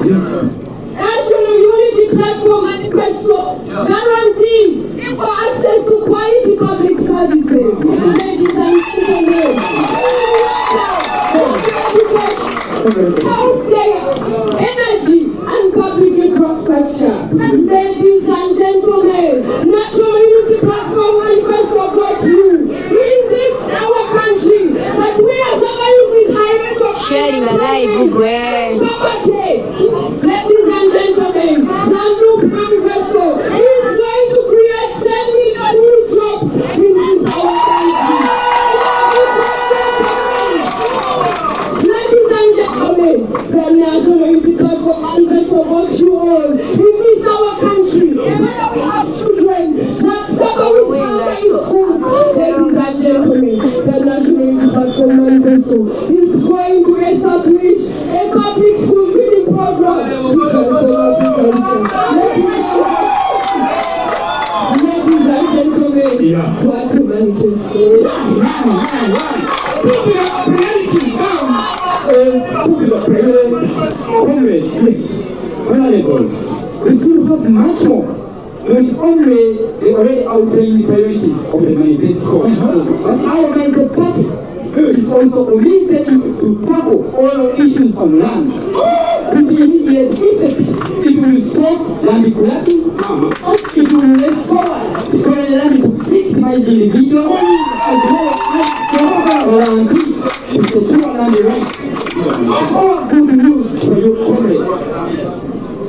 Yes. National Unity Platform Manifesto guarantees equal access to quality public services. Ladies and gentlemen, healthcare, energy, and public infrastructure. Ladies and gentlemen, National Unity Platform Manifesto brought you in this our country that we are suffering with high rate of sharing a live poverty. Ladies and gentlemen, the new Manifesto is going to create 10 million new jobs in this our country. Ladies and gentlemen, the National Unity Platform Manifesto wants you all in this our country. Where we have children that suffer with hunger in schools. Ladies and gentlemen, the National Unity Platform Manifesto is going to establish a public school feeding program to transform agriculture. Ladies and gentlemen, what a manifesto. Comrades, yes, honorables, we still have much more. Not only the already outlined priorities of the manifesto, but our major party is also committed to tackle all issues on land. With immediate effect, it will stop land grabbing, it will restore stolen land to victimized individuals, as well as guarantees to secure land rights. All good news for your comrades.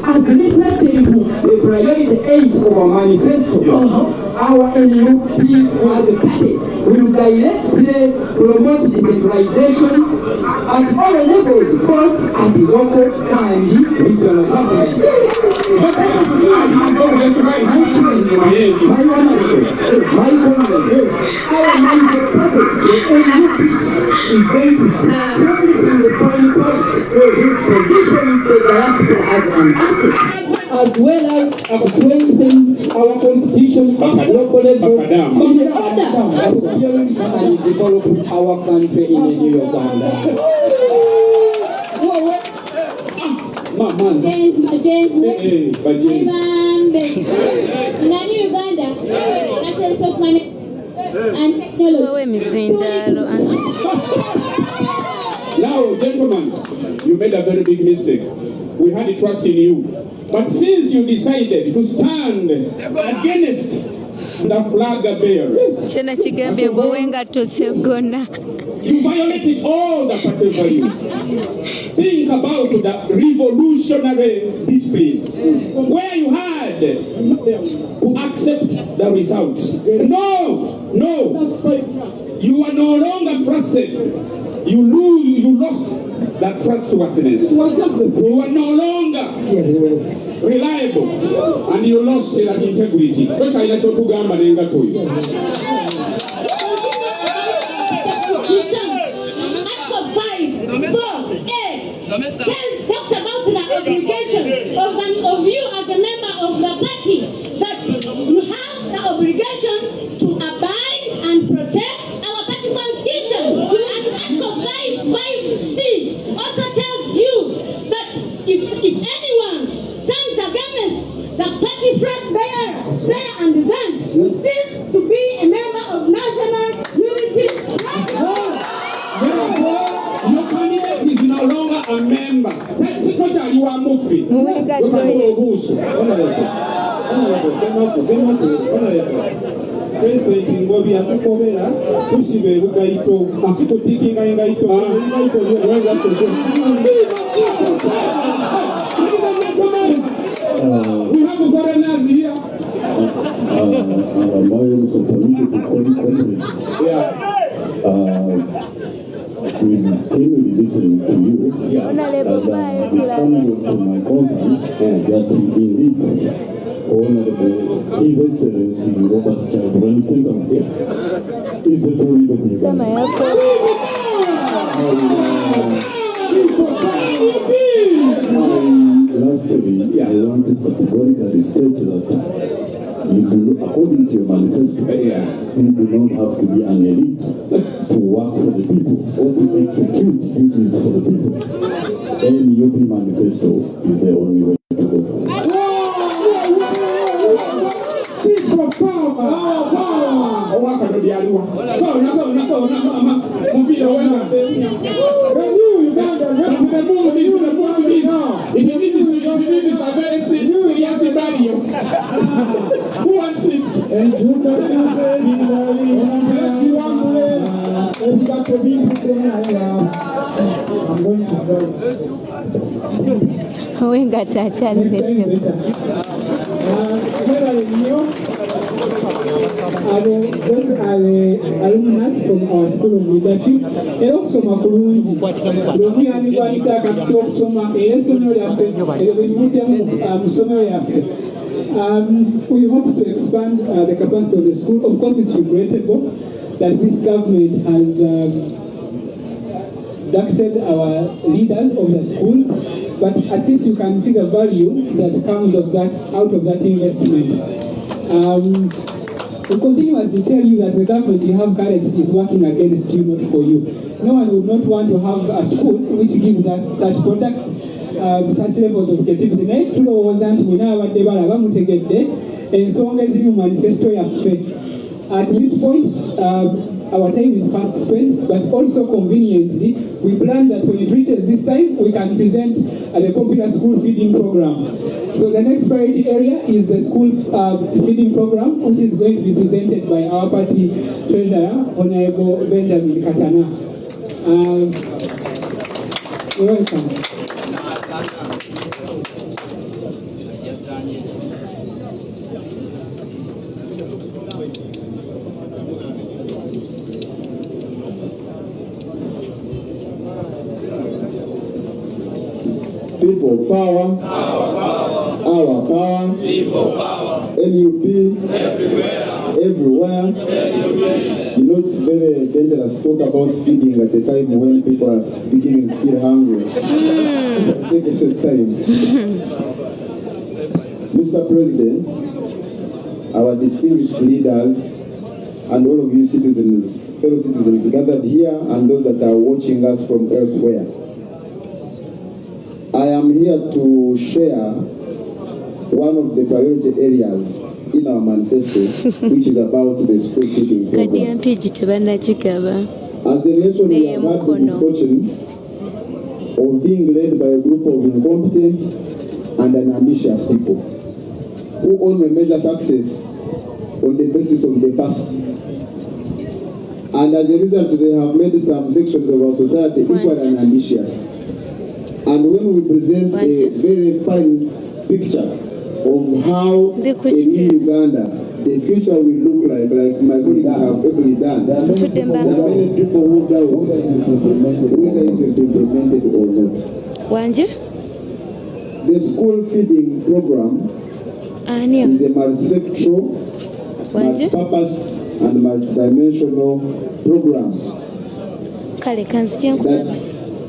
As reflected into the priority 8 of our manifesto, our NUP as a party will directly promote decentralization at all levels, both at the local and regional government. My friends, my comrades, our major party, the NUP, is going to strengthen the foreign policy, positioning the diaspora as an asset, as well as strengthening our competition at global level in order to build and develop our country in a new Uganda. Natural resource management and technology. Now, gentlemen, you made a very big mistake. We had a trust in you. But since you decided to stand against the flag bearer, you violated all the party values. Think about the revolutionary discipline, where you had to accept the results. No, you are no longer trusted. You lost that trustworthiness. You are no longer reliable, and you lost that integrity. Talks about the obligation of you as a member of the party, that you have the obligation to abide and protect our party constitution. And Article 5(c) also tells you that if anyone stands against the party flag bearer, there and then you cease to be a member of National Unity Platform. Your candidate is no longer a member. That's what you are moving. President Ngobi atukobera kusibe bugaito asikutinga ingaito we have a foreigner here. We clearly listening to you, and responding to my concern that indeed Honorable His Excellency Robert Chagulanyi Ssentamu is the true leader of Uganda. Lastly, I want to categorically state that you do, according to your manifesto, you do not have to be an elite to work for the people or to execute duties for the people. And UP Manifesto is the only way to go. People power. Who wants it? I'm going to try. We got that challenge. Those are the alumni from our School of Leadership. And also, Makurunji. We hope to expand the capacity of the school. Of course, it's regrettable that this government has ducted our leaders of the school, but at least you can see the value that comes of that, out of that investment. We continue to tell you that the government you have currently is working against you, not for you. No one would not want to have a school which gives us such products, such levels of creativity. At this point, our time is fast spent, but also conveniently, we plan that when it reaches this time, we can present the popular school feeding program. So the next priority area is the school feeding program, which is going to be presented by our party treasurer, Honorable Benjamin Katana. You're welcome. People power, our power, People power, NUP, everywhere. You know, it's very dangerous to talk about feeding at the time when people are beginning to feel hungry. Take a short time. Mr. President, our distinguished leaders, and all of you citizens, fellow citizens gathered here, and those that are watching us from elsewhere. I am here to share one of the priority areas in our manifesto, which is about the school feeding program. As the nation, we have had the misfortune of being led by a group of incompetent and ambitious people who only measure success on the basis of the past. And as a result, they have made some sections of our society equal and ambitious. And when we present a very fine picture of how in Uganda the future will look like my colleagues have every done, there are many people who doubt whether it is implemented or not. The school feeding program is a multi-sectoral, multi-purpose, and multi-dimensional program that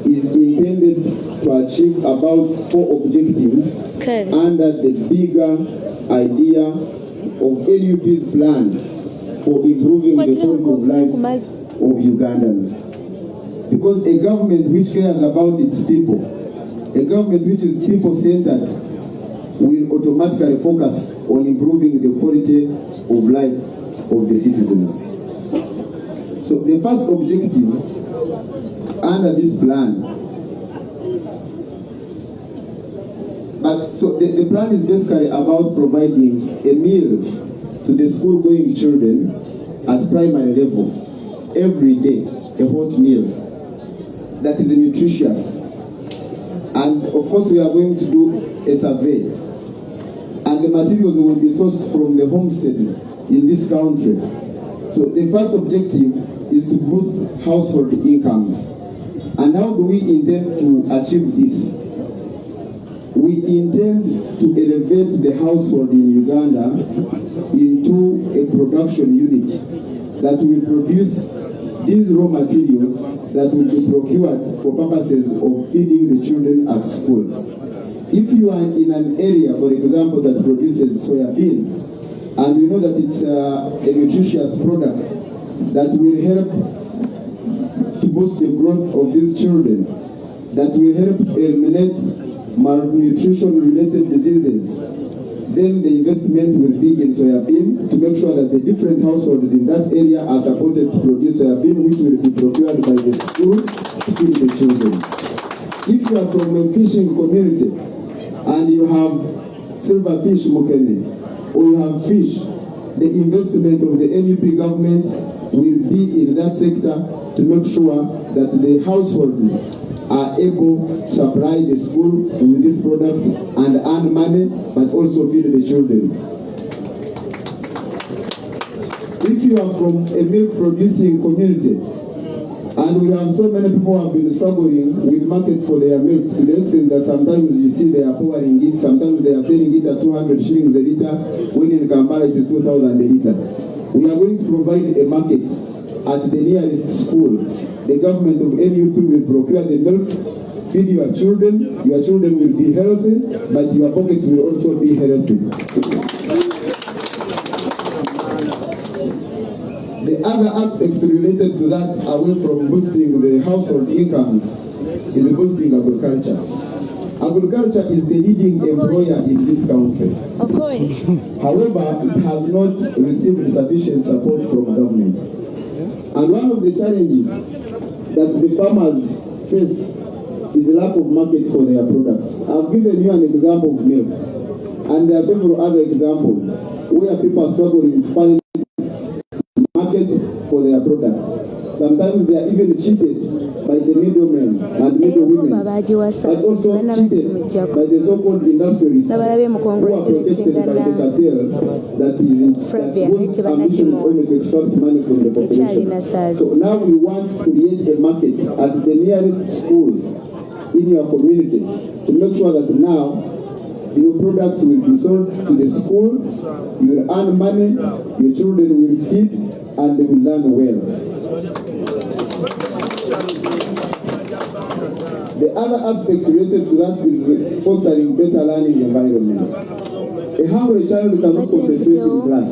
is intended to achieve about 4 objectives under the bigger idea of NUP's plan for improving the quality of life of Ugandans. Because a government which cares about its people, a government which is people-centered, will automatically focus on improving the quality of life of the citizens. So the first objective under this plan, so the plan is basically about providing a meal to the school-going children at primary level every day, a hot meal that is nutritious. And of course we are going to do a survey, and the materials will be sourced from the homesteads in this country. So the first objective is to boost household incomes. And how do we intend to achieve this? We intend to elevate the household in Uganda into a production unit that will produce these raw materials that will be procured for purposes of feeding the children at school. If you are in an area, for example, that produces soya bean, and we know that it's a nutritious product that will help boost the growth of these children, that will help eliminate malnutrition-related diseases, then the investment will be in soybean to make sure that the different households in that area are supported to produce soybean, which will be procured by the school to feed the children. If you are from a fishing community and you have silverfish mukene, or you have fish, the investment of the NUP government will be in that sector to make sure that the households are able to supply the school with this product and earn money, but also feed the children. If you are from a milk producing community, and we have so many people who have been struggling with market for their milk to the extent that sometimes you see they are pouring it, sometimes they are selling it at 200 shillings a litre, when in Kampala it is 2,000 a litre. We are going to provide a market at the nearest school. The government of NUP will procure the milk, feed your children will be healthy, but your pockets will also be healthy. The other aspect related to that, away from boosting the household incomes, is boosting agriculture. Agriculture is the leading employer in this country. However, it has not received sufficient support from government. And one of the challenges that the farmers face is the lack of market for their products. I've given you an example of milk, and there are several other examples where people are struggling to find market for their products. Sometimes they are even cheated by the middlemen and middlewomen, but also cheated by the so-called industrialists who are protected by the cartel that whose ambition is only to extract money from the population. So now we want to create a market at the nearest school in your community to make sure that now your products will be sold to the school, you will earn money, your children will feed, and they will learn well. The other aspect related to that is fostering better learning environment. A hungry child cannot concentrate in class.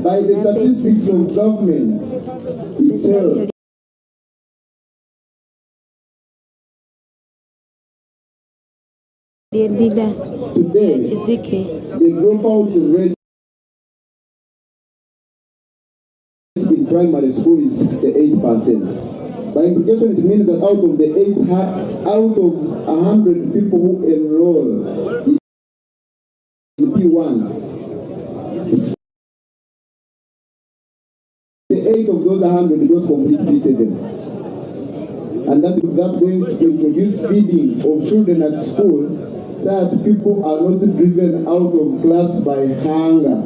By the statistics of government itself, today, the dropout rate in primary school is 68%. By implication, it means that out of 100 people who enroll in P1, 68 of those 100 don't complete P7. And that is not going to introduce feeding of children at school, so that people are not driven out of class by hunger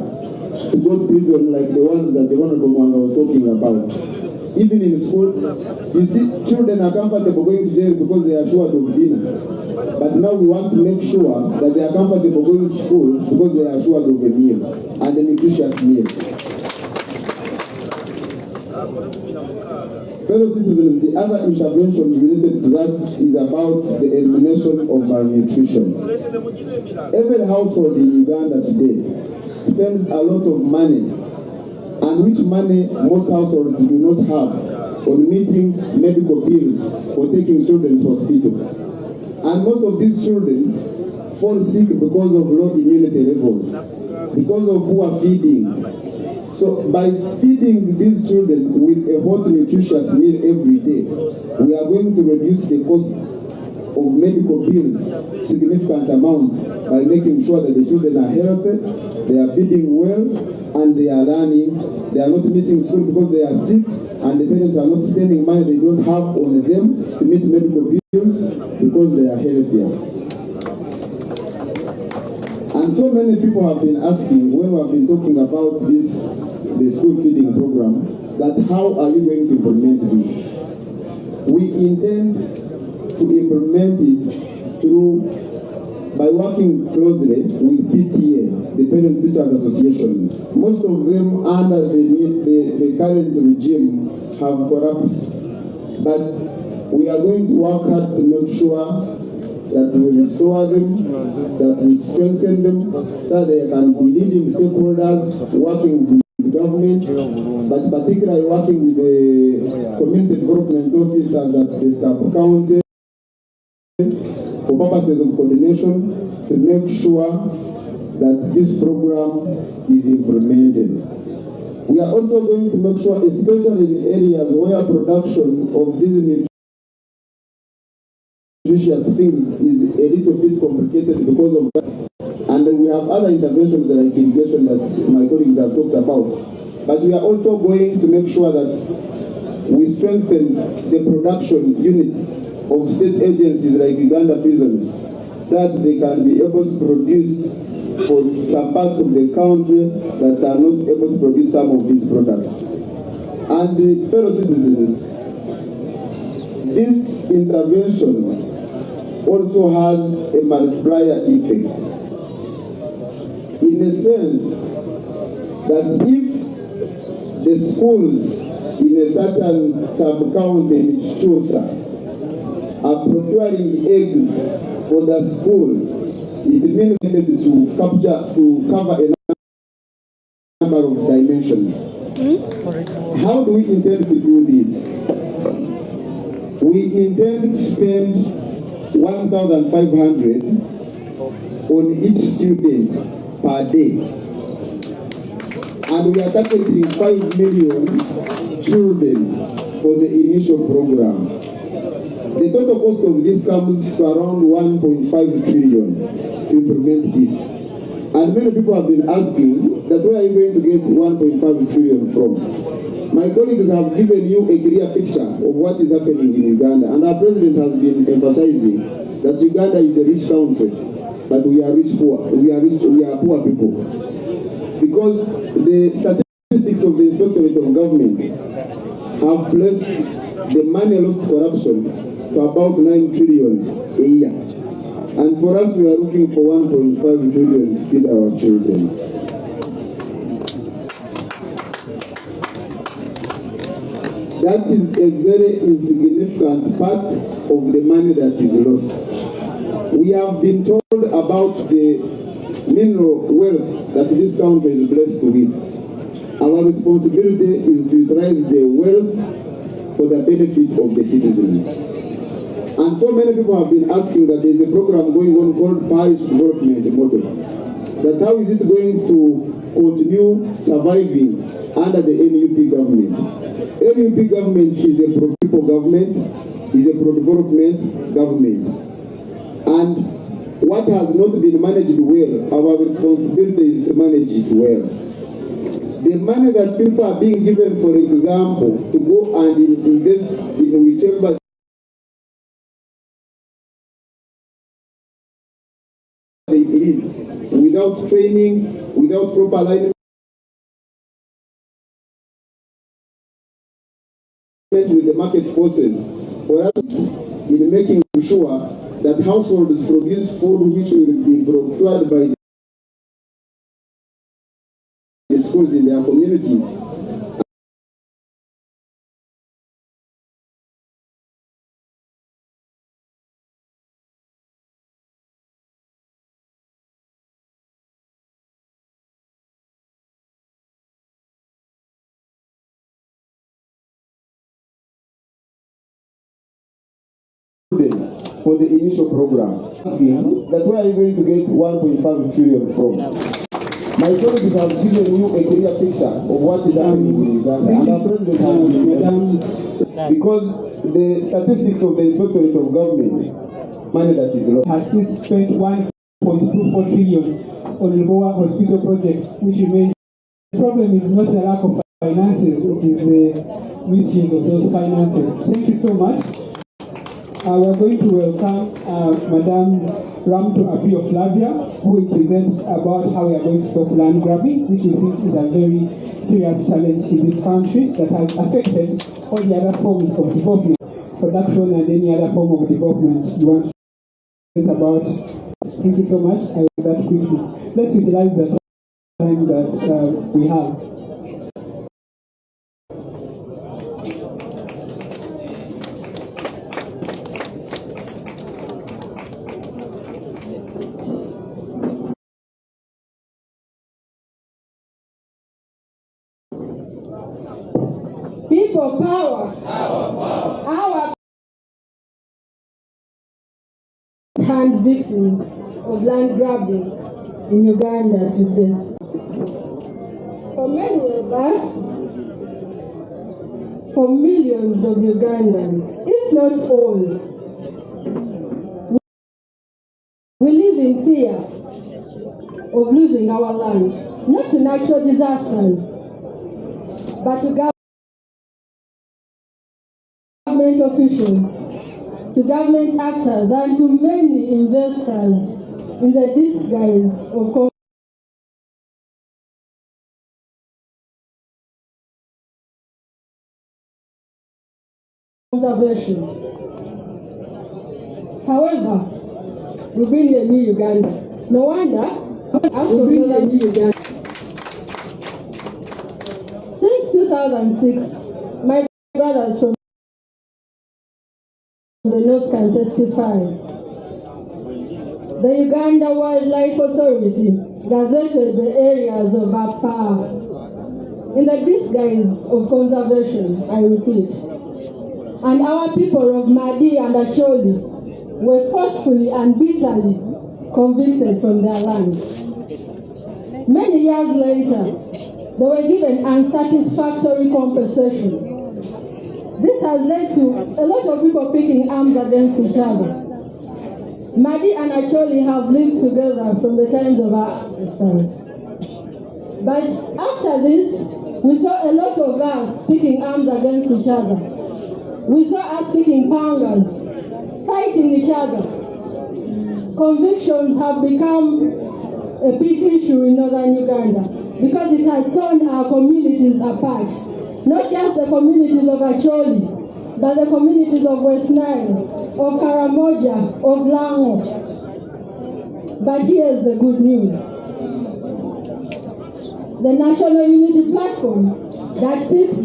to go to prison like the ones that the Honorable Mwanga was talking about. Even in school, you see, children are comfortable going to jail because they are assured of dinner. But now we want to make sure that they are comfortable going to school because they are assured of a meal, and a nutritious meal. Fellow citizens, the other intervention related to that is about the elimination of malnutrition. Every household in Uganda today spends a lot of money, and which money most households do not have, on meeting medical bills for taking children to hospital. And most of these children fall sick because of low immunity levels, because of poor feeding. So by feeding these children with a hot nutritious meal every day, we are going to reduce the cost of medical bills significant amounts by making sure that the children are healthy, they are feeding well, and they are learning. They are not missing school because they are sick, and the parents are not spending money they don't have on them to meet medical bills because they are healthier. And so many people have been asking, when we have been talking about this, the school feeding program, that how are you going to implement this? We intend to implement it through, by working closely with PTA, the Parents Teachers Associations. Most of them under the current regime have collapsed, but we are going to work hard to make sure that we restore them, that we strengthen them, so they can be leading stakeholders working with government government, but particularly working with the community development officers at the sub-county for purposes of coordination to make sure that this program is implemented. We are also going to make sure, especially in areas where production of these nutritious things is a little bit complicated because of that. And we have other interventions like irrigation that my colleagues have talked about. But we are also going to make sure that we strengthen the production unit of state agencies like Uganda prisons, so that they can be able to produce for some parts of the country that are not able to produce some of these products. And the fellow citizens, this intervention also has a multiplier effect, in a sense that if the schools in a certain sub-county in Chusa are procuring eggs for the school, it means to cover a number of dimensions. How do we intend to do this? We intend to spend 1,500 on each student per day, and we are targeting 5 million children for the initial program. The total cost of this comes to around 1.5 trillion to implement this. And many people have been asking that where are you going to get 1.5 trillion from? My colleagues have given you a clear picture of what is happening in Uganda, and our president has been emphasizing that Uganda is a rich country, but we are poor. We are poor people. Because the statistics of the Inspectorate of Government have placed the money lost to corruption to about 9 trillion a year. And for us, we are looking for 1.5 trillion to feed our children. That is a very insignificant part of the money that is lost. We have been told about the mineral wealth that this country is blessed with. Our responsibility is to utilize the wealth for the benefit of the citizens. And so many people have been asking that there is a program going on called Parish Development Model. That how is it going to continue surviving under the NUP government? NUP government is a pro-people government, is a pro-development government. And what has not been managed well, our responsibility is to manage it well. The money that people are being given, for example, to go and invest in whichever it is, without training, without proper alignment with the market forces, for us in making sure that households produce food which will be procured by the schools in their communities. For the initial program, that where are you going to get 1.5 trillion from? My colleagues have given you a clear picture of what is happening in Uganda, and our president has been because the statistics of the Inspectorate of Government, money that is lost, has since spent 1.24 trillion on Boa hospital projects, which remains. The problem is not the lack of finances, it is the misuse of those finances. Thank you so much. We are going to welcome Madam Ram to appeal Flavia, who will present about how we are going to stop land grabbing, which we think is a very serious challenge in this country that has affected all the other forms of development, production and any other form of development you want to present about. Thank you so much. I will do that quickly. Let's utilize the time that we have. People power. Our hand victims of land grabbing in Uganda today. For many of us, for millions of Ugandans, if not all, we live in fear of losing our land, not to natural disasters, but to government officials, to government actors, and to many investors in the disguise of conservation. However, we bring a new Uganda. No wonder, after we bring a new Uganda. Since 2006, my brothers from the North can testify. The Uganda Wildlife Authority gazetted the areas of our power in the disguise of conservation, I repeat. And our people of Madi and Acholi were forcefully and bitterly convicted from their land. Many years later, they were given unsatisfactory compensation. This has led to a lot of people picking arms against each other. Madi and Acholi have lived together from the times of our ancestors. But after this, we saw a lot of us picking arms against each other. We saw us picking pangas, fighting each other. Convictions have become a big issue in northern Uganda because it has torn our communities apart. Not just the communities of Acholi, but the communities of West Nile, of Karamoja, of Lango. But here's the good news. The National Unity Platform that seeks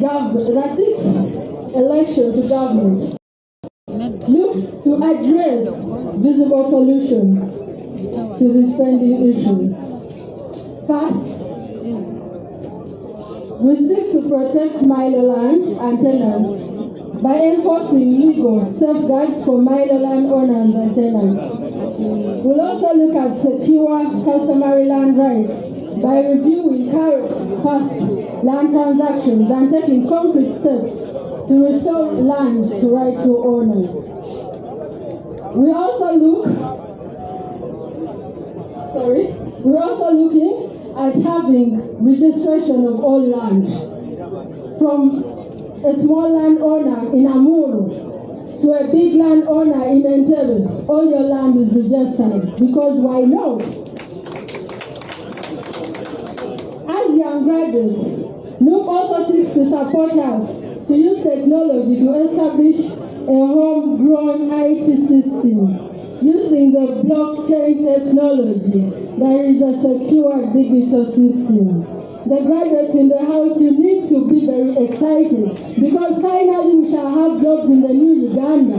election to government looks to address visible solutions to these pending issues. First, we seek to protect Milo land and tenants by enforcing legal safeguards for Milo land owners and tenants. We'll also look at secure customary land rights by reviewing current past land transactions and taking concrete steps to restore land to rightful owners. We're also looking at having registration of all land. From a small landowner in Amuru to a big landowner in Entebbe, all your land is registered, because why not? As young graduates, NUP also seeks to support us to use technology to establish a homegrown IT system using the blockchain technology that is a secure digital system. The graduates in the house, you need to be very excited because finally we shall have jobs in the new Uganda.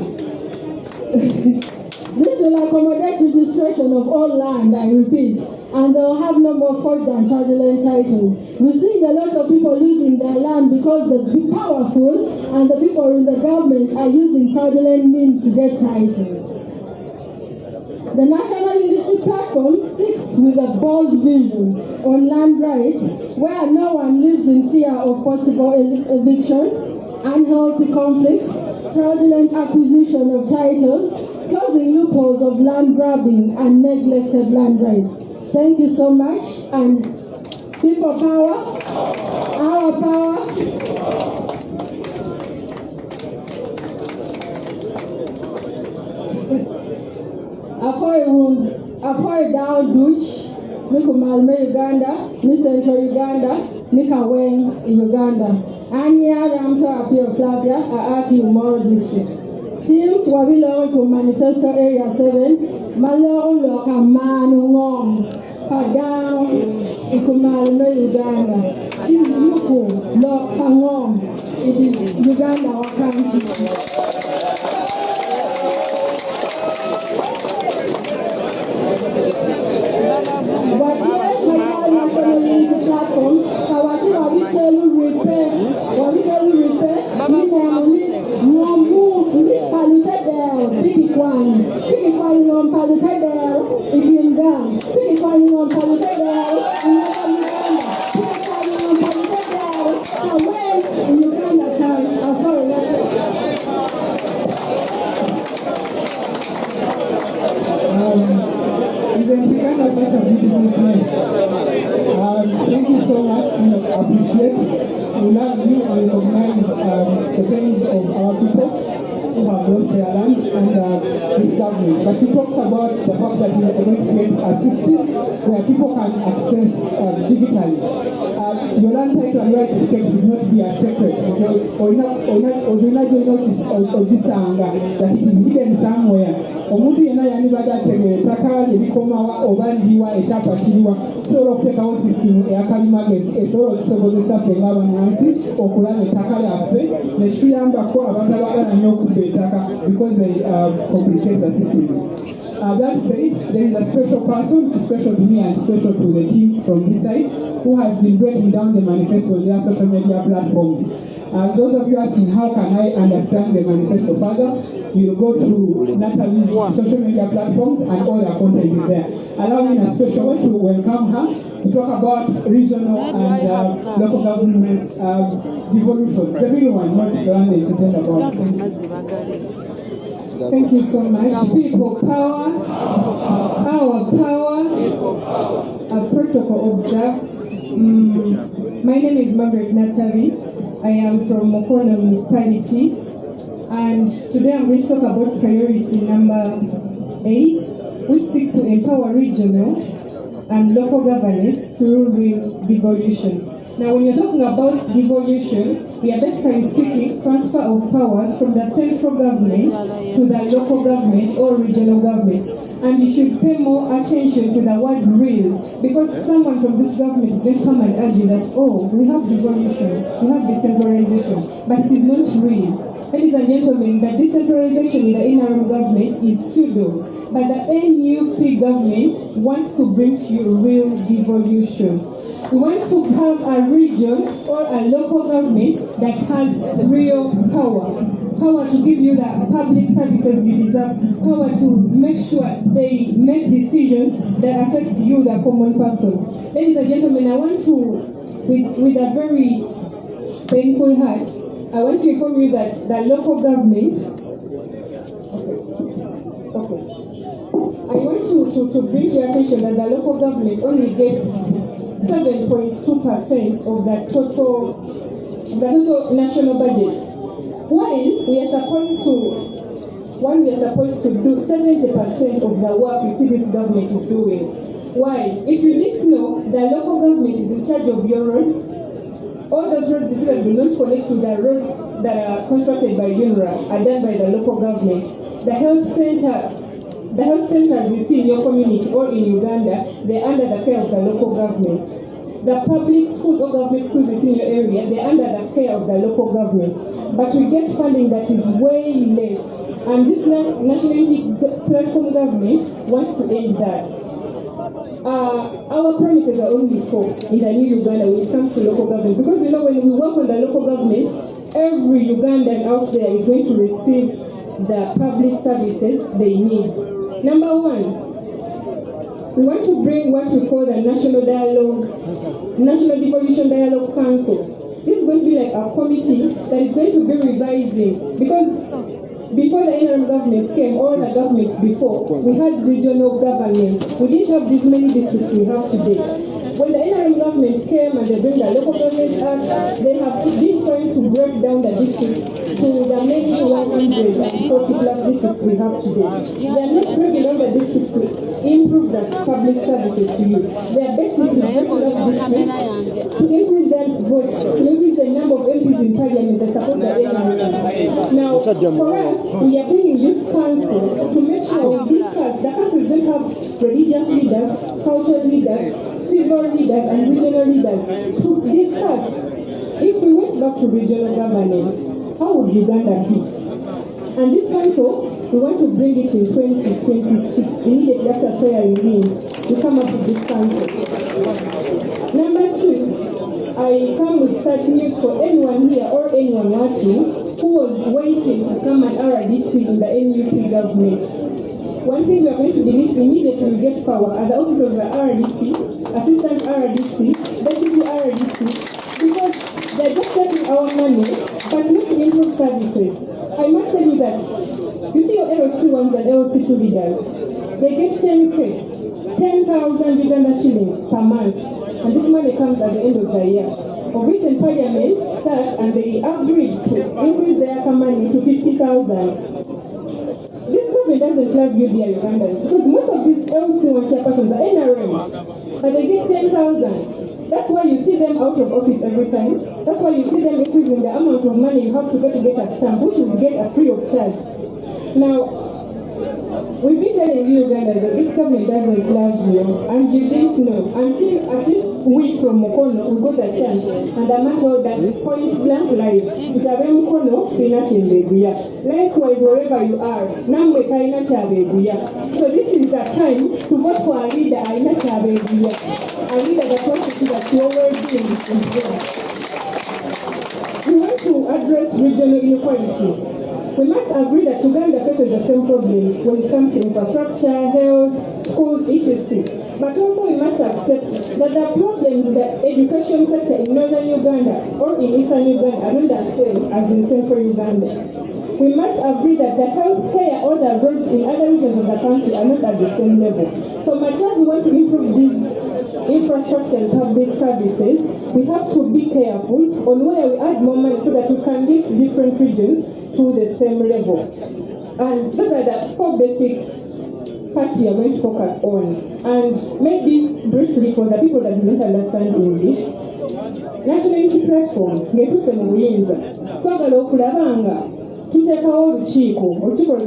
This will accommodate registration of all land, I repeat, and they'll have no more forged and fraudulent titles. We see a lot of people losing their land because the powerful and the people in the government are using fraudulent means to get titles. The National Unity Platform sticks with a bold vision on land rights where no one lives in fear of possible eviction, unhealthy conflict, fraudulent acquisition of titles, closing loopholes of land grabbing and neglected land rights. Thank you so much, and people power, our power. Afoy down Dutch, Miko Malme Uganda, Mi Central Uganda, Mika Weng Uganda. Anya Ramto Apio Flavia, Aki Moro District. Team Wabilo to Manifesto Area 7, Malo Loka Manu Ngom, Padang, Ikumalme Uganda. Team Yuku, Loka Ngom, it is Uganda or country. Platform, what we tell you repair, on Palutadel, if you're down. Pick calling on Palutadel, in Uganda. Pick calling on Palutadel, and when in Uganda time, I'm sorry, Isn't Uganda such a beautiful place? Thank you so much. We appreciate, we love you and recognize the pains of our people who have lost their land and this government. But she talks about the fact that we are going to create a system where people can access digitally. Your land title and right estate should not be a secret, okay? Or not notice or disanga that it is hidden somewhere. Omuntu yena yanibada tegere takali ebikomawa obandiwa ekyapa kiriwa sobola okuteekawo sisitimu eyakalimagezi esobola okusobozesa ffe ng'abannansi okulaba ettaka lyaffe nekituyambako abantu abaagala nnyo okubba ettaka because they complicate the systems. That said, there is a special person, special to me and special to the team from this side, who has been breaking down the manifesto on their social media platforms. Those of you asking how can I understand the manifesto further, you'll go to Natalie's social media platforms and all their content is there. Allow me in a special way to welcome her to talk about regional and local governments devolutions. The real one, not the one they pretend about. Thank you so much. People power, our power, a protocol observed. My name is Margaret Natalie. I am from Mokono Municipality, and today I'm going to talk about priority number 8, which seeks to empower regional and local governance through real devolution. Now, when you're talking about devolution, we are basically speaking transfer of powers from the central government to the local government or regional government. And you should pay more attention to the word real, because someone from this government is going to come and argue that, oh, we have devolution, we have decentralization, but it is not real. Ladies and gentlemen, the decentralization in the interim government is pseudo, but the NUP government wants to bring to you real devolution. We want to have a region or a local government that has real power. Power to give you the public services you deserve. Power to make sure they make decisions that affect you, the common person. Ladies and gentlemen, I want to, with a very painful heart, I want to inform you that the local government, I want to bring to your attention that the local government only gets 7.2% of the total national budget. While we are supposed to do 70% of the work you see this government is doing. Why? If you need to know, the local government is in charge of your roads. All those roads you see that do not connect to the roads that are constructed by UNRWA are done by the local government. The health centers you see in your community or in Uganda, they're under the care of the local government. The public schools or government schools you see in your area, they're under the care of the local government. But we get funding that is way less. And this national unity platform government wants to end that. Our promises are only 4 in the new Uganda when it comes to local government. Because you know, when we work on the local government, every Ugandan out there is going to receive the public services they need. Number 1, we want to bring what we call the National Devolution Dialogue Council. This is going to be like a committee that is going to be revising, because before the interim government came, all the governments before, we had regional governments. We didn't have this many districts we have today. When the interim government came and they bring the local government act, they have been trying to break down the districts to the many 140 plus districts we have today. They are not breaking down the districts to improve the public services to you. They are basically breaking down districts to increase their votes, to increase the number of MPs in parliament that support the NRM. Now, for us, we are bringing this council to make sure we discuss. The council is going to have religious leaders, cultural leaders, civil leaders, and regional leaders to discuss. If we went back to regional governance, how would Uganda be? And this council, we want to bring it in 2026, immediately after swearing in. We come up with this council. Number 2, I come with such news for anyone here or anyone watching who was waiting to come at RDC in the NUP government. one thing we are going to delete immediately we get power are the office of the RDC, assistant RDC, deputy RDC, because they're just taking our money, but not to improve services. I must tell you that, you see your LOC 1s and LOC 2 leaders, they get 10,000 Uganda shillings per month, and this money comes at the end of the year. Of recent parliament sat and they agreed to increase their money to 50,000. This government doesn't love you, dear Ugandans, because most of these LC1 chairpersons are NRM, but they get 10,000. That's why you see them out of office every time. That's why you see them increasing the amount of money you have to go to get a stamp, which you get a free of charge. Now, we've been telling you Uganda that this government doesn't love you, and you didn't know until at least we from Mukono we got a chance, and the man told us point blank live, Itabe Mukono, Sina Chimbeguya. Likewise, wherever you are, Namwe Kaina Chabeguya. So this is the time to vote for a leader, Aina Chabeguya, a leader that wants to see that your well-being is improved. We want to address regional inequality. We must agree that Uganda faces the same problems when it comes to infrastructure, health, schools, etc. But also we must accept that the problems in the education sector in northern Uganda or in eastern Uganda are not the same as in central Uganda. We must agree that the health care or the roads in other regions of the country are not at the same level. So much as we want to improve these infrastructure and public services, we have to be careful on where we add more money so that we can lift different regions to the same level. And those are the 4 basic parts we are going to focus on. And maybe briefly for the people that do not understand English, National Unity Platform, ngetuse mu buyinza, twagala okulaba nga tuteekawo olukiiko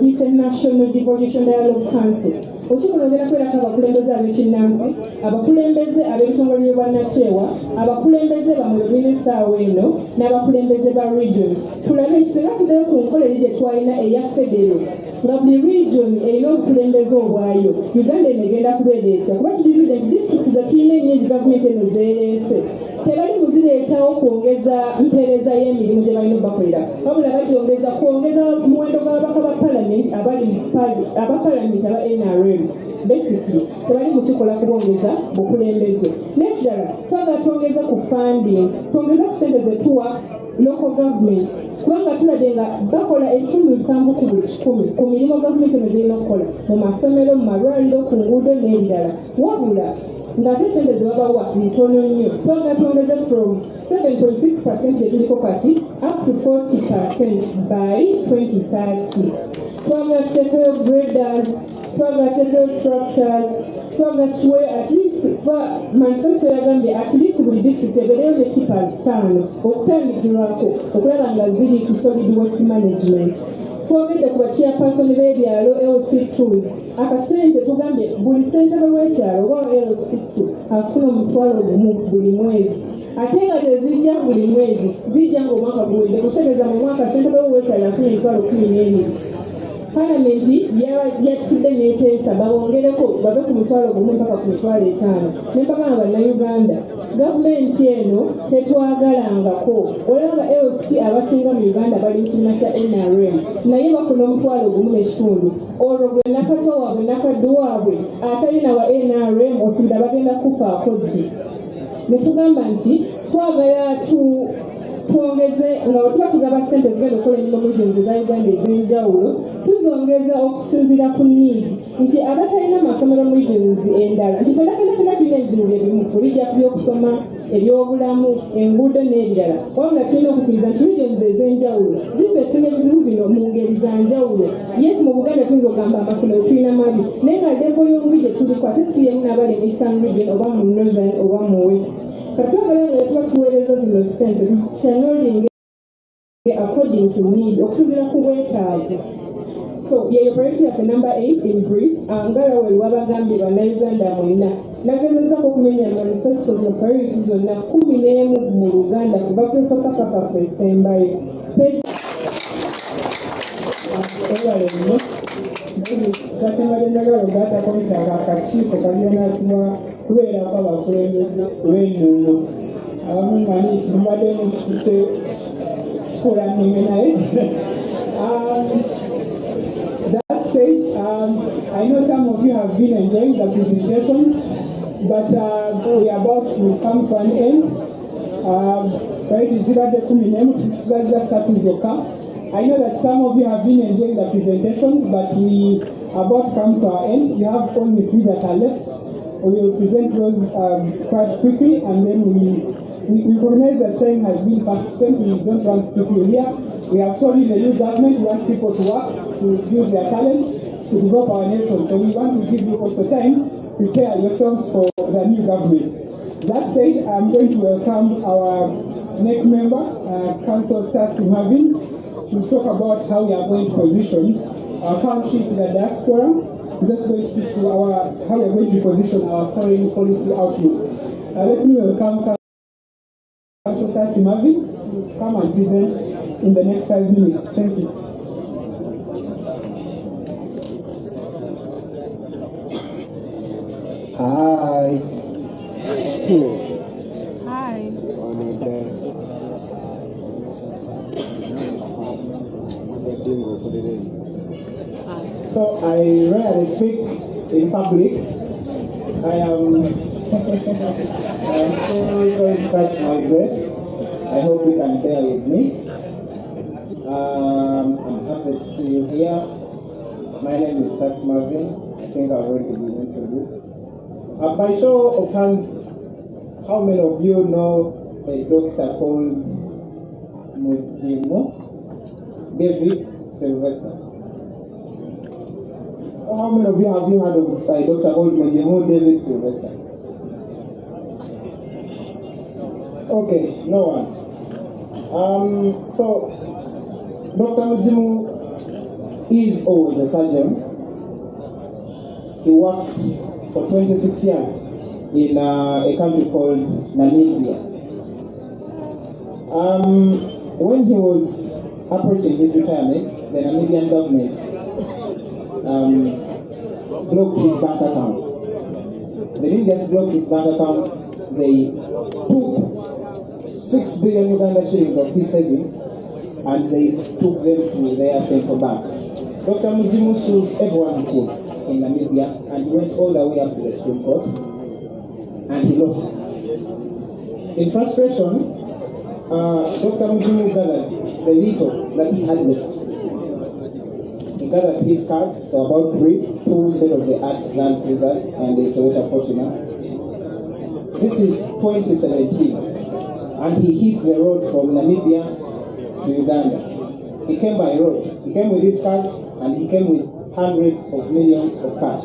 luyise National Devolution Dialogue Council. Olukiiko lwogera kwerako abakulembeze ab'ekinnansi, abakulembeze ab'ebitongole by'obwannakyewa, abakulembeze ba mu minisaawa eno, n'abakulembeze ba regions. Tulabe singa tuddeyo ku nkola eri gye twalina eya federo, nga buli region erina obukulembeze obwayo, Uganda eno egenda kubeera etya. Kuba tugizidde nti disitulikisi ze tulina ennyingi gavumenti eno zeereese, tebali muzireetawo kwongeza mpeereza y'emirimu gye balina obakolera, wabula bagyongeza kwongeza muwendo gw'ababaka ba palamenti aba palamenti aba NRM. Basically, tebali mukikola kubongeza bukulembeze. N'ekirala, twagala twongeza ku funding, twongeza ku ssente ze tuwa local governments, kubanga tulabye nga bakola 7 ku buli 100 ku mirimu gavumenti eno gyerina okukola mu masomero, mu malwaliro, ku nguudo n'ebirala, wabula ng'ate ssente ze babawa ntono nnyo. Twagala twongeze from 7.6% gye tuliko kati up to 40% by 2030. Twagala tuteekeyo graders, twagala tuteekeyo structures, twagala tuwe at least manifesto yagambye at least buli district ebeereyo ne tippers 5 okutandikirwako okulaba nga ziri ku solid waste management. Twogedde ku bachairperson b'ebyalo LC2s, akasente tugambye buli ssentebe w'ekyalo oba LC2 afuna $1,000 buli mwezi. Ate nga tezijja buli mwezi, zijja ng'omwaka guwedde, kutegeeza mu mwaka ssentebe w'ekyalo afuna $12,000. Palamenti yatudde n'eteesa bawongereko bave ku $1,000 mpaka ku $5,000. Nempaka nga bannayuganda, gavumenti eno tetwagalangako. Olaba LC abasinga mu Uganda bali mu kibiina kya NRM, naye bafuna $1,500. Olwo gwe nakatwa waabwe nakaddu waabwe atalina wa NRM osubira bagenda kufaako ddi. Ne tugamba nti twagala twongeze nga tuba tugaba ssente zigenda okukola emirimu mu regions eza Uganda ez'enjawulo, tuzongeza okusinziira ku need nti abatalina amasomero mu regions endala nti fena tulina ebizibu bye bimu kulijja ku byokusoma, ebyobulamu, enguudo n'ebirala, wabula tulina okukkiriza nti regions ez'enjawulo zifeesinga ebizibu bino mu ngeri za njawulo. Yes, mu Buganda tuyinza okugamba amasomero tulina mabi, naye nga level y'obubi gye tuliko ate si yemu n'abali mu Eastern region oba mu Northern oba mu West. Katwagala nga tuba tuweereza zino ssente tuchannelling according to need okusinziira ku bwetaavu. So yeyo priority yaffe number 8 in brief, ngala we wabagambye bannayuganda mwena nagezezaako okumenya manifesto zino priority zonna 11 mu Luganda kuva kwesooka paka kwesembayo. Satembalendagala ogatakomitaga akakiiko kalionatuwa kubeerako abakulembeze lw'ennono abamu mani mbadde mukite kikola nnime naye that's said, I know some of you have been enjoying the presentation, but we are about to come to an end. Right, I know that some of you have been enjoying the presentations, but we are about to come to our end. You have only 3 that are left. We will present those quite quickly, and then we recognize that time has been fast spent. We don't want people here. We have told you the new government, we want people to work, to use their talents, to develop our nation. So we want to give you also time to prepare yourselves for the new government. That said, I'm going to welcome our next member, Councillor Stasi Marvin, to talk about how we are going to position our country to the diaspora. He's just going to speak to how we are going to position our foreign policy outlook. Let me welcome Councillor Stasi Marvin to come and present in the next 5 minutes. Thank you. Hi. Hi. So I rarely speak in public. I am still going to catch my breath. I hope you can bear with me. I'm happy to see you here. My name is Sas Marvin. I think I've already been introduced. By show of hands, how many of you know a doctor called Mujimo David Sylvester? How many of you have you heard of a doctor called Mujimo David Sylvester? Okay, no one. So Dr. Mujimo is always a surgeon. He worked for 26 years in a country called Namibia. When he was approaching his retirement, the Namibian government blocked his bank accounts. They didn't just block his bank accounts, they took 6 billion Uganda shillings of his savings and they took them to their central bank. Dr. Muzimu sued everyone he could in Namibia, and he went all the way up to the Supreme Court, and he lost. In frustration, Dr. Muzimu gathered the little that he had left. He gathered his cars, there were about 3, 2 state-of-the-art Land Cruisers and a Toyota Fortuner. This is 2017, and he hit the road from Namibia to Uganda. He came by road. He came with his cars, and he came with hundreds of millions of cash.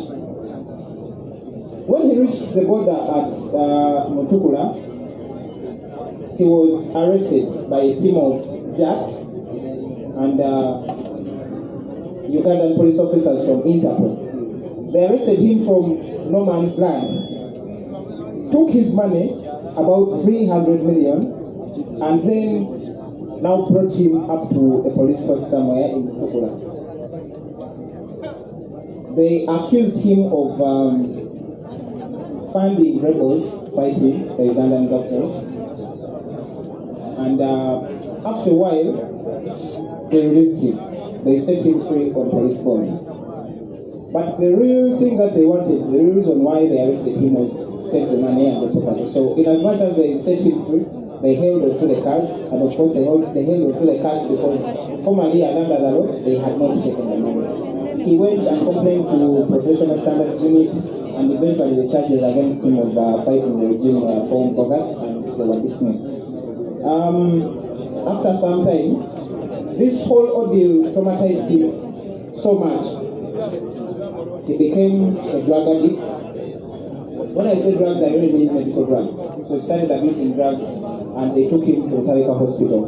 When he reached the border at Mutukula, he was arrested by a team of JAT and Ugandan police officers from Interpol. They arrested him from no man's land, took his money, about 300 million, and then now brought him up to a police post somewhere in Mutukula. They accused him of funding rebels fighting the Ugandan government. And after a while, they released him. They set him free on police bond. But the real thing that they wanted, the real reason why they arrested him was to take the money and the property. So in as much as they set him free, they held on to the cars, and of course they held on to the cash because formerly under the law, they had not taken the money. He went and complained to Professional Standards Unit, and eventually the charges against him of fighting the regime were formed bogus, and they were dismissed. After some time, this whole ordeal traumatized him so much. He became a drug addict. When I say drugs, I really mean medical drugs. So he started abusing drugs, and they took him to Tarika Hospital.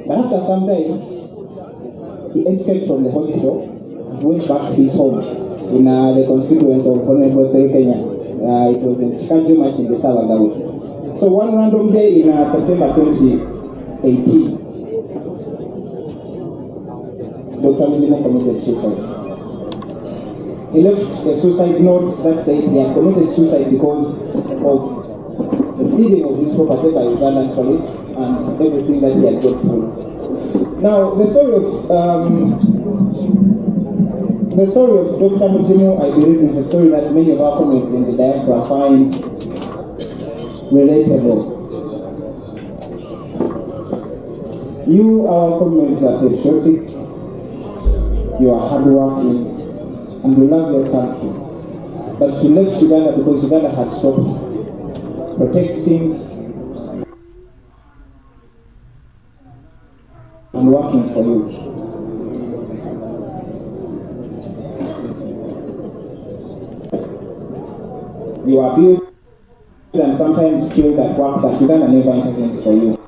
But after some time, he escaped from the hospital and went back to his home in the constituents of Honorable Sel Kenya. It was in Chikanju March in the Salagawi. So one random day in September 2018, Dr. Milimo committed suicide. He left a suicide note that said he had committed suicide because of the stealing of his property by Ugandan police and everything that he had gone through. Now, the story of The story of Dr. Mujimu, I believe, is a story that many of our colleagues in the diaspora find relatable. You, our comrades, are patriotic, you are hardworking, and you love your country. But you left Uganda because Uganda had stopped protecting and working for you. You are abused and sometimes killed at work that Uganda never intervenes for you.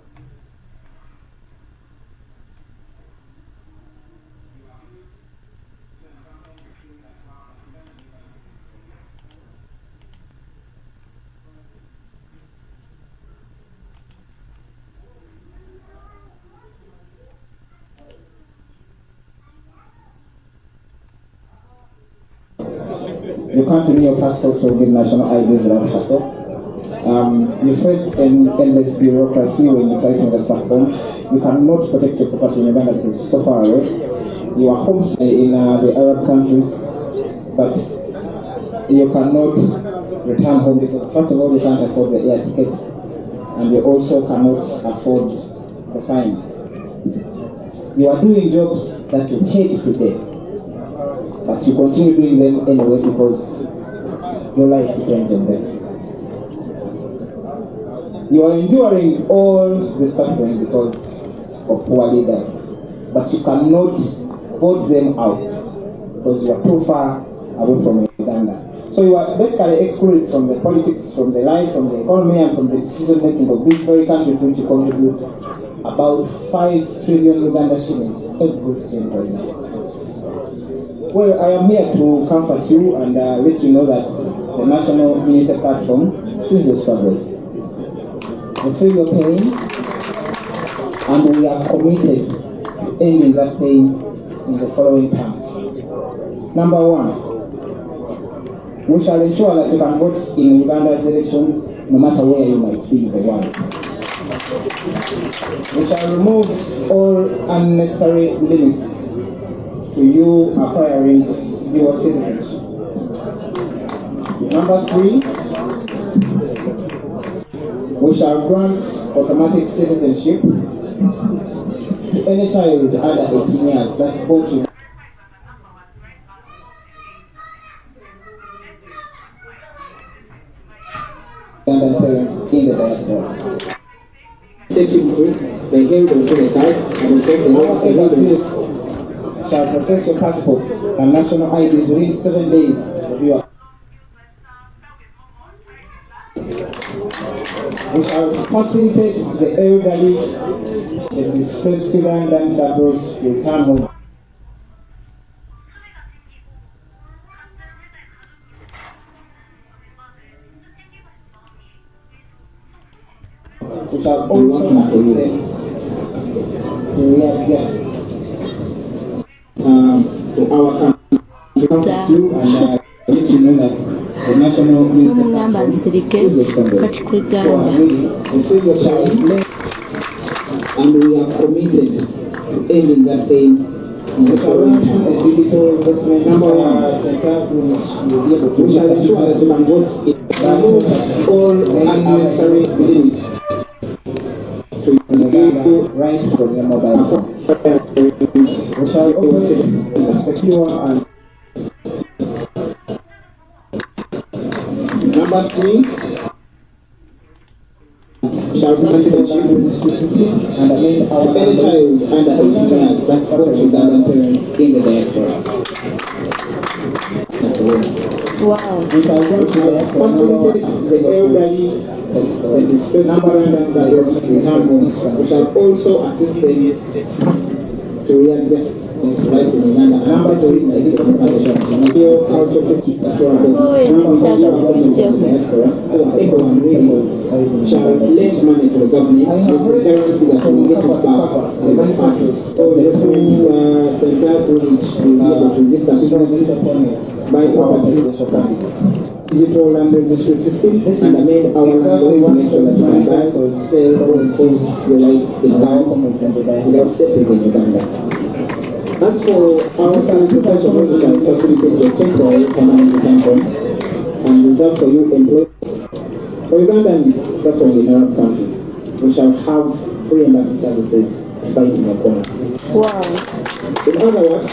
You can't renew your passports or get national IDs without hassle. You face an endless bureaucracy when you try to invest back home. You cannot protect your property in Uganda because it's so far away. You are homesick in the Arab countries, but you cannot return home because, first of all, you can't afford the air ticket, and you also cannot afford the fines. You are doing jobs that you hate today, but you continue doing them anyway because your life depends on them. You are enduring all the suffering because of poor leaders, but you cannot vote them out because you are too far away from Uganda. So you are basically excluded from the politics, from the life, from the economy, and from the decision making of this very country to which you contribute about 5 trillion Uganda shillings every single year. Well, I am here to comfort you and let you know that the National Unity Platform sees your struggles. We feel your pain, and we are committed to ending that pain in the following terms. Number 1, we shall ensure that you can vote in Uganda's elections no matter where you might be in the world. We shall remove all unnecessary limits to you acquiring your citizenship. Number 3, we shall grant automatic citizenship to any child under 18 years that's born to Ugandan parents in the diaspora. Our embassies shall process your passports and national IDs within 7 days of your. We shall facilitate the elderly, the distressed Ugandans abroad to return home. We shall also assist them to readjust to our country you and let you know that the national n'omugamba nsirike kati kweganda and we are committed to ending that pain in the following times. Digital investment center which will be able to We shall ensure that you can vote remove all unnecessary limits to right from your mobile phone. We shall operate in a secure and Number 3, shall grant system and amend our any child under 18 years that's born to Ugandan parents in the diaspora. wow we shall go to the Facilitate the elderly, the distressed Ugandans abroad to return home. We shall also assist them to readjust life in Uganda. Number 3, education. Shall lend money to the government. I have read guarantee that we get it back. the manifesto So the two central which will be able to register businesses, buy property, digital land registry system, and amend our laws to make sure that you can buy, sell, or impose your rights in land without stepping in Uganda. As for our sanitation, which I facilitate the temporary permanent detention and reserved for you employees. For Ugandans suffering in Arab countries, we shall have free embassy services right in your corner. Wow. In other words,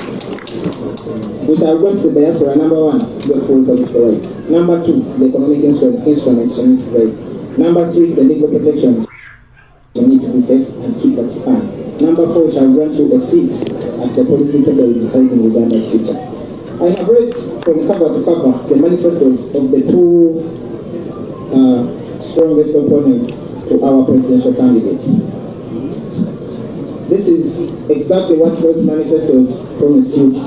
we shall go to the diaspora. Number one, the full political rights. Number two, the economic instruments on its right. Number three, the legal protections. You need to be safe and keep what you earn. Number four, shall grant you a seat at the policy table deciding Uganda's future. I have read from cover to cover the manifestos of the two strongest opponents to our presidential candidate. This is exactly what those manifestos promise you,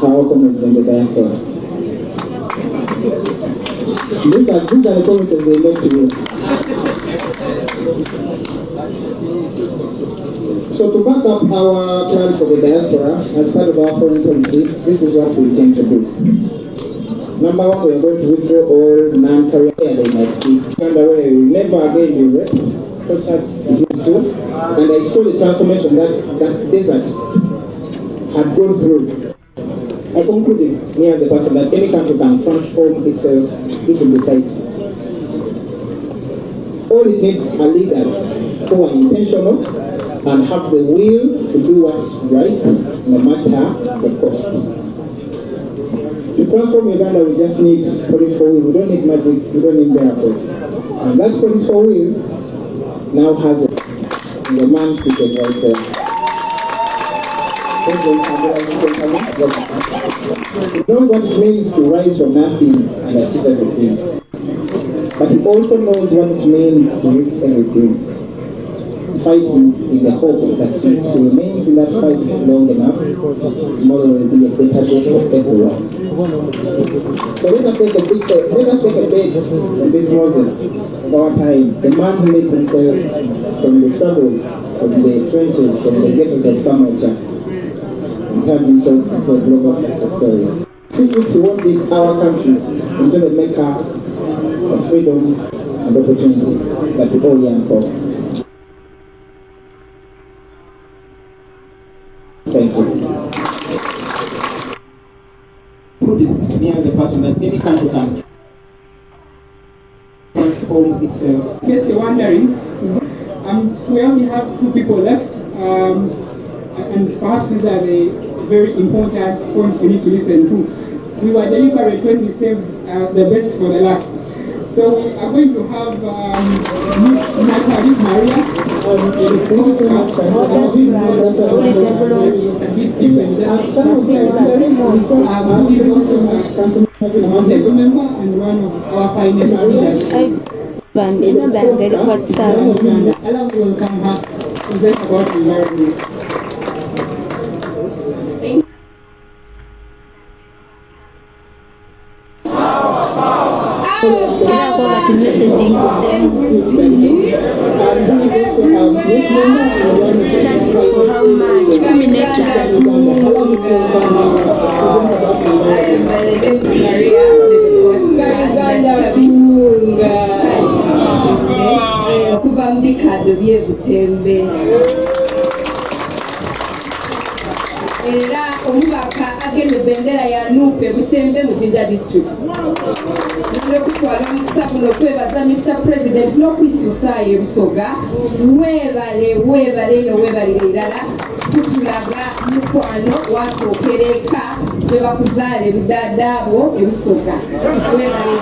our comrades in the diaspora. These are the promises they make to you. So to back up our plan for the diaspora, as part of our foreign policy, this is what we intend to do. Number one, we are going to withdraw all non-career they might be. Underway, we will never again be raped, such as it used to. And I saw the transformation that desert had gone through. I concluded, me as a person, that any country can transform itself if it decides. All it needs are leaders who are intentional and have the will to do what's right, no matter the cost. To transform Uganda, we just need political will. We don't need magic, we don't need miracles. And that political will now has the man seated right there. He knows what it means to rise from nothing and achieve everything. But he also knows what it means to risk everything. Fighting in the hope that if he remains in that fight long enough, tomorrow will be a better day for everyone. So let us take a bet on this Moses of our time, the man who made himself from the struggles, from the trenches, from the ghettos of Kamacha, and turned himself into a global success story. See if he won't lead our country into the mecca of freedom and opportunity that we all yearn for. Thank you. Me as a person that any country can transform itself. In case you're wondering, we only have 2 people left, and perhaps these are the very important points we need to listen to. We were deliberate when we saved the best for the last. So we are going to have Miss Natalie Maria on the postcard. Who is also a second member and one of our finest leaders. Allow me to welcome her to present about the environment. Messaging them. Stands for how much? Kuba mbikado byebutembe era omubaka agenda bendera ya nupe butembe mu Jinja district n'okutwala omukisa guno okwebaza Mr. President n'okwisusaayo ebisoga weebale n'oweebalira irala kutulaga mukwano wasookera eka gye bakuzaala ebidaadaabo ebisoga weebale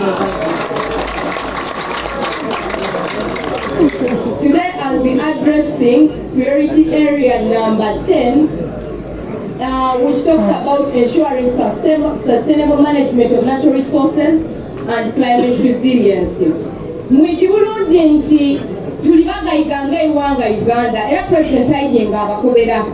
Today I'll be addressing priority area number 10, which talks about ensuring sustainable management of natural resources and climate resiliency. Mwidi bulungi nti tuli bagayiganga ewanga Uganda era President ayiyenga abakobera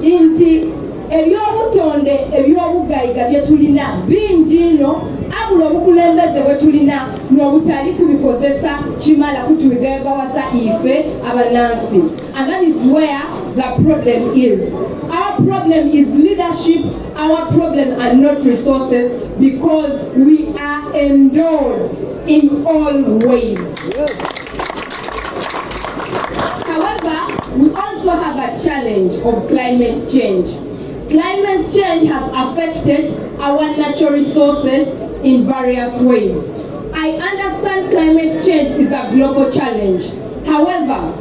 nti ebyobutonde ebyobugayiga bye tulina bingi ino abula obukulembeze bwe tulina n'obutali tubikozesa kimala kutubigayigawaza ife abanansi. And that is where the problem is. Our problem is leadership. Our problem are not resources because we are endowed in all ways. However, we also have a challenge of climate change. climate change has affected our natural resources in various ways. I understand climate change is a global challenge. However,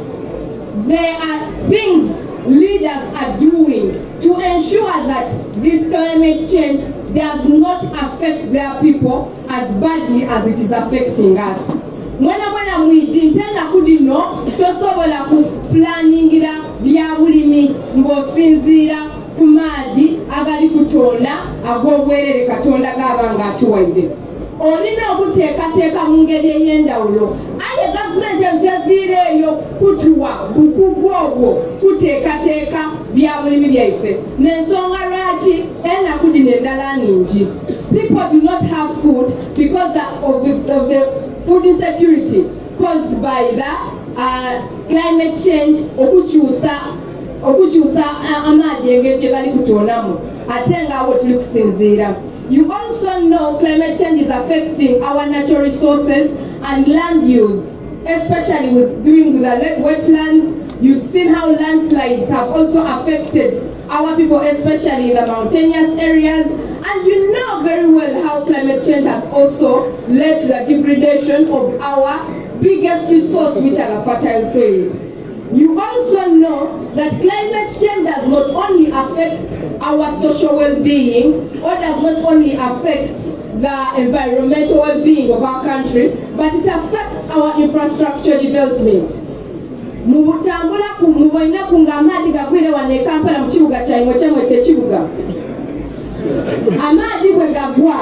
there are things leaders are doing to ensure that this climate change does not affect their people as badly as it is affecting us. Mwana mwijintenda kudino tosobola ku planningira bya bulimi ng'osinziira ku maadi agali kutonda ag'obwerere Katonda g'aba ng'atuwadde. Olina okuteekateeka mu ngeri ey'enjawulo. Aye gavumenti emiteviireeyo kutuwa bukugu obwo kuteekateeka bya bulimi byaife. N'ensonga lwaki ennaku dino endala nningi. People do not have food because of the food insecurity caused by the climate change okukyusa amaadi engeri gye bali kutondamu ate ng'awo tuli kusinziira. You also know climate change is affecting our natural resources and land use, especially with the wetlands. You've seen how landslides have also affected our people, especially in the mountainous areas. And you know very well how climate change has also led to the degradation of our biggest resource, which are the fertile soils. You also know that climate change does not only affect our social well-being or does not only affect the environmental well-being of our country, but it affects our infrastructure development. Mubutambula kumubona kungamadi gagwire wane Kampala mu kibuga kyaimwe kyemwete ekibuga. Amaadi bwe gagwa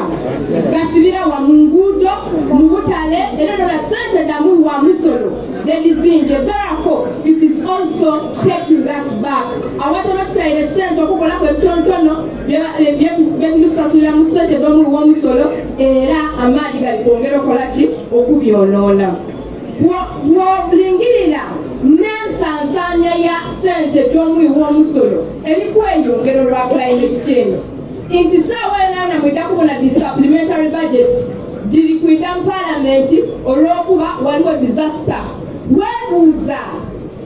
gasibira wa mungudo mu butale era na sente damu wa musolo dedizinge. Therefore it is also taking us back. Awate mashitaire sente okukola kwe tontono byetusasulira mu sente damu wa musolo era amaadi gali kwongera okola ki okubyonoona. Bw'olingirira n'ensansanya ya sente by'omuwi w'omusolo erikweyongero lwa climate change. Inti sawa nana mwida kubona di supplementary budgets diri kuida mu parliament olw'okuba waliwo disaster. Weebuuza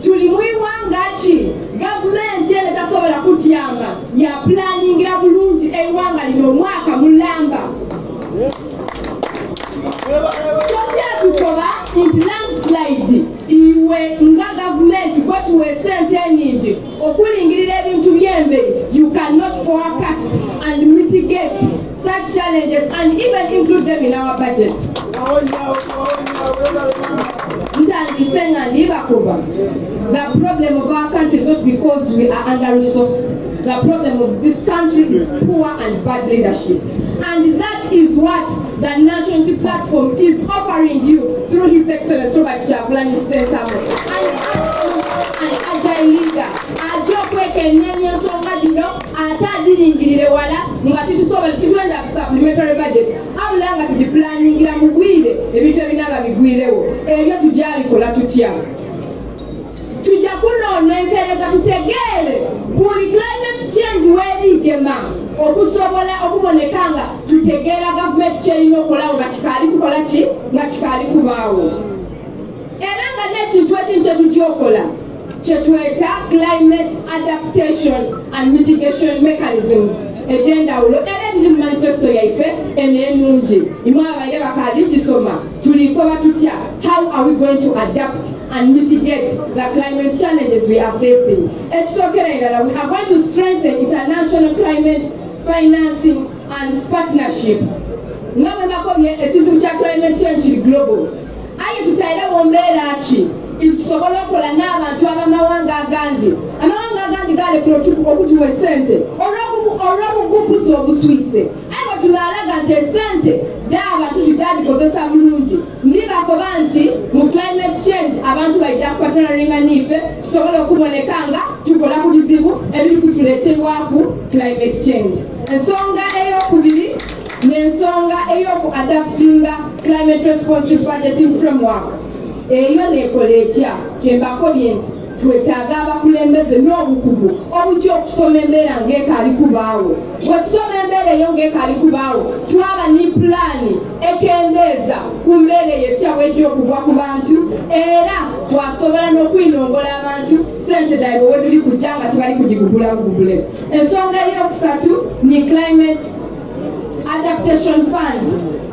tuli muiwanga ki gavumenti ene tasobola kutyama ya planningira bulungi eiwanga lino omwaka mulamba. Tukoba inti landslide iwe nga gavumenti gwetuwa esente enyingi okulingirira ebintu by'emberi. You cannot forecast and mitigate such challenges and even include them in our budget. The problem of our country is not because we are under-resourced. The problem of this country is poor and bad leadership. And that is what the National Unity Platform is offering you through His Excellency Robert Chagulanyi Sentamu. An agile leader. Supplementary budget. How long to be planning la mugwire ebintu ebinaga bigwirewo ebyo tujabikola tutya. Tujja kunoona empeereza tutegeere buli climate change weerigema okusobola okuboneka nga tutegeera gavumenti kyerina okolawo nga kikaali kukola ki nga kikaali kubaawo. Era nga n'ekintu ekintu kyetutyokola kyetweta climate adaptation and mitigation mechanisms eby'endawulo era biri mu manifesto yaife enenungi imwe abaire bakaaligisoma tulikoba tutya. How are we going to adapt and mitigate the climate challenges we are facing? Ekisookera endala, we are going to strengthen international climate financing and partnership. Nga bwe bakobye ekizibu kya climate change kiri global. Aye tutairewo mbeera ki tusobola okukola n'abantu ab'amawanga agandi. Amawanga agandi galekera okutuwa esente olw'obugupuzi obuswise. Aye bwetulaalaga nti esente gy'abantu tugyabikozesa bulungi. Ndibakoba nti mu climate change abantu bajja kukwatanalinga n'ife tusobole okuboneka nga tukola ku bizibu ebiri kutuleeterwaku climate change. Ensonga ey'okubiri n'ensonga ey'oku adaptinga climate responsive budgeting framework. Eyo nekola etya kyembakobye nti twetaaga abakulembeze n'obukugu obujja okusoma embeera ng'ekaali kubaawo. Bwe tusoma embeera eyo ng'ekaali kubaawo twaba ni pulaani ekendeeza ku mbeera eyo etya bwetyo egy'okugwa ku bantu era twasobola n'okwinongola abantu ssente daibwe we tuli kujja nga tebali kugigugulagugule. Ensonga eyokusatu ni climate adaptation fund,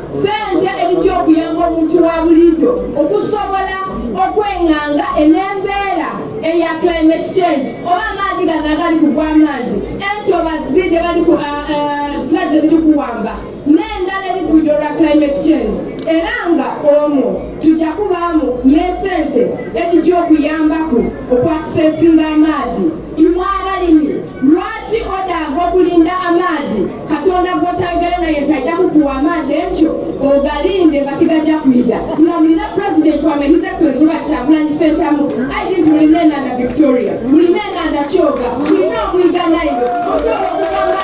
ssente erijja okuyamba omuntu wa bulijjo okusobola okwenganga enembeera eya climate change oba amaanyi gano agali kugwa amangi entobazi gye bali floods eziri kuwamba n'endala eritujja olwa climate change era nga omwo tujja kubaamu n'essente erijja okuyambaku okwakisesinga amaadi. Imwe abalimi lwaki odanga okulinda amaadi katonda gw'otayogera naye ntajja kukuwa amaadi ekyo ogalinde nga tigajja kuyiga nga mulina president wame his excellency Robert Kyagulanyi Ssentamu I didn't remain under Victoria remain under Kyoga mulina okuyiga nayo osobola okugamba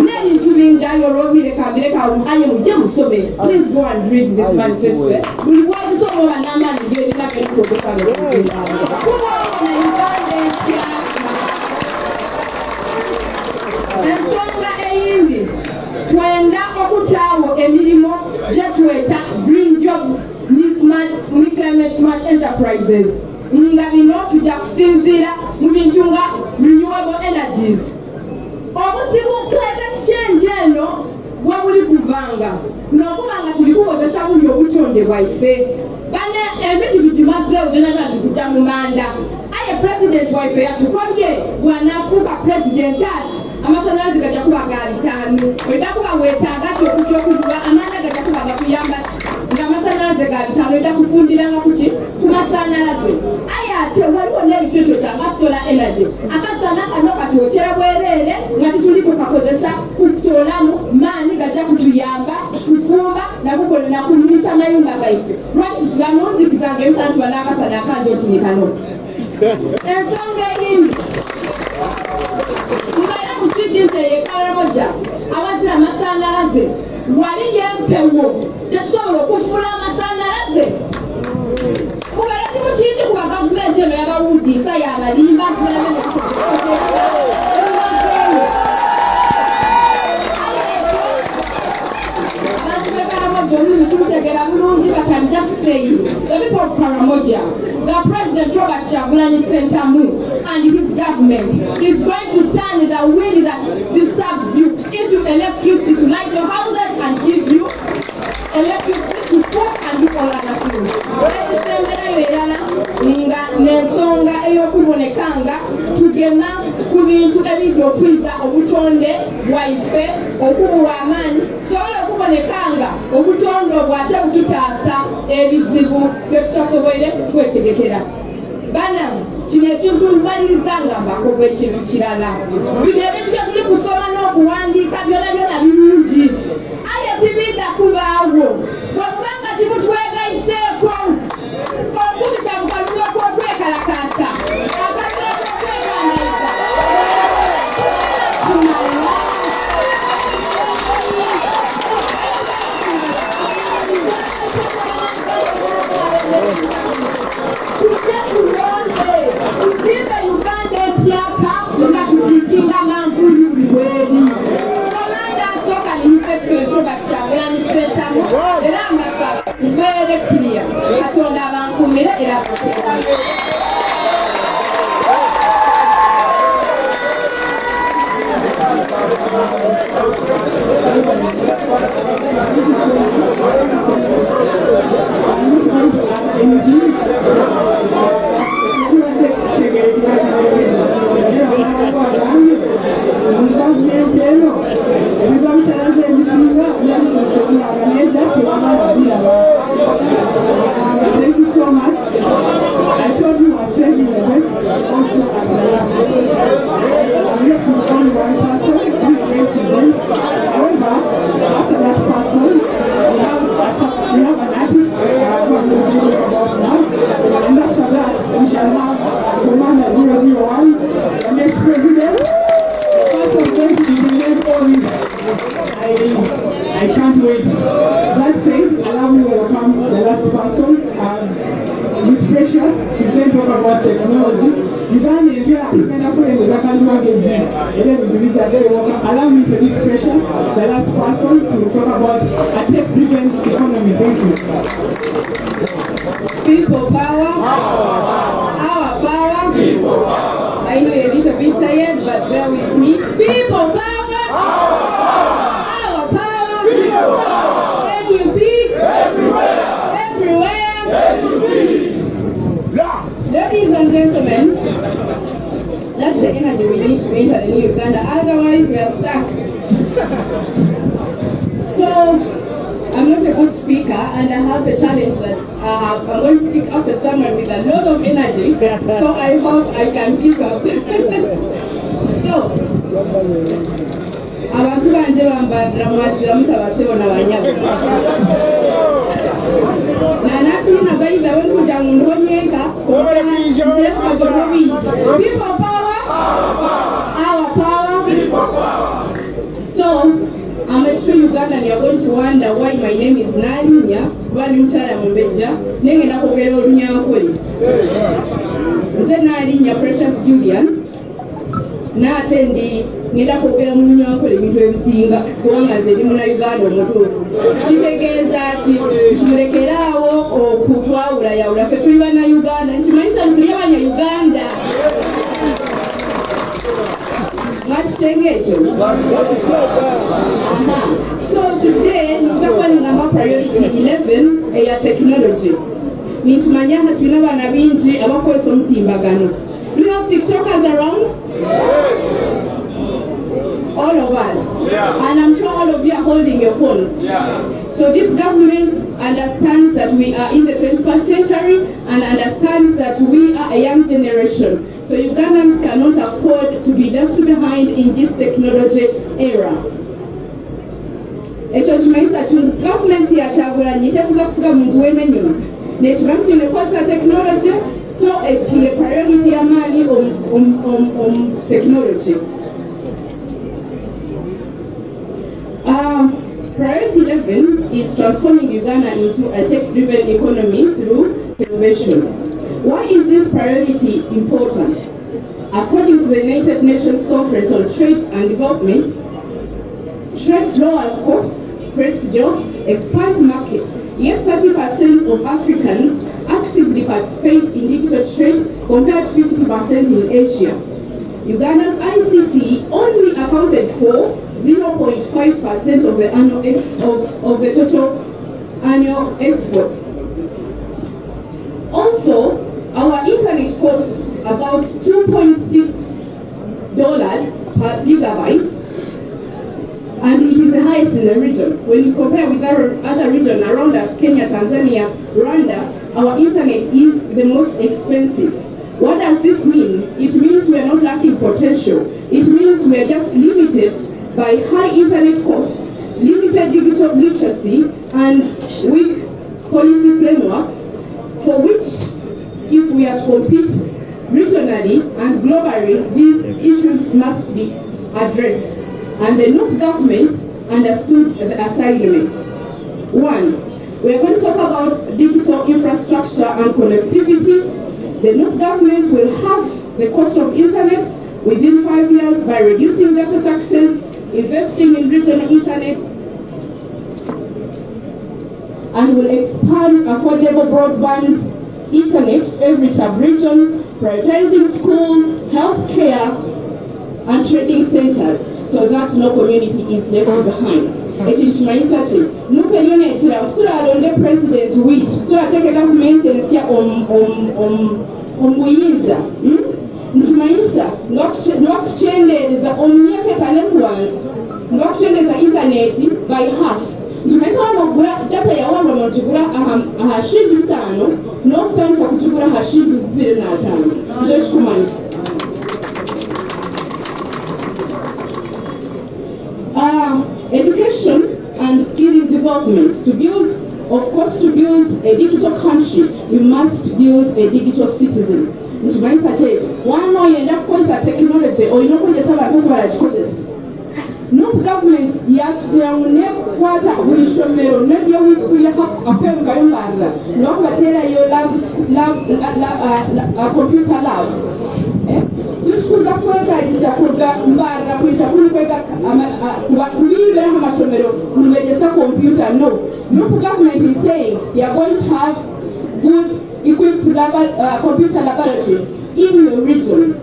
n'ebintu bingi ayo olwobire kambire kaye mujje musome. Please go and read this manifesto. Buli bwagisoma oba n'amaanyi gerina gerikuogekano kubaona Uganda empya. Ensonga eyindi twenda okutaawo emirimu gye tweta green jobs ne climate smart enterprises nga bino tujja kusinziira mu bintu nga renewable energies. Obusibu climate change eno wabuli kuvanga n'okuba nga tuli kukozesa bubi obutonde bwaife bane emiti tugimazeewo gena tukujja mu manda aye president waife yatukomye bw'anaafuuka president ati amasanalaze gajja kuba ga 5 oyinza kuba weetaaga ki okujja okugula amanda gajja kuba gakuyamba ki ng'amasanalaze ga 5 oyinza kufundiranga kuki ku masanalaze aye ate waliwo n'ebifo twetanga solar energy akasana kano katwokyera bwereere nga tituli kukakozesa kutoolamu maanyi gajja kutuyamba kufumba nakulimisa mayumba gaife lwaki tusula munzikizanga emisana tuba n'akasana akanje oti ni kano. Ensonga eyindi tubaire ku sidinti eyekalamoja awazira amasanalaze wali yempewo tetusobola okufuula amasanalaze kubeera timukindi kuba gavumenti eno yabawudiisa yabalimba tumutegera bulungi but I'm just saying the people of Karamoja, the President Robert Kyagulanyi Ssentamu and his government is going to turn the wind that disturbs you into electricity to light your houses and give you electricity to cook and do all other things. Ekisemberayo erala nga n'ensonga ey'okubonekanga tugema ku bintu ebijja okwiza obutonde bwaife okubuwa amaanyi sobola okubonekanga obutonde obwo ate bututaasa ebizibu bye tutasobole kwetegekera. Bana kino ekintu mbalirizanga mbakoko ekintu kirala bino ebintu bye tuli kusoma n'okuwandiika byona byona birungi aye tibidda kubaawo bwekubanga timutwegaiseeko okubita mu kalulu k'okwekalakaasa akalulu k'okwekanaliza tuzimbe Uganda empyaka nga tujikinga manvuli buli bweri. Komanda asooka ni His Excellency Robert Kyagulanyi Ssentamu era mbasaba mubeere kiriya Katonda abankuumire era abakuumire. Thank you so much. I told you I was saving the best also at the last. I'm not only one person who came to them. However, after that person, we have an artist who will be about now. And after that, we shall have Commander 001, the next president. Part of them to be named Orange. I can't wait. That said, allow me to welcome the last person, Miss Precious. She's going to talk about technology. Uganda is here, Uganda friend is a country magazine. Allow me to introduce Precious, the last person, to talk about People power. Our power. NUP. Everywhere. Ladies and gentlemen, that's the energy we need to enter the new Uganda. Otherwise, we are stuck. So, I'm not a good speaker, and I have the challenge that I'm going to speak after someone with a lot of energy. So I hope I can keep up. So, abantu banje bambadira mwasira mutabasebo n'abanyago. Nanakina bayiga wenkuja mundu onyeka njeka beach. People power. Our power. So, I'm sure Uganda and you're going to wonder why my name is Nalinya, Wali Mchara Mbeja, Nengena Kogero Runyakoli. Nalinya Precious Julian, na attendi ngenda kwogera mu Runyakoli ebintu ebisinga kubanga nze ndi muna Uganda omutuufu. Kitegeeza ki tulekeraawo okutwawulayawula ffe tuli bannayuganda nkimanyisa tuli abanyayuganda. So today, number priority 11 is technology. Means manyana tulaba na binji abakoze omutimbagano. Do you have TikTokers around? Yes. All of us. Yeah. And I'm sure all of you are holding your phones. Yeah. So this government understands that we are in the 21st century and understands that we are a young generation. So Ugandans cannot afford to be left behind in this technology era. Ekyo kimayisa government yakyagulanyi tekuza kusiga muntu wena nyuma. Nekibamu kinekwasa technology, so ekile priority y'amaanyi on technology. Priority 11 is transforming Uganda into a tech-driven economy through innovation. Why is this priority important? According to the United Nations Conference on Trade and Development, trade lowers costs, creates jobs, expands markets, yet 30% of Africans actively participate in digital trade compared to 50% in Asia. Uganda's ICT only accounted for 0.5% of the total annual exports. Also, our internet costs about $2.6 per gigabyte, and it is the highest in the region. When you compare with other regions around us, Kenya, Tanzania, Rwanda, our internet is the most expensive. What does this mean? It means we are not lacking potential. It means we are just limited by high internet costs, limited digital literacy, and weak policy frameworks for which, if we are to compete regionally and globally, these issues must be addressed. And the NUP government understood the assignment. 1. We are going to talk about digital infrastructure and connectivity. The NUP government will halve the cost of internet within 5 years by reducing data taxes, investing in regional internet, and will expand affordable broadband internet to every sub-region, prioritizing schools, healthcare, and trading centers, so that no community is left behind. Ekikimayisa ki nupe lyona ekiramu tulalonde president wiitu tulateeka gavumenti ensya omubuyinza nkimanyisa ngakutukendeereza omumyaka ekale kuwansi ngakutukendeereza internet by half nkimanyisa wano ogula data yawalwa nogigula aha shilingi 5 n'okutandika kugigula aha shilingi 25 ekyo kikumanyisa. Education and skilling development. To build a digital country, you must build a digital citizen. Nkimanyisa kyeki wano oyenda kukozesa technology olina okukozesa abantu okubala kikozesa. NUP government yakigiramu nekukwata buli ssomero nebyowikuya akwemukayombarira n'okubateerayo computer labs. Tukuza kwetagisa kugambara kuisha kulikweka kuliibera mu masomero mubegesa computer. No. NUP government is saying you are going to have good equipped computer laboratories in your regions.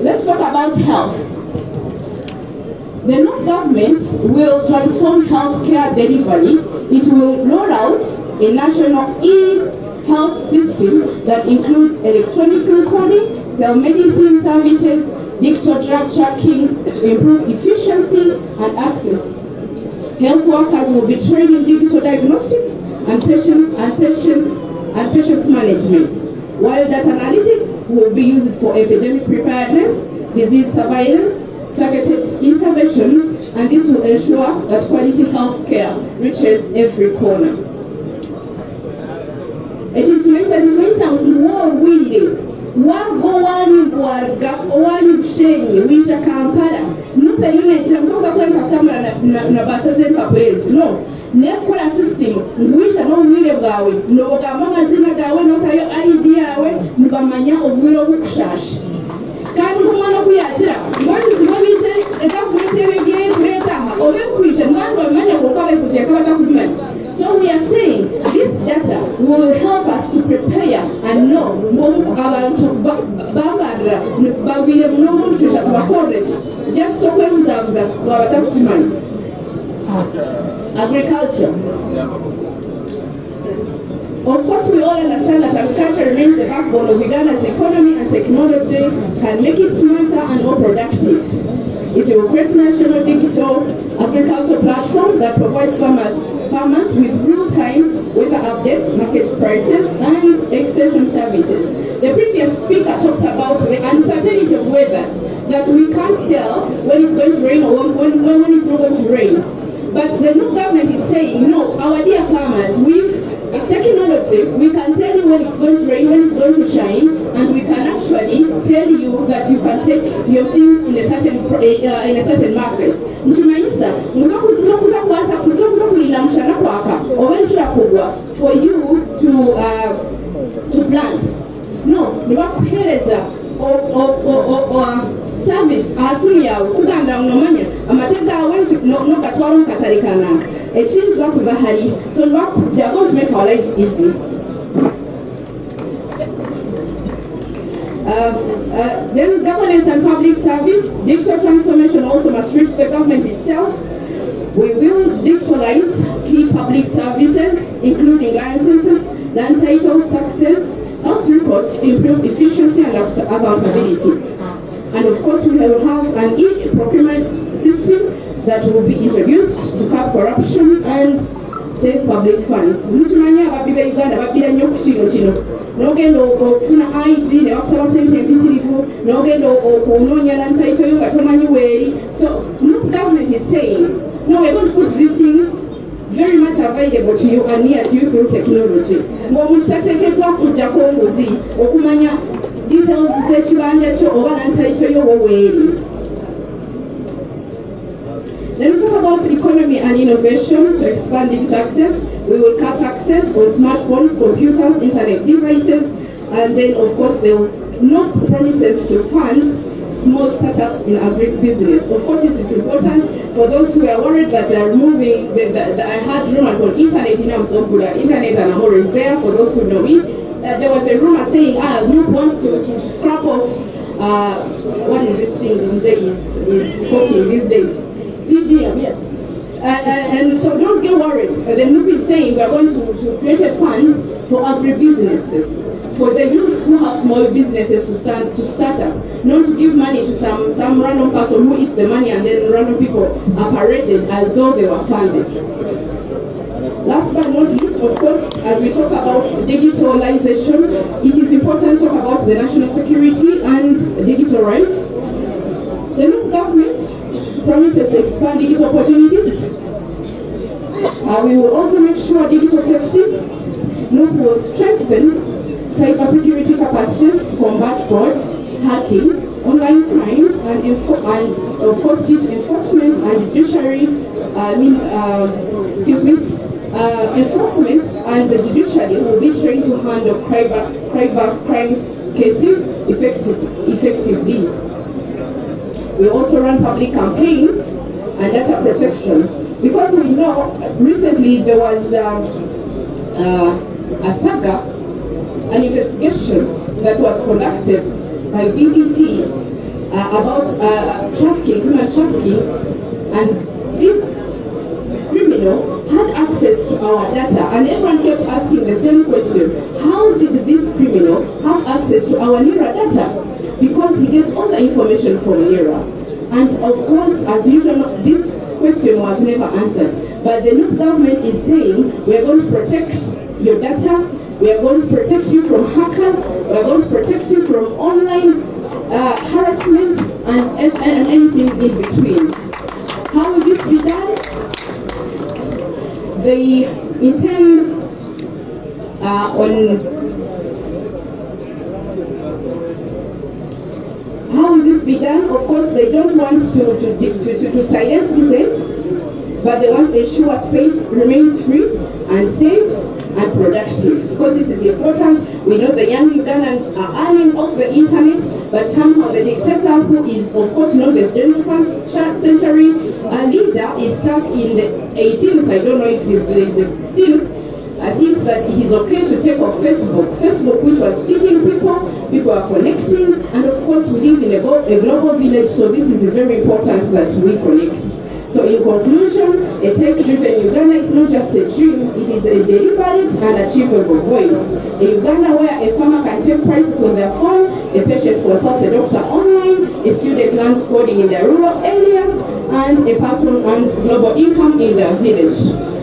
Let's talk about health. The new government will transform healthcare delivery. It will roll out a national e-health system that includes electronic recording, telemedicine services, digital drug tracking to improve efficiency and access. Health workers will be trained in digital diagnostics and patients management, while data analytics will be used for epidemic preparedness, disease surveillance, targeted interventions, and this will ensure that quality health care reaches every corner. Wali Bushenyi, Wisha Kampala, Nupe Unit, Namtoka Kwenka Kamara na Basazen Papwezi. No, Nekula system, Wisha no Wile Gawi, no Gamama Zina Gawe, no Kayo idea, Mugamanya of Willow Bukshash. Can you want to be at it? What is the money? A government again later, or equation, one by money will cover with the government. So we are saying this data will help us to prepare and know more about just so we observe agriculture. Of course, we all understand that agriculture remains the backbone of Uganda's economy, and technology can make it smarter and more productive. It will create a national digital agriculture platform that provides farmers with real-time weather updates, market prices, and extension services. The previous speaker talked about the uncertainty of weather, that we can't tell when it's going to rain or when it's not going to rain. But the new government is saying, no, our dear farmers, with technology, we can tell you when it's going to rain, when it's going to shine, and we can actually tell you that you can take your things in a certain market. For you to plant. No, service asumya kuganda unomanya amateka awenzi no katwaro katarikana change zakuza hari so they are going to make our lives easy. Then governance and public service, digital transformation also must reach the government itself. We will digitalize key public services, including licenses, land titles, taxes, health reports, improve efficiency and accountability. And of course, we will have an e-procurement system that will be introduced to curb corruption and save public funds. Mchimanya ababiba Uganda babira nnyo ku kino kino. N'ogenda okufuna ID ne bakusaba ssente empitirivu, n'ogenda okunoonya land title yo nga tomanyi weeri. So, no government is saying, no, we're going to put these things very much available to you and near to you through technology. Ng'omuntu tateekeddwa kujjako onguzi okumanya details z'ekibanja kyo oba land title yo weeri. Let me talk about economy and innovation. To expand digital access, we will cut access on smartphones, computers, internet devices, and then of course there will no promises to fund small startups in agribusiness. Of course, this is important for those who are worried that they are removing. I had rumors on internet, internet and Amor is there for those who know it. There was a rumor saying, Group wants to scrap off, what is this thing is talking these days? PGM, yes. And so don't get worried. The movie is saying we are going to create a fund for agribusinesses, for the youth who have small businesses to start up, not to give money to some random person who eats the money and then random people are paraded as though they were funded. Last but not least, of course, as we talk about digitalization, it is important to talk about the national security and digital rights. The new government promises to expand digital opportunities. We will also make sure digital safety. NUP will strengthen cybersecurity capacities to combat fraud, hacking, online crimes, and of course teach enforcement and judiciary. Enforcement and the judiciary will be trained to handle cyber crimes cases effectively. We also run public campaigns and data protection, because we know recently there was a saga, an investigation that was conducted by BBC about trafficking, human trafficking, and this criminal had access to our data, and everyone kept asking the same question: how did this criminal have access to our NERA data? Because he gets all the information from NERA. And of course, as usual, this question was never answered. But the new government is saying, we are going to protect your data, we are going to protect you from hackers, we are going to protect you from online harassment and anything in between. How will this be done? They intend how will this be done? Of course, they don't want to silence dissent, but they want to ensure space remains free and safe and productive. Because this is important. We know the young Ugandans are earning off the internet, but somehow the dictator, who is, of course, not the 21st century leader, is stuck in the 18th. I don't know if there is a still. I think that it is okay to take off Facebook, which was feeding people are connecting, and of course we live in a global village, so this is very important that we connect. So in conclusion, a tech-driven Uganda is not just a dream, it is a deliberate and achievable voice. A Uganda where a farmer can check prices on their phone, a patient consults a doctor online, a student learns coding in their rural areas, and a person earns global income in their village.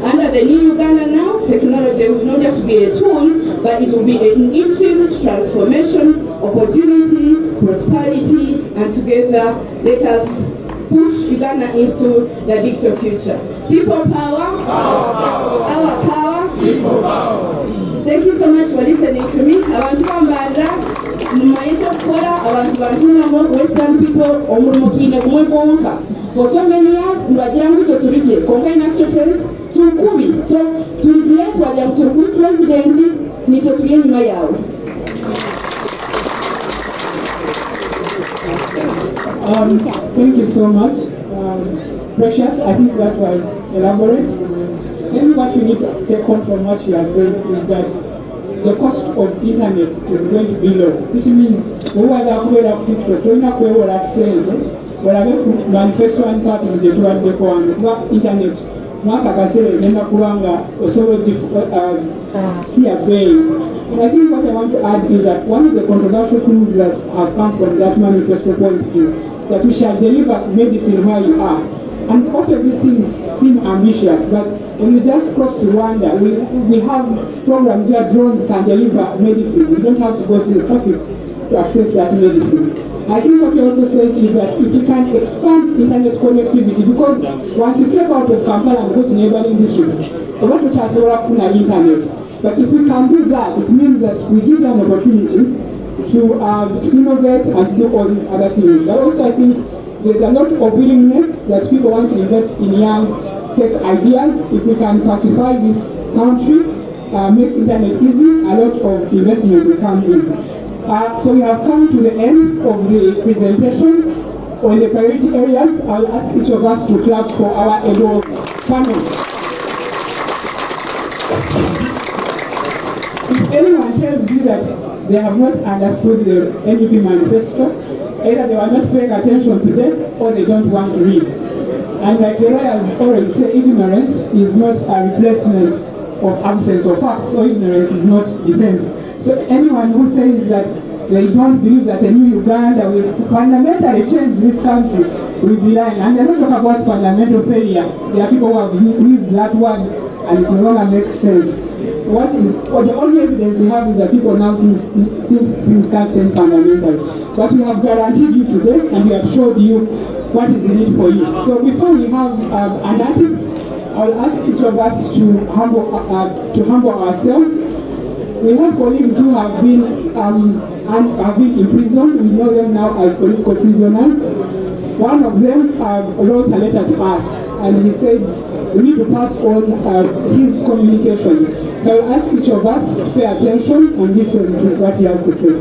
Under the new Uganda now, technology will not just be a tool, but it will be an engine, transformation, opportunity, prosperity, and together let us push Uganda into the digital future. People power, our power, people power. Thank you so much for listening to me. Abantu bambanda mumayeto kukola abantu bantunamo Western people omulimu kiine gumwe gwonka. For so many years ndwagira ngu ito tulije konka inaction chance tukubi, so tulijire twagira ngu tuli president nito tuli enyuma yawe. Thank you so much. Precious, I think that was elaborate. Maybe what you need to take home from what you are saying is that the cost of internet is going to be low, which means whoever kuwera kutuko toina kuwera sende wala manifesto unpacking je tuwadeko kwa internet mwaka kasere genda kulanga osoro see a vein. And I think what I want to add is that one of the controversial things that have come from that manifesto point is that we shall deliver medicine where you are. And all of these things seem ambitious, but when we just cross to Rwanda, we have programs where drones can deliver medicine. We don't have to go through the traffic to access that medicine. I think what you also said is that if we can expand internet connectivity, because once you step out of Kampala and go to neighboring districts, a lot of churches will have internet. But if we can do that, it means that we give them an opportunity to innovate and to do all these other things. But also I think there's a lot of willingness that people want to invest in young tech ideas. If we can pacify this country, make internet easy, a lot of investment will come in. So we have come to the end of the presentation on the priority areas. I'll ask each of us to clap for our able panel. If anyone tells you that they have not understood the NUP manifesto, either they were not paying attention to them or they don't want to read. And like the lawyers already say, ignorance is not a replacement of absence of facts, or ignorance is not defense. So anyone who says that they don't believe that a new Uganda will fundamentally change this country will be lying. And they're not talking about fundamental failure. There are people who have used that word and it no longer makes sense. The only evidence we have is that people now think things can't change fundamentally. But we have guaranteed you today and we have showed you what is in it for you. So before we have an artist, I will ask each of us to humble ourselves. We have colleagues who have been imprisoned. We know them now as political prisoners. One of them wrote a letter to us, and he said we need to pass on his communication. So I'll ask each of us to pay attention and listen to what he has to say.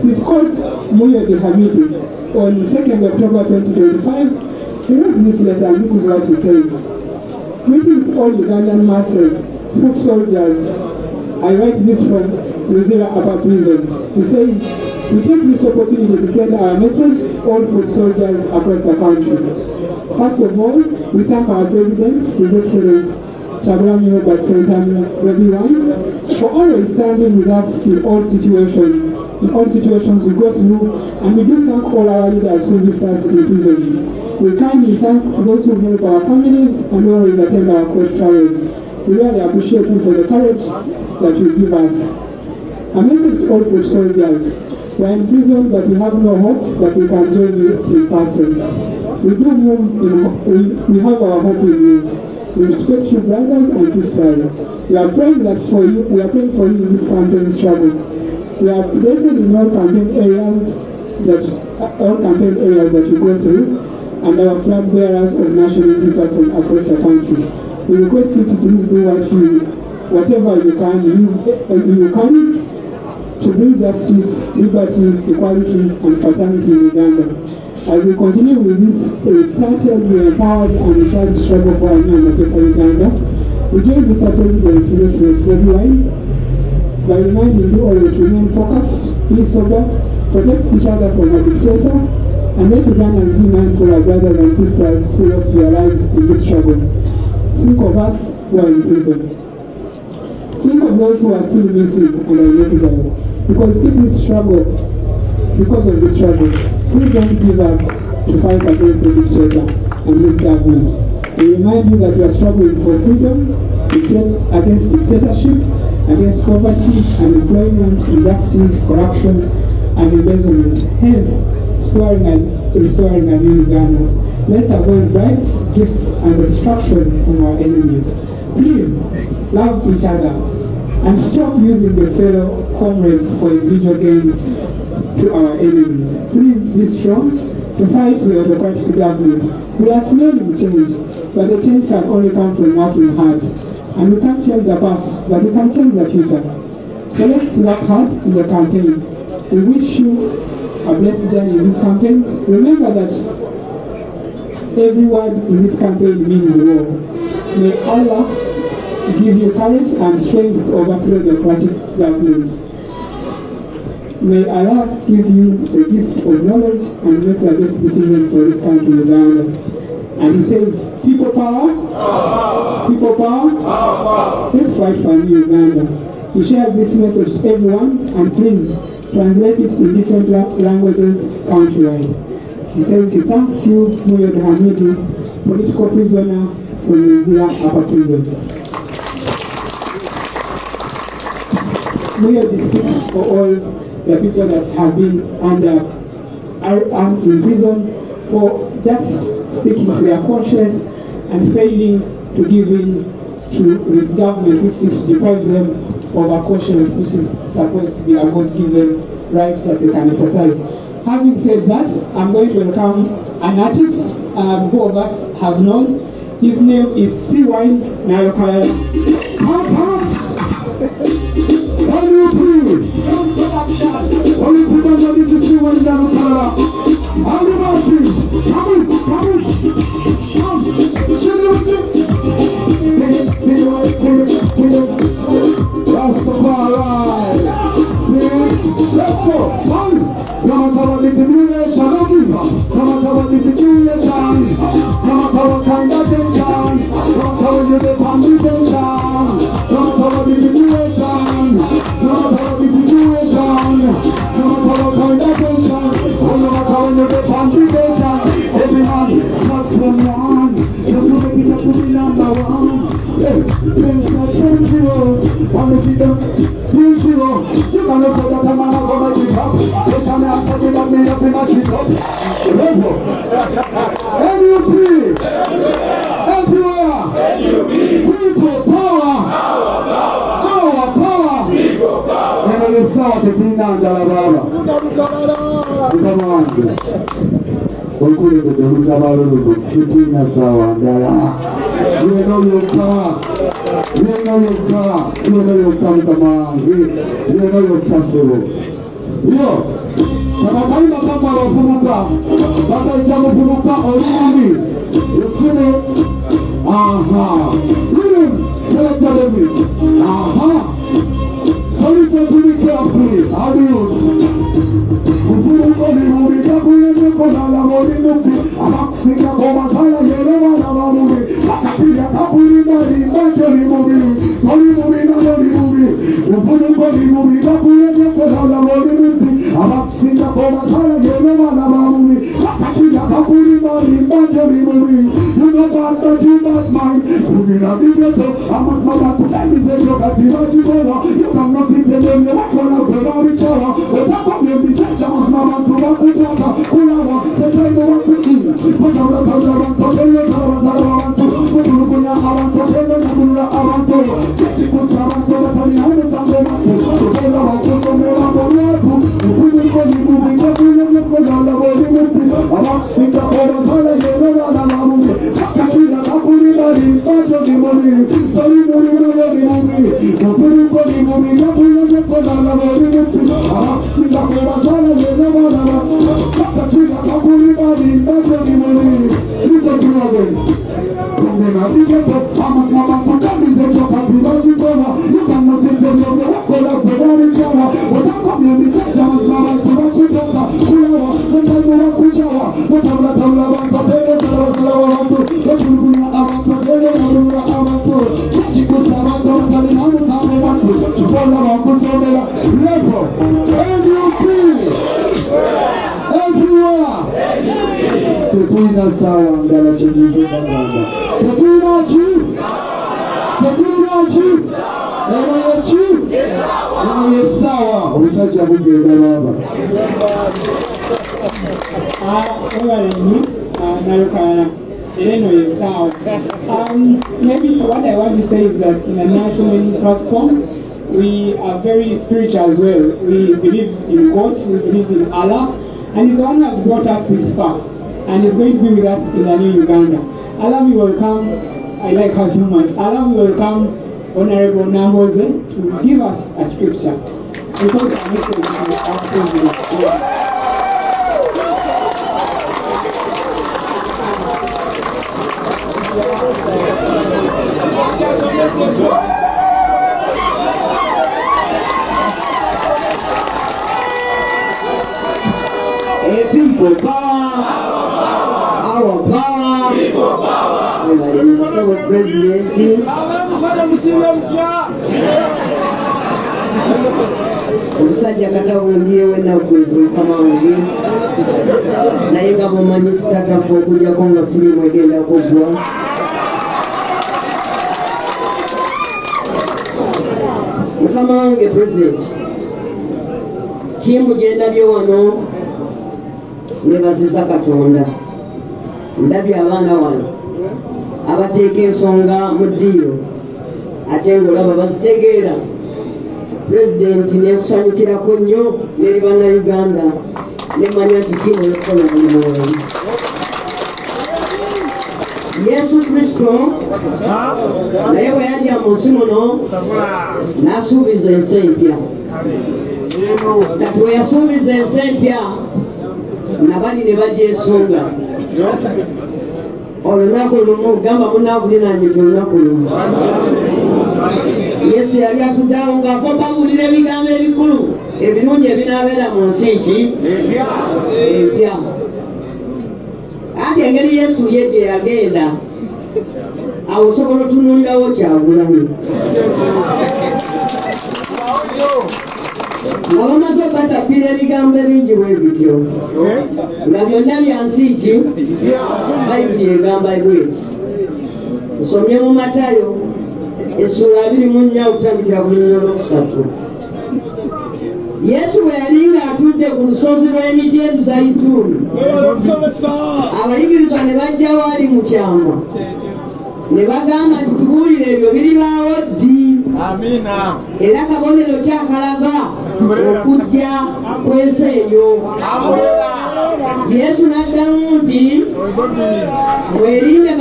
He's called Muyo de Hamidi. On 2nd October 2025, he wrote this letter, and this is what he said. Greetings all Ugandan masses, foot soldiers. I write this from Rizira Upper Prison. He says, We take this opportunity to send our message all foot soldiers across the country. First of all, we thank our President, His Excellency Chagulanyi Robert Ssentamu for always standing with us in all situations we go through, and we do thank all our leaders who visit us in prisons. We kindly thank those who help our families and always attend our court trials. We really appreciate you for the courage that you give us. A message to all foot soldiers: we are in prison, but we have no hope that we can join you in person. We have our hope in you. We respect you, brothers and sisters. We are praying for you in this campaign struggle. We are updated in all campaign areas that you go through, and our flag bearers of national people from across the country. We request you to please do whatever you can to bring justice, liberty, equality, and fraternity in Uganda. As we continue with this started, we empowered and recharged struggle for our new Uganda, we join Mr. President His Excellency by reminding you always remain focused, be sober, protect each other from a dictator, and let Ugandans be mindful of brothers and sisters who lost their lives in this struggle. Think of us who are in prison. Think of those who are still missing and are in exile. Because of this struggle, please don't give up to fight against the dictator and his government. We remind you that we are struggling for freedom, against dictatorship, against poverty, unemployment, injustice, corruption, and embezzlement. Hence, restoring a new Uganda. Let's avoid bribes, gifts, and obstruction from our enemies. Please love each other and stop using the fellow comrades for individual gains to our enemies. Please be strong to fight the autocratic government. We are smelling change, but the change can only come from working hard. And we can't change the past, but we can change the future. So let's work hard in the campaign. We wish you a blessed journey in these campaigns. Remember that every word in this campaign means war. May Allah give you courage and strength to overthrow the autocratic government. May Allah give you the gift of knowledge and make the best decision for this country, Uganda. And he says, people power, people power, let's fight for new Uganda. He shares this message to everyone, and please translate it in different languages countrywide. He says he thanks you, Moyo Hamidi, political prisoner from Muzia Upper Prison. Moyo speaks for all the people that have been in prison for just sticking to their conscience and failing to give in to this government which seeks to deprive them of a conscience which is supposed to be a God-given right that they can exercise. Having said that, I'm going to welcome an artist who of us have known. His name is Siwine Nayokaya. Only put on this is Siwine Nayokaya. Let's go. No matter what the situation, no matter what the situation, no matter what kind of tension, no matter what you live on the tension, no matter what the situation, no matter what the situation, no matter what kind of tension, no matter what you live on the tension, every man starts from one, just to make it up to be number one. Hey, friends not friends zero, wanna see them, team zero, you can't say that I'm gonna make it up. Yes, I'm not talking about me up in my shit up. Level. NUP. Everywhere. People power. Power. And the south, the thing down Jalababa. Come on. Okule the Mutabaru, Kitina Sawa, Dara. You know your car. You know your car. You know your car. Come on. You know your castle. Yo. Kama kama wafunuka, baba itamufunuka orindi. You see me? Aha. Select the limit. Aha. So listen to me carefully. Adios. kolala mori mubi abakusinga komasala yero bana bamubi bakatira kapuri mari mbanjori mubi tori mubi na mori mubi ufunu kori mubi kapuri kolala mori mubi abakusinga komasala yero bana bamubi bakatira kapuri mari mbanjori mubi you know that you bad mind kugina bigeto amasmama kutamize yokatira chibona you cannot sit them in the wakona kweba bichawa otako mbisaja amasmama tubakupata kulawa sependo wakuti kujawra kawra kawra kawra abantu kulukunya abantu kendo kabula abantu chikusa abantu batani hano sango abantu kula wakuso mera boyaku kuliko ni mubinga kuliko kodala bodi mupi abakusinga obasala yero bana bamume bakachira kapuli bali bacho di mumi tori muri muri di mumi kuliko ni mubinga kuliko kodala bodi mupi abakusinga obasala yero bana bamume bakachira kapuli bali bacho di mumi. Listen to me again. Kumena bigeto amasmama kutamize chokatira chibona you cannot sit them in the wakola kweba bichawa otako mbisaja amasmama tubakupata kulawa sependo wakuchawa otawla tawla abantu pele tawla abantu kulukunya abantu pele tawla abantu chikusa abantu batali hano sango abantu chibola wakusomera level and you feel everywhere tetuina sawa ngala chengizo banganda tetuina chi sawa usajja bugenda baba Maybe what I want to say is that in a national platform, we are very spiritual as well. We believe in God, we believe in Allah, and He's the one who has brought us this far, and He's going to be with us in the new Uganda. Allah will welcome, I like her so much, Allah will welcome Honorable Namboze to give us a scripture. Because our message is our privilege. People power, our power, people power. Omusajja katawo ndiye wena kwezi mukama wange naye nga mumanyi sitatafa okugyako nga firimu egenda kuggwa mukama wange president tiimu gye ndabye wano nebaziza Katonda ndabye abaana wano abateeka ensonga mu ddiiro ate ng'olaba bazitegeera pulezidenti nekusanyukirako nnyo neri bannayuganda nemanya nti tiimu yokukola mulimu wamu Yesu Kristo naye bwe yajja mu nsi muno n'asuubiza ensi empya kati bwe yasuubiza ensi empya nabali ne bagyesunga olunaku lumu gamba munaavuliranye nti olunaku lumu Yesu yali atuddawo ng'akompawulira ebigambo ebikulu ebirungi ebinaabeera mu nsi ki empya anti engeri Yesu ye gye yagenda awo osobola otunuulirawo Kyagulanyi nga bamaze okatappira ebigambo ebingi bwe bityo nga byonna bya nsi ki bayibuli egamba bweti nsomye mu Matayo essula 24 okutandikira ku linnya olwokusatu Yesu bwe yali ng'atudde ku lusozi lw'emiti Zayituuni abayigirizwa ne bajja waali mu kyama ne bagamba nti tubuulire ebyo biribaawo ddi era kabonero kyakalaga okujja kw'ensi eyo Yesu n'addamu nti mwerinde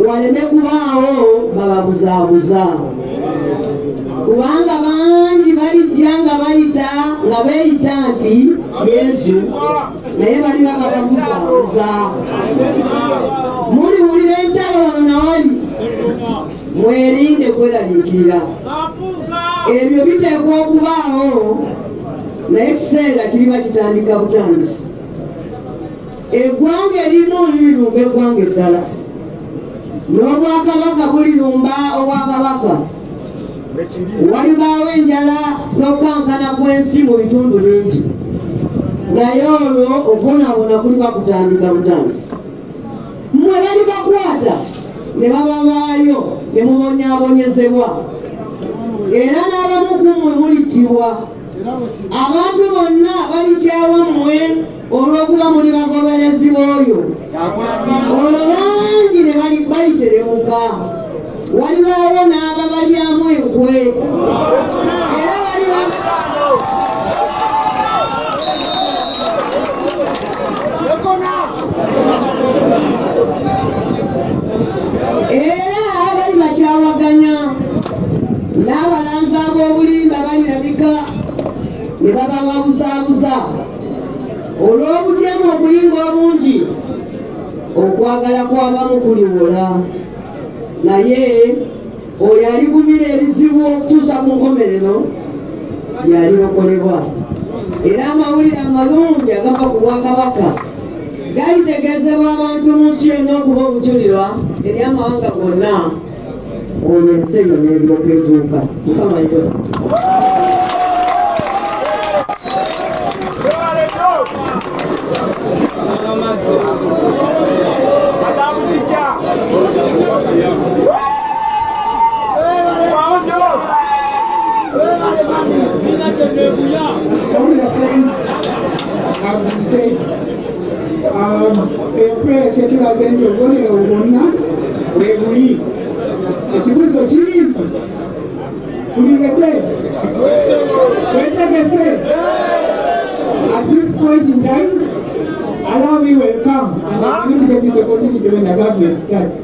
waleme kubaawo bababuzaabuza kubanga bangi balijja nga bayita nga beeyita nti Yesu naye bali bakababuzaabuza muliwulira entalo wano nawali mwerinde kweraliikirira ebyo biteekwa okubaawo naye ekiseera kiriba kitandika butandisi eggwanga erimu lirumba eggwanga eddala n'obwakabaka bulirumba obwakabaka walibaawo enjala n'okukankana kw'ensi mu bitundu bingi naye olwo okubonaabona kuliba kutandika butandisi mmwe bali bakwata ne babavaayo ne mubonyaabonyezebwa era n'abamu ku mmwe mulittibwa abantu bonna balikyawa mmwe olw'okuba muli bagoberezi b'oyo olwo bangi ne bayiteremuka walibaawo n'ababalyamu enkwe era bali bakyawaganya n'abalanzi ab'obulimba balirabika ne baba babuzaabuza olw'obujeemu okuyinga obungi okwagala kw'abamu kuliwola naye oyo aligumira ebizibu okutuusa ku nkomerero yalirokolebwa era amawulire amalungi agava ku bwakabaka galitegeezebwa abantu mu nsi yonna okuba obujulirwa eri amawanga gonna olwo ensi eyo n'ebiroka etuuka mukama yo ekibuzo kiri kulingete wetegese at this point in time allow me welcome and I'm going to get this opportunity when the government starts.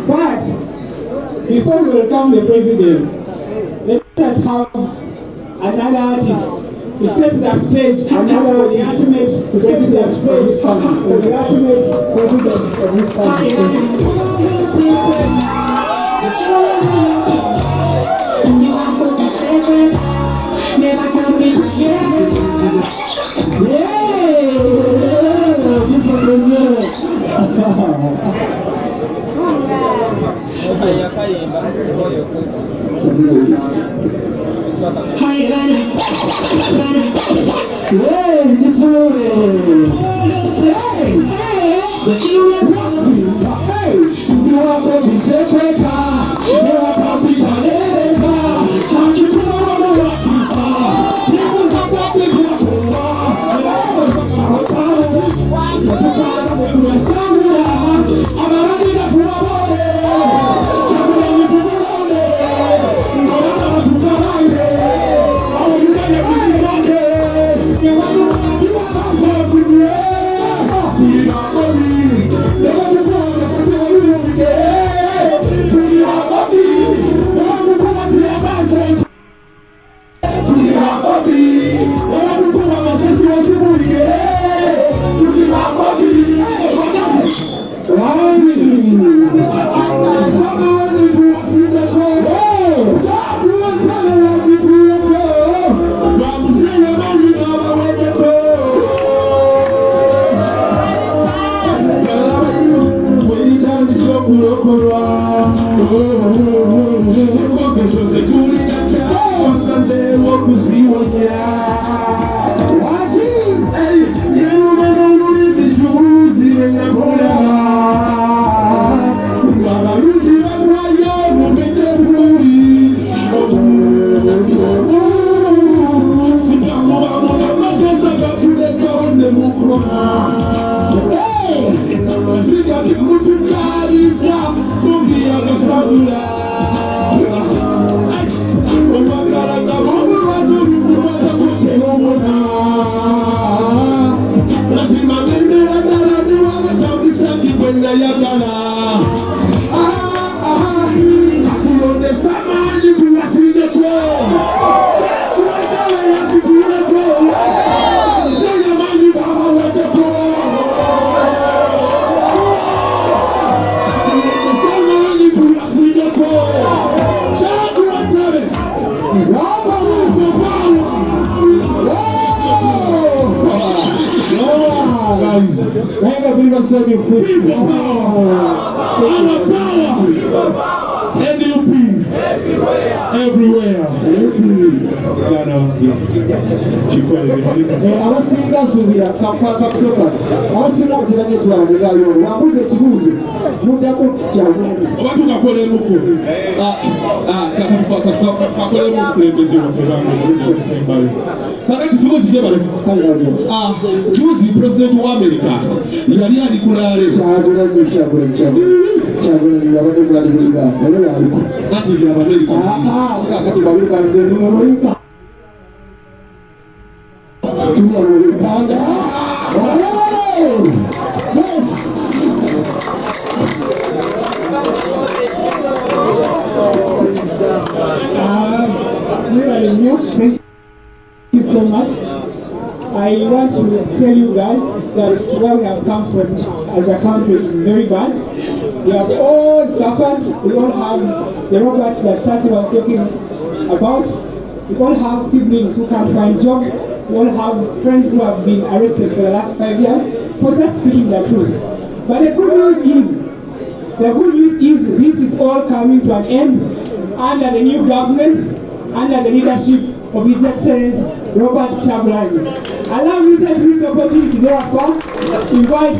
But before we welcome the president, let us have another artist to set the stage for the ultimate president of this country, for the ultimate president of this country. Naenda kulipa sasa ni fupi. Our power. NUP. Everywhere. Abasinga subira kakusoka. Abasinga kuteganya tuwandiga yo. Wabuze kibuzo. Mudako kyagenda. Abantu kakole muko. Kakole muko lembezi wa kakati tuko zije bale. Juzi president wa America yali alikulale. Chagula yabade kulalizika. Wale aliko. Kati ya America. Kati ya America nzeni yes. Thank you so much. I want to tell you guys that where we have come from as a country is very bad. We have all suffered. We all have the robots that Sasi was talking about. We all have siblings who can't find jobs. We all have friends who have been arrested for the last 5 years for just speaking the truth. But the good news is this is all coming to an end under the new government, under the leadership of His Excellency Robert Chagulanyi. Allow me to take this opportunity therefore to invite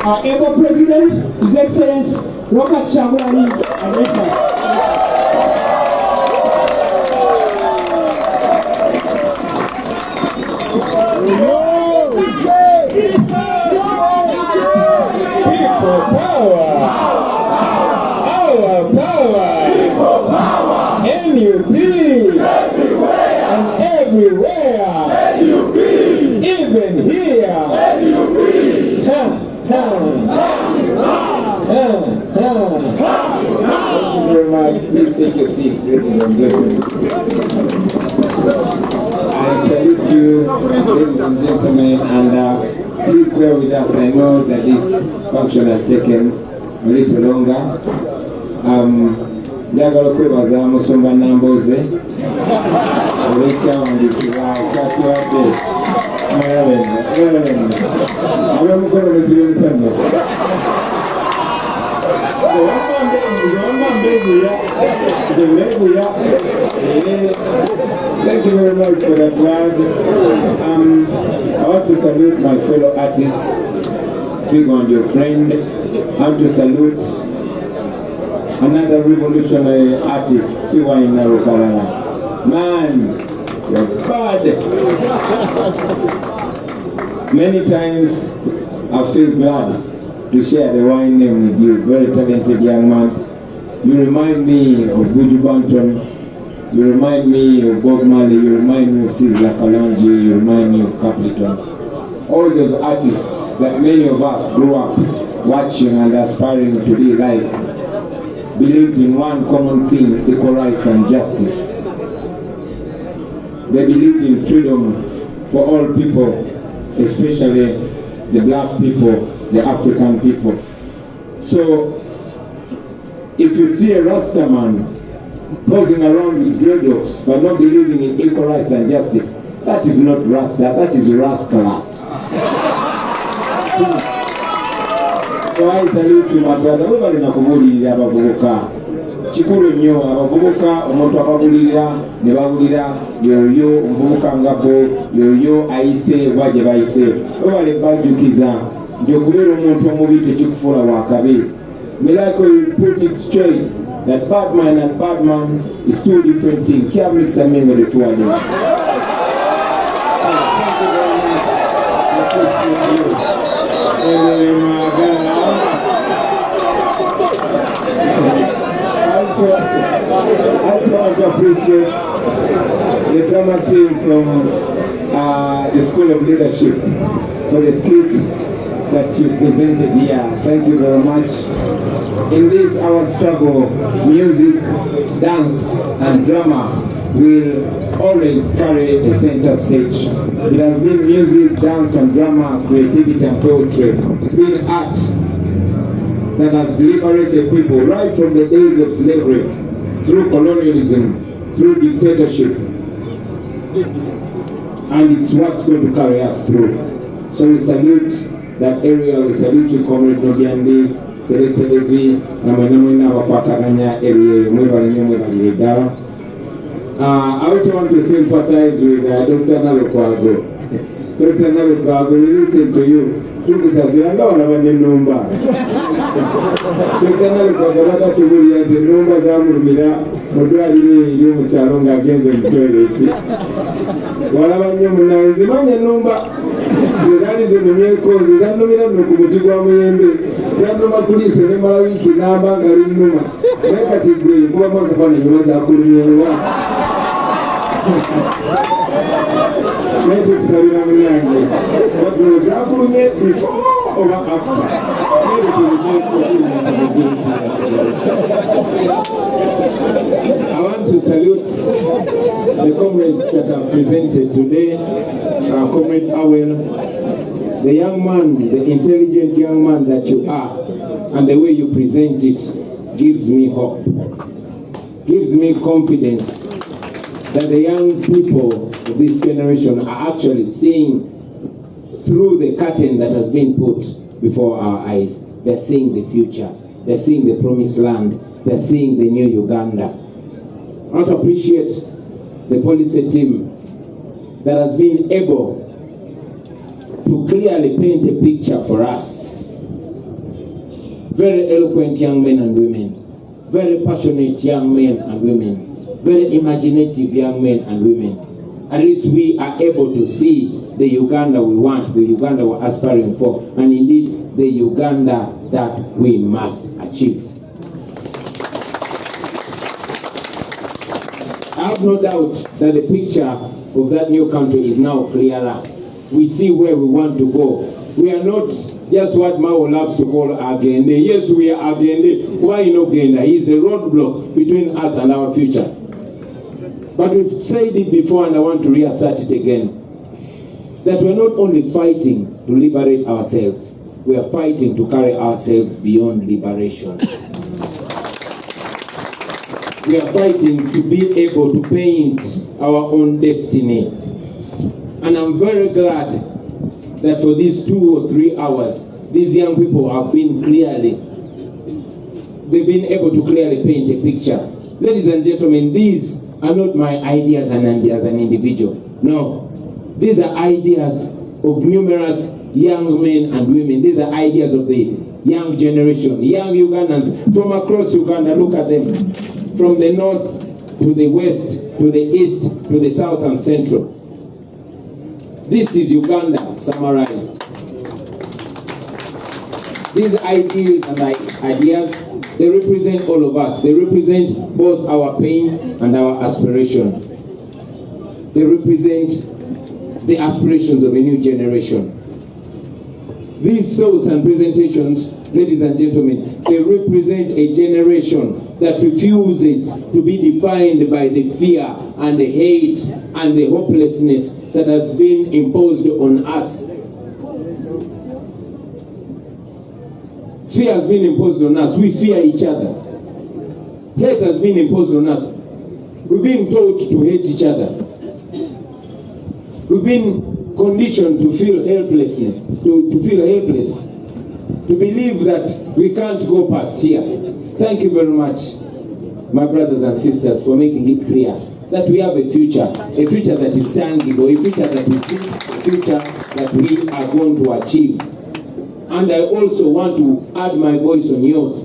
our able President, His Excellency Robert Chagulanyi and Excellency. Even here, thank you very much. Please take your seats, ladies and gentlemen. I salute you, ladies and gentlemen, and please bear with us. I know that this function has taken a little longer. Njagala kwebaza Musumba Namboze olw'ekyawandiikibwa kyatuwadde ab'emukolo nezib'emutanda Thank you very much for that word. I want to salute my fellow artists, Figo and your friend. I want to salute another revolutionary artist, Siwa Inarukarana. Man, you're bad. Many times I feel glad to share the wine name with you. Very talented young man. You remind me of Buju Banton. You remind me of Bob Marley. You remind me of Sizzla Kalonji. You remind me of Capleton. All those artists that many of us grew up watching and aspiring to be like, believed in one common thing, equal rights and justice. They believed in freedom for all people, especially the black people, the African people. So, if you see a Rasta man posing around with dreadlocks but not believing in equal rights and justice, that is not Rasta, that is rascalat. So I salute you, my brother. We bali nakubulirira abavubuka. Kikulu nnyo abavubuka omuntu akabulirira ne bawulira yoyo omuvubuka ngabo yoyo ayise waje bayise. We bali bajjukiza nti okubeera omuntu omubi tekikufuula wakabi. Miracle will put it straight that bad man and bad man is two different things. Can't mix and mingle the two of them. I also want to appreciate the drama team from the School of Leadership for the skit that you presented here. Thank you very much. In this our struggle, music, dance and drama will always carry a center stage. It has been music, dance and drama, creativity and poetry. It's been art that has liberated people right from the days of slavery, through colonialism, through dictatorship. And it's what's going to carry us through. So we salute that area. We salute you, Comrade Nobiandi, Selected Evi, Namwena Wakwataganya area, Mweba. I also want to sympathize with Dr. Nalokwago. Dr. Nalokwago, we listen to you. Tukisaziranga wanabanye numba. Dr. Nalokwago, wata tubuli ya numba za murumira, modwali yumu chalonga genzo mtoileti. Wanabanye munanzi, manye numba. Zirani zinumyeko, zizanumira nukumutigwa muyembe. Zanduma kulise nemala wiki namba ngari numa. Meka tigwe, kuwa mwaka fana nyumaza akurumyewa. Maybe it's a little young. But we will it before or after. I want to salute the comrades that have presented today. Comrade Awel, the young man, the intelligent young man that you are, and the way you present it gives me hope, gives me confidence that the young people of this generation are actually seeing through the curtain that has been put before our eyes. They're seeing the future. They're seeing the promised land. They're seeing the new Uganda. I want to appreciate the policy team that has been able to clearly paint a picture for us. Very eloquent young men and women. Very passionate young men and women. Very imaginative young men and women. At least we are able to see the Uganda we want, the Uganda we're aspiring for, and indeed the Uganda that we must achieve. I have no doubt that the picture of that new country is now clearer. We see where we want to go. We are not just what Mao loves to call Agende. Yes, we are Agende. Why no Agenda? He is the roadblock between us and our future. But we've said it before and I want to reassert it again, that we're not only fighting to liberate ourselves, we are fighting to carry ourselves beyond liberation. We are fighting to be able to paint our own destiny. And I'm very glad that for these 2 or 3 hours, these young people have been they've been able to clearly paint a picture. Ladies and gentlemen, these are not my ideas as an individual. No, these are ideas of numerous young men and women. These are ideas of the young generation, young Ugandans from across Uganda. Look at them, from the north to the west, to the east, to the south and central. This is Uganda summarized. These ideas and ideas, they represent all of us. They represent both our pain and our aspiration. They represent the aspirations of a new generation. These thoughts and presentations, ladies and gentlemen, they represent a generation that refuses to be defined by the fear and the hate and the hopelessness that has been imposed on us. Fear has been imposed on us. We fear each other. Hate has been imposed on us. We've been taught to hate each other. We've been conditioned to feel helplessness, to feel helpless, to believe that we can't go past here. Thank you very much, my brothers and sisters, for making it clear that we have a future that is tangible, a future that is a future that we are going to achieve. And I also want to add my voice on yours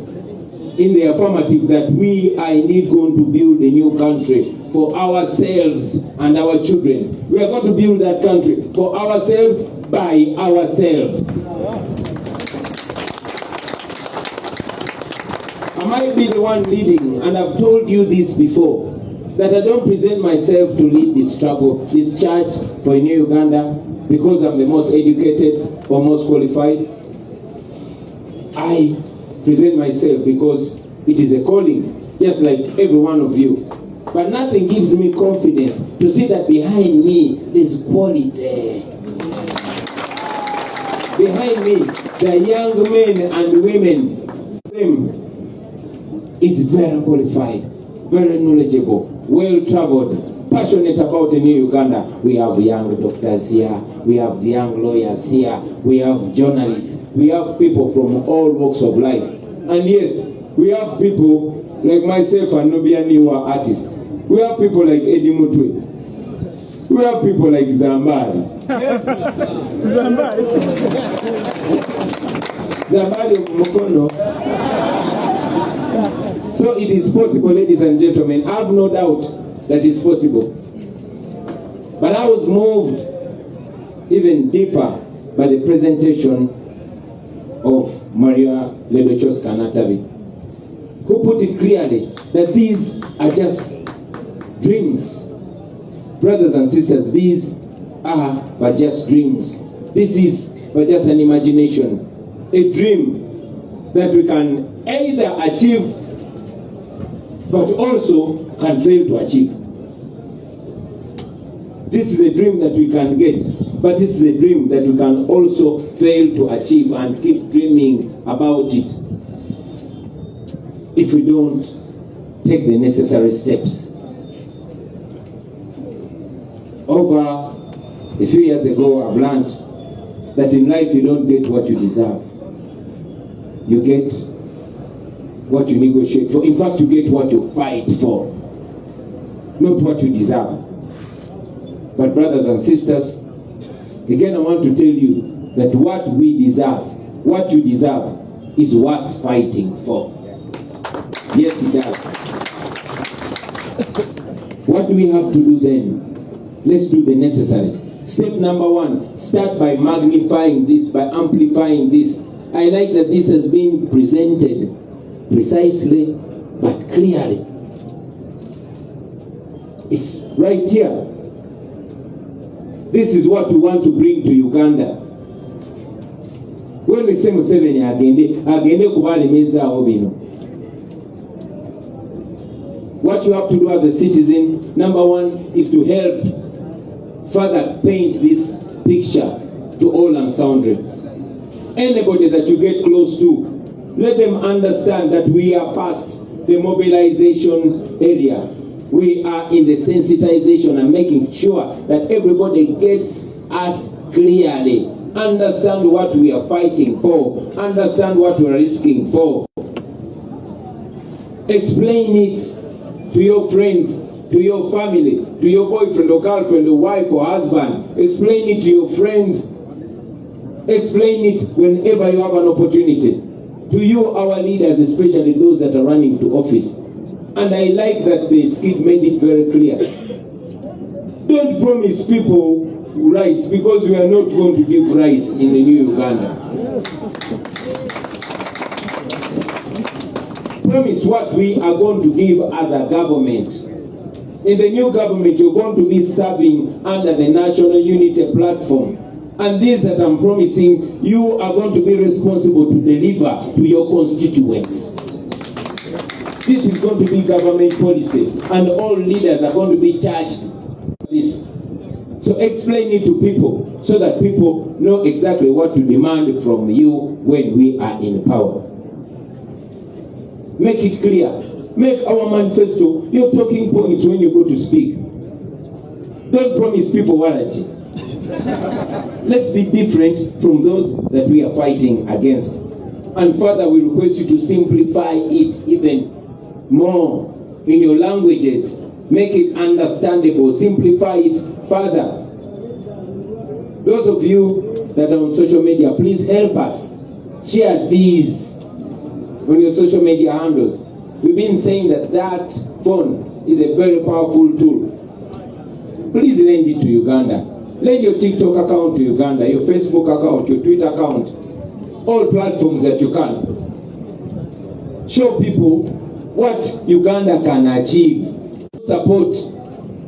in the affirmative that we are indeed going to build a new country for ourselves and our children. We are going to build that country for ourselves, by ourselves. I might be the one leading, and I've told you this before, that I don't present myself to lead this struggle, this charge for a new Uganda, because I'm the most educated or most qualified. I present myself because it is a calling, just like every one of you. But nothing gives me confidence to see that behind me there's quality. Behind me, the young men and women, them is very qualified, very knowledgeable, well-traveled, passionate about a new Uganda. We have young doctors here, we have young lawyers here, we have journalists, we have people from all walks of life. And yes, we have people like myself and Nubian Niwa artists. We have people like Eddie Mutwe. We have people like Zambari. Yes. Zambari. Zambari Mukono. So it is possible, ladies and gentlemen. I have no doubt that it's possible. But I was moved even deeper by the presentation of Maria Ledochos-Kanatavi, who put it clearly that these are just dreams. Brothers and sisters, these are but just dreams. This is but just an imagination, a dream that we can either achieve but also can fail to achieve. This is a dream that we can get, but this is a dream that we can also fail to achieve and keep dreaming about it if we don't take the necessary steps. Over a few years ago, I've learned that in life you don't get what you deserve. You get what you negotiate for. In fact, you get what you fight for, not what you deserve. But brothers and sisters, again I want to tell you that what we deserve, what you deserve, is worth fighting for. Yes, it does. What do we have to do then? Let's do the necessary. Step number one, start by magnifying this, by amplifying this. I like that this has been presented precisely but clearly. It's right here. This is what we want to bring to Uganda. When we say Museveni agende kubali meza obino. What you have to do as a citizen, number one, is to help further paint this picture to all and sundry. Anybody that you get close to, let them understand that we are past the mobilization area. We are in the sensitization and making sure that everybody gets us clearly. Understand what we are fighting for. Understand what we are risking for. Explain it to your friends, to your family, to your boyfriend or girlfriend or wife or husband. Explain it to your friends. Explain it whenever you have an opportunity. To you, our leaders, especially those that are running to office. And I like that the skit made it very clear. Don't promise people rice, because we are not going to give rice in the new Uganda. Promise what we are going to give as a government. In the new government, you're going to be serving under the National Unity Platform. And this that I'm promising, you are going to be responsible to deliver to your constituents. This is going to be government policy, and all leaders are going to be charged with this. So explain it to people so that people know exactly what to demand from you when we are in power. Make it clear. Make our manifesto your talking points when you go to speak. Don't promise people warranty. Let's be different from those that we are fighting against. And further, we request you to simplify it even more in your languages. Make it understandable. Simplify it further. Those of you that are on social media, please help us. Share these on your social media handles. We've been saying that phone is a very powerful tool. Please lend it to Uganda. Lend your TikTok account to Uganda, your Facebook account, your Twitter account, all platforms that you can. Show people what Uganda can achieve. Support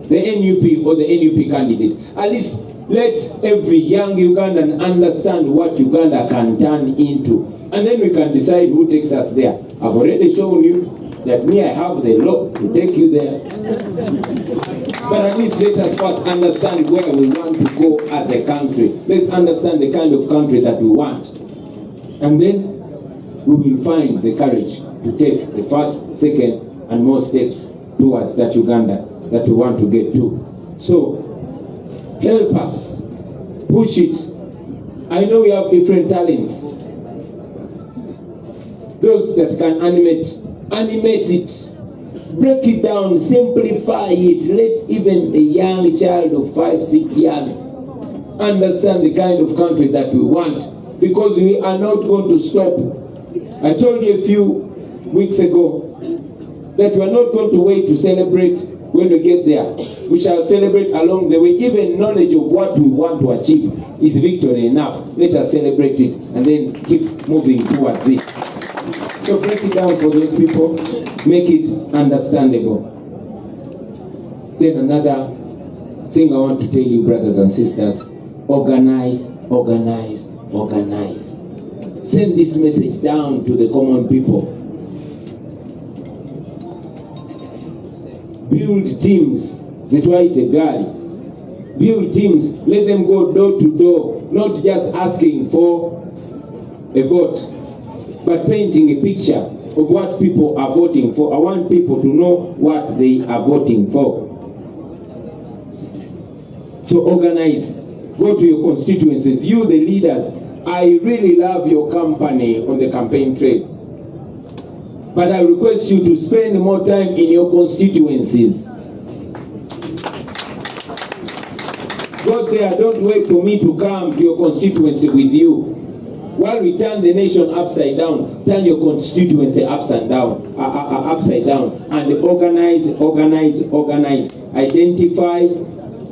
the NUP or the NUP candidate. At least let every young Ugandan understand what Uganda can turn into. And then we can decide who takes us there. I've already shown you that me, I have the law to take you there. But at least let us first understand where we want to go as a country. Let's understand the kind of country that we want. And then we will find the courage to take the first, second, and more steps towards that Uganda that we want to get to. So help us, push it. I know we have different talents. Those that can animate it, break it down, simplify it. Let even a young child of 5-6 years understand the kind of country that we want, because we are not going to stop. I told you a few weeks ago that we are not going to wait to celebrate when we get there. We shall celebrate along the way. Even knowledge of what we want to achieve is victory enough. Let us celebrate it and then keep moving towards it. So break it down for those people, make it understandable. Then another thing I want to tell you, brothers and sisters, organize, organize, organize. Send this message down to the common people. Build teams. Zitwaite gari. Build teams. Let them go door to door, not just asking for a vote, but painting a picture of what people are voting for. I want people to know what they are voting for. So organize. Go to your constituencies. You, the leaders, I really love your company on the campaign trail. But I request you to spend more time in your constituencies. Go there, don't wait for me to come to your constituency with you. While we turn the nation upside down, turn your constituency upside down, and organize, organize, organize. Identify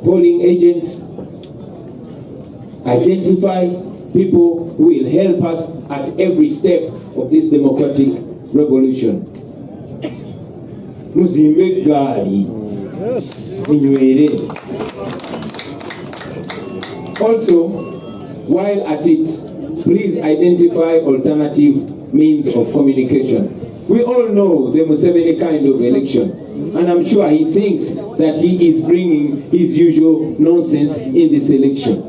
polling agents. Identify people who will help us at every step of this democratic revolution. Muzimbe gari. Also, while at it, please identify alternative means of communication. We all know the Museveni kind of election, and I'm sure he thinks that he is bringing his usual nonsense in this election.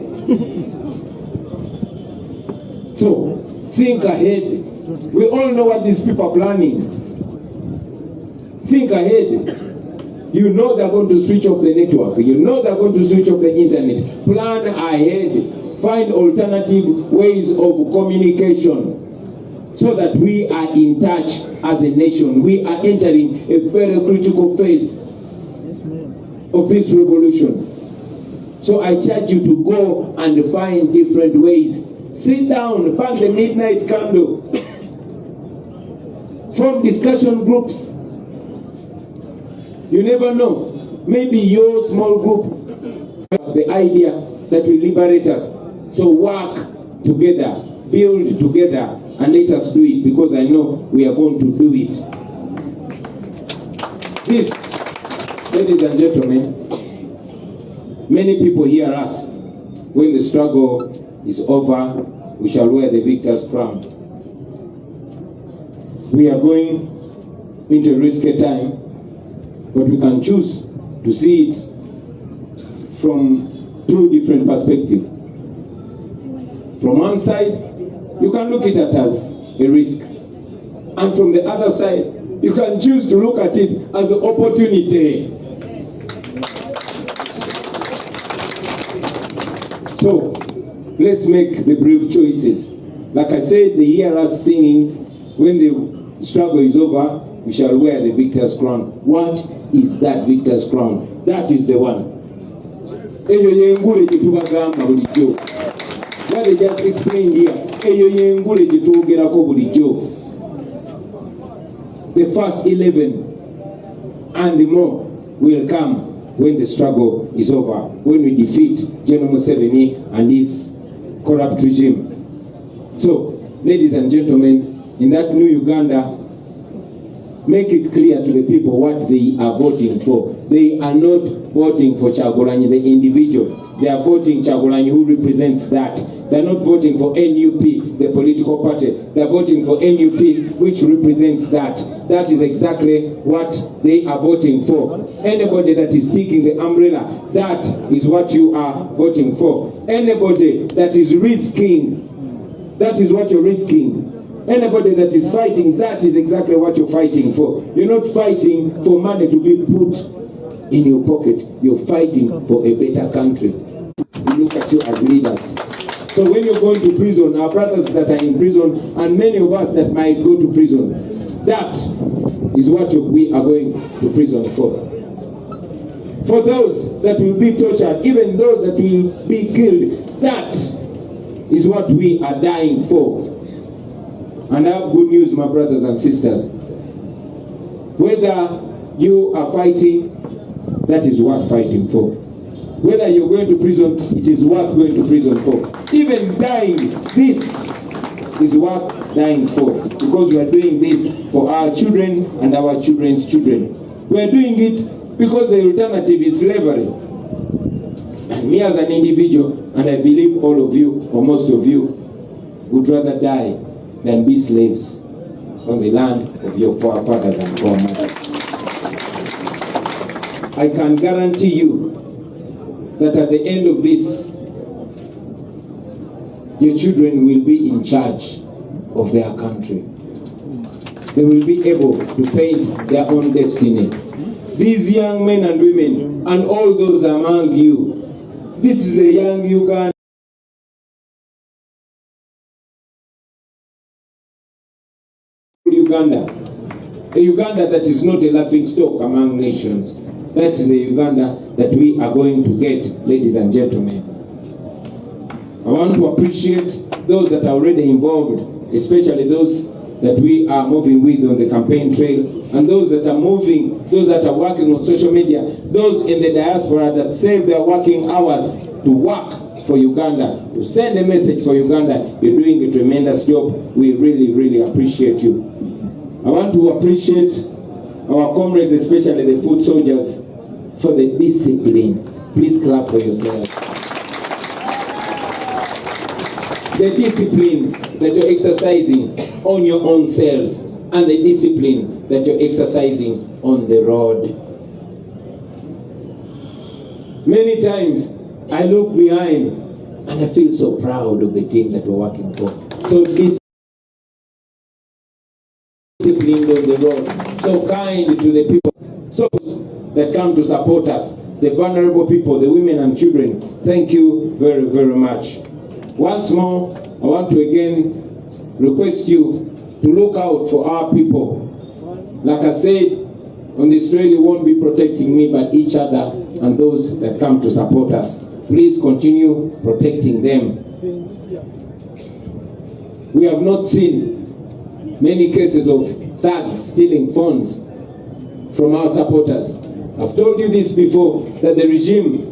So, think ahead. We all know what these people are planning. Think ahead. You know they're going to switch off the network. You know they're going to switch off the internet. Plan ahead. Find alternative ways of communication so that we are in touch as a nation. We are entering a very critical phase of this revolution. So I charge you to go and find different ways. Sit down, find the midnight candle. Form discussion groups. You never know. Maybe your small group has the idea that will liberate us. So work together, build together, and let us do it, because I know we are going to do it. This, ladies and gentlemen, many people hear us. When the struggle is over, we shall wear the victor's crown. We are going into a risky time, but we can choose to see it from two different perspectives. From one side, you can look at it as a risk. And from the other side, you can choose to look at it as an opportunity. So, let's make the brave choices. Like I said, they hear us singing, when the struggle is over, we shall wear the victor's crown. What is that victor's crown? That is the one. What they just explained here. The first 11 and more will come when the struggle is over, when we defeat General Museveni and his corrupt regime. So, ladies and gentlemen, in that new Uganda, make it clear to the people what they are voting for. They are not voting for Kyagulanyi, the individual. They are voting Kyagulanyi, who represents that. They are not voting for NUP, the political party. They are voting for NUP, which represents that. That is exactly what they are voting for. Anybody that is taking the umbrella, that is what you are voting for. Anybody that is risking, that is what you're risking. Anybody that is fighting, that is exactly what you're fighting for. You're not fighting for money to be put in your pocket. You're fighting for a better country. We look at you as leaders. So when you're going to prison, our brothers that are in prison, and many of us that might go to prison, that is what we are going to prison for. For those that will be tortured, even those that will be killed, that is what we are dying for. And I have good news, my brothers and sisters. Whether you are fighting, that is worth fighting for. Whether you're going to prison, it is worth going to prison for. Even dying, this is worth dying for. Because we are doing this for our children and our children's children. We are doing it because the alternative is slavery. And me as an individual, and I believe all of you, or most of you, would rather die than be slaves on the land of your forefathers and foremothers. I can guarantee you that at the end of this, your children will be in charge of their country. They will be able to paint their own destiny. These young men and women, and all those among you, this is a young Uganda. A Uganda that is not a laughing stock among nations. That is the Uganda that we are going to get, ladies and gentlemen. I want to appreciate those that are already involved, especially those that we are moving with on the campaign trail, and those that are moving, those that are working on social media, those in the diaspora that save their working hours to work for Uganda, to send a message for Uganda. You're doing a tremendous job. We really, really appreciate you. I want to appreciate our comrades, especially the foot soldiers, for the discipline. Please clap for yourselves. The discipline that you're exercising on your own selves, and the discipline that you're exercising on the road. Many times I look behind and I feel so proud of the team that we're working for. So disciplined on the road, so kind to the people, so that come to support us, the vulnerable people, the women and children. Thank you very, very much. Once more, I want to again request you to look out for our people. Like I said, on this trail you won't be protecting me, but each other and those that come to support us. Please continue protecting them. We have not seen many cases of thugs stealing phones from our supporters. I've told you this before, that the regime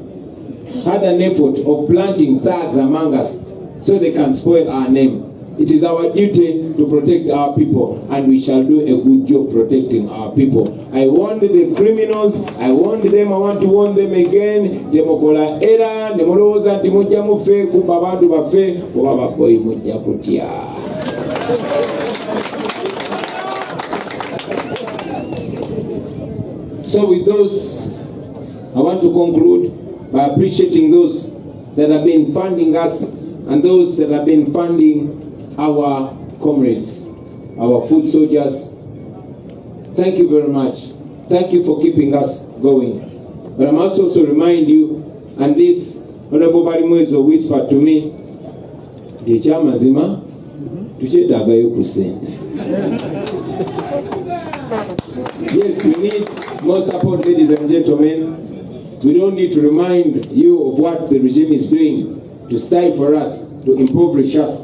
had an effort of planting thugs among us so they can spoil our name. It is our duty to protect our people, and we shall do a good job protecting our people. I warned the criminals, I warned them, I want to warn them again. Demokola era, demoloza, timoja mufe, kubabandu bafe, wabakoi muja kutia. So with those, I want to conclude by appreciating those that have been funding us and those that have been funding our comrades, our foot soldiers. Thank you very much. Thank you for keeping us going. But I must also remind you, and this Honorable Barimwezo whispered to me, yes, we need more support, ladies and gentlemen. We don't need to remind you of what the regime is doing to stifle us, to impoverish us,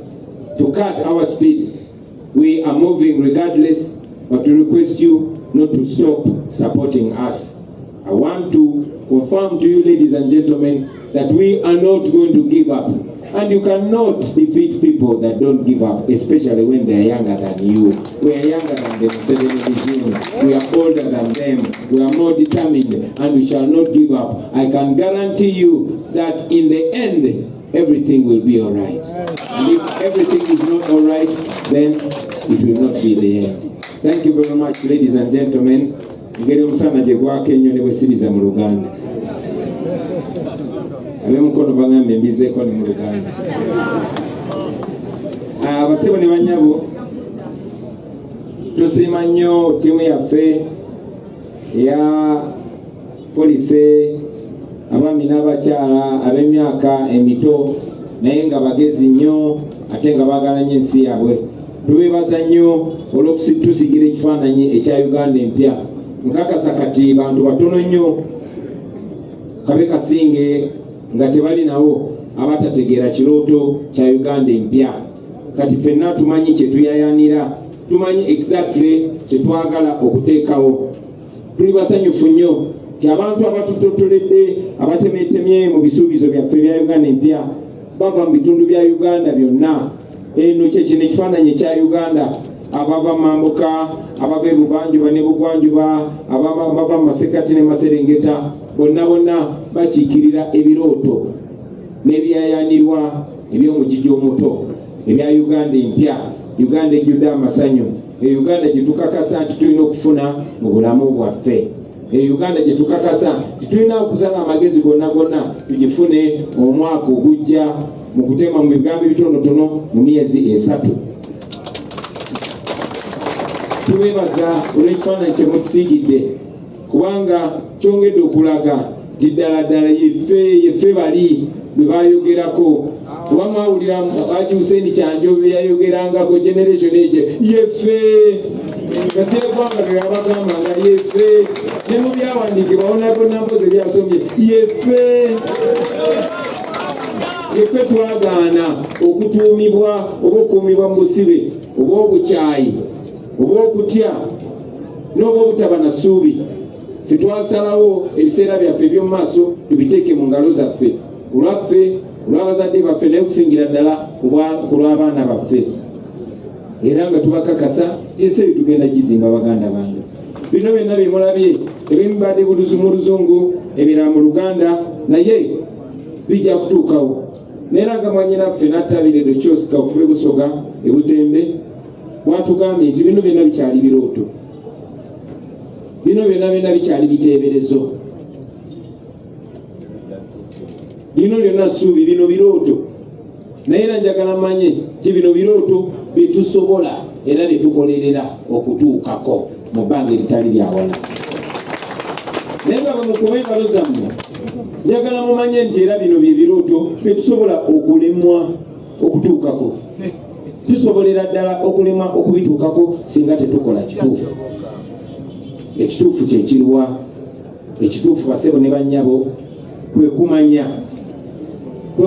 to cut our speed. We are moving regardless, but we request you not to stop supporting us. I want to confirm to you, ladies and gentlemen, that we are not going to give up. And you cannot defeat people that don't give up, especially when they are younger than you. We are younger than the regime. We are older than them. We are more determined, and we shall not give up. I can guarantee you that in the end, everything will be all right. And if everything is not all right, then it will not be the end. Thank you very much, ladies and gentlemen. Ngeri omusana gye gwakennyo ne bwesiriza mu Luganda. Abemukono baŋŋambe mbizeeko ne mu Luganda. Abasebo ne bannyabo, tusiima nnyo ttiimu yaffe eya polisi abaami n'abakyala ab'emyaka emito naye nga bagezi nnyo ate nga baagala nnyo ensi yaabwe. Tubeebaza nnyo olw'okutusigira ekifaananyi ekya Uganda empya. Nkakasa kati bantu batono nnyo kabe kasinge nga tebali nawo abatategeera kirooto kya Uganda empya. Kati ffenna tumanyi kye tuyayaanira, tumanyi exactly kye twagala okuteekawo. Tuli basanyufu nnyo ti abantu abatutotoledde abatemeetemye mu bisuubizo byaffe bya Uganda empya bava mu bitundu bya Uganda byonna. Eno kyekino ekifaananyi ekya Uganda, abava Mambuka, abava ebuvanjuba ne bugwanjuba, abava mu Masekati ne Maserengeta, bonna bakiikirira ebirooto n'ebyayaanirwa eby'omugigi omuto ebya Uganda empya, Uganda ejjudde amasanyu, Uganda gye tukakasa nti tulina okufuna mu bulamu bwaffe, Uganda gye tukakasa nti tulina okusala amagezi gonna tugifune omwaka ogujja mu kutema mu bigambo ebitonotono mu myezi 3. Tubeebaza olw'ekifaananyi kye mutusiigidde kubanga kyongedde okulaga nti ddala yeffe bali bwe bayogerako. Kuba mwawulira Haji Hussein Kyanjobe yayogerangako generation ege yeffe gaseekwanga bweyabagamba nga yeffe ne mu byawandiikibwa wonako nampozi ebyasomye yeffe twagaana okutuumibwa oba okuumibwa mu busibe oba obukyayi oba okutya n'oba obutaba na ssuubi. Tetwasalawo ebiseera byaffe eby'omu maaso tubiteeke mu ngalo zaffe olwaffe, olw'abazadde baffe, naye okusingira ddala ku lw'abaana baffe, era nga tubakakasa ensi eyo tugenda gizimba. Baganda bange, bino byonna bye mulabye ebimubadde mu Luzungu ebirala mu Luganda naye bijja kutuukawo. Neera nga mwanyinaffe n'attabira edo kyosika okuva e Busoga e Butembe bwatugambye nti bino byonna bikyali birooto, bino byonna bikyali biteeberezo, bino byonna ssuubi, bino birooto. Naye era njagala mmanye nti bino birooto bye tusobola era bye tukolerera okutuukako mu bbanga eritali lyawala. Naye nga bwemukuba engalo zammwe njagala mumanye nti era bino bye birooto bye tusobola okulemwa okutuukako. Tusobolera ddala okulemwa okubituukako singa tetukola kituufu. Ekituufu kye kiruwa? Ekituufu basebo ne bannyabo kwe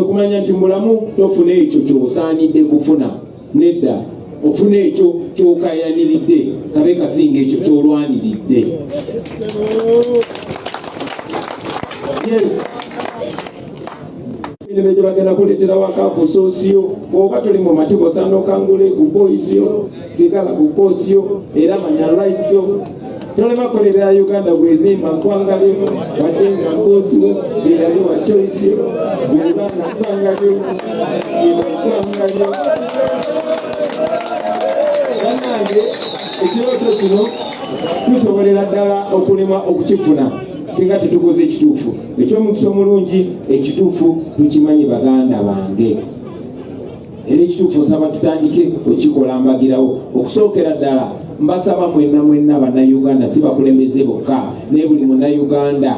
kumanya nti mulamu tofuna ekyo ky'osaanidde kufuna. Nedda, ofuna ekyo ky'okayaniridde kabe kasinga ekyo ky'olwaniridde. Ebintu bye bagenda kuleetera wakaafu soosiyo bw'oba toli mu mati bw'osaana okangule ku poisiyo sigala ku poosiyo era manya lwaityo tolema kolerera Uganda gwezimba nkwangalyo wadde nga mpoosiyo eyali wa choisiyo Uganda nkwangalyo nkwangalyo. Bannange, ekirooto kino tusobolera ddala okulema okukifuna singa tetukoze ekituufu. Eky'omukisa omulungi ekituufu tukimanyi baganda bange, era ekituufu osaba tutandike okikola mbagirawo. Okusookera ddala mbasaba mwenna bannayuganda, si bakulembeze bokka naye buli munnayuganda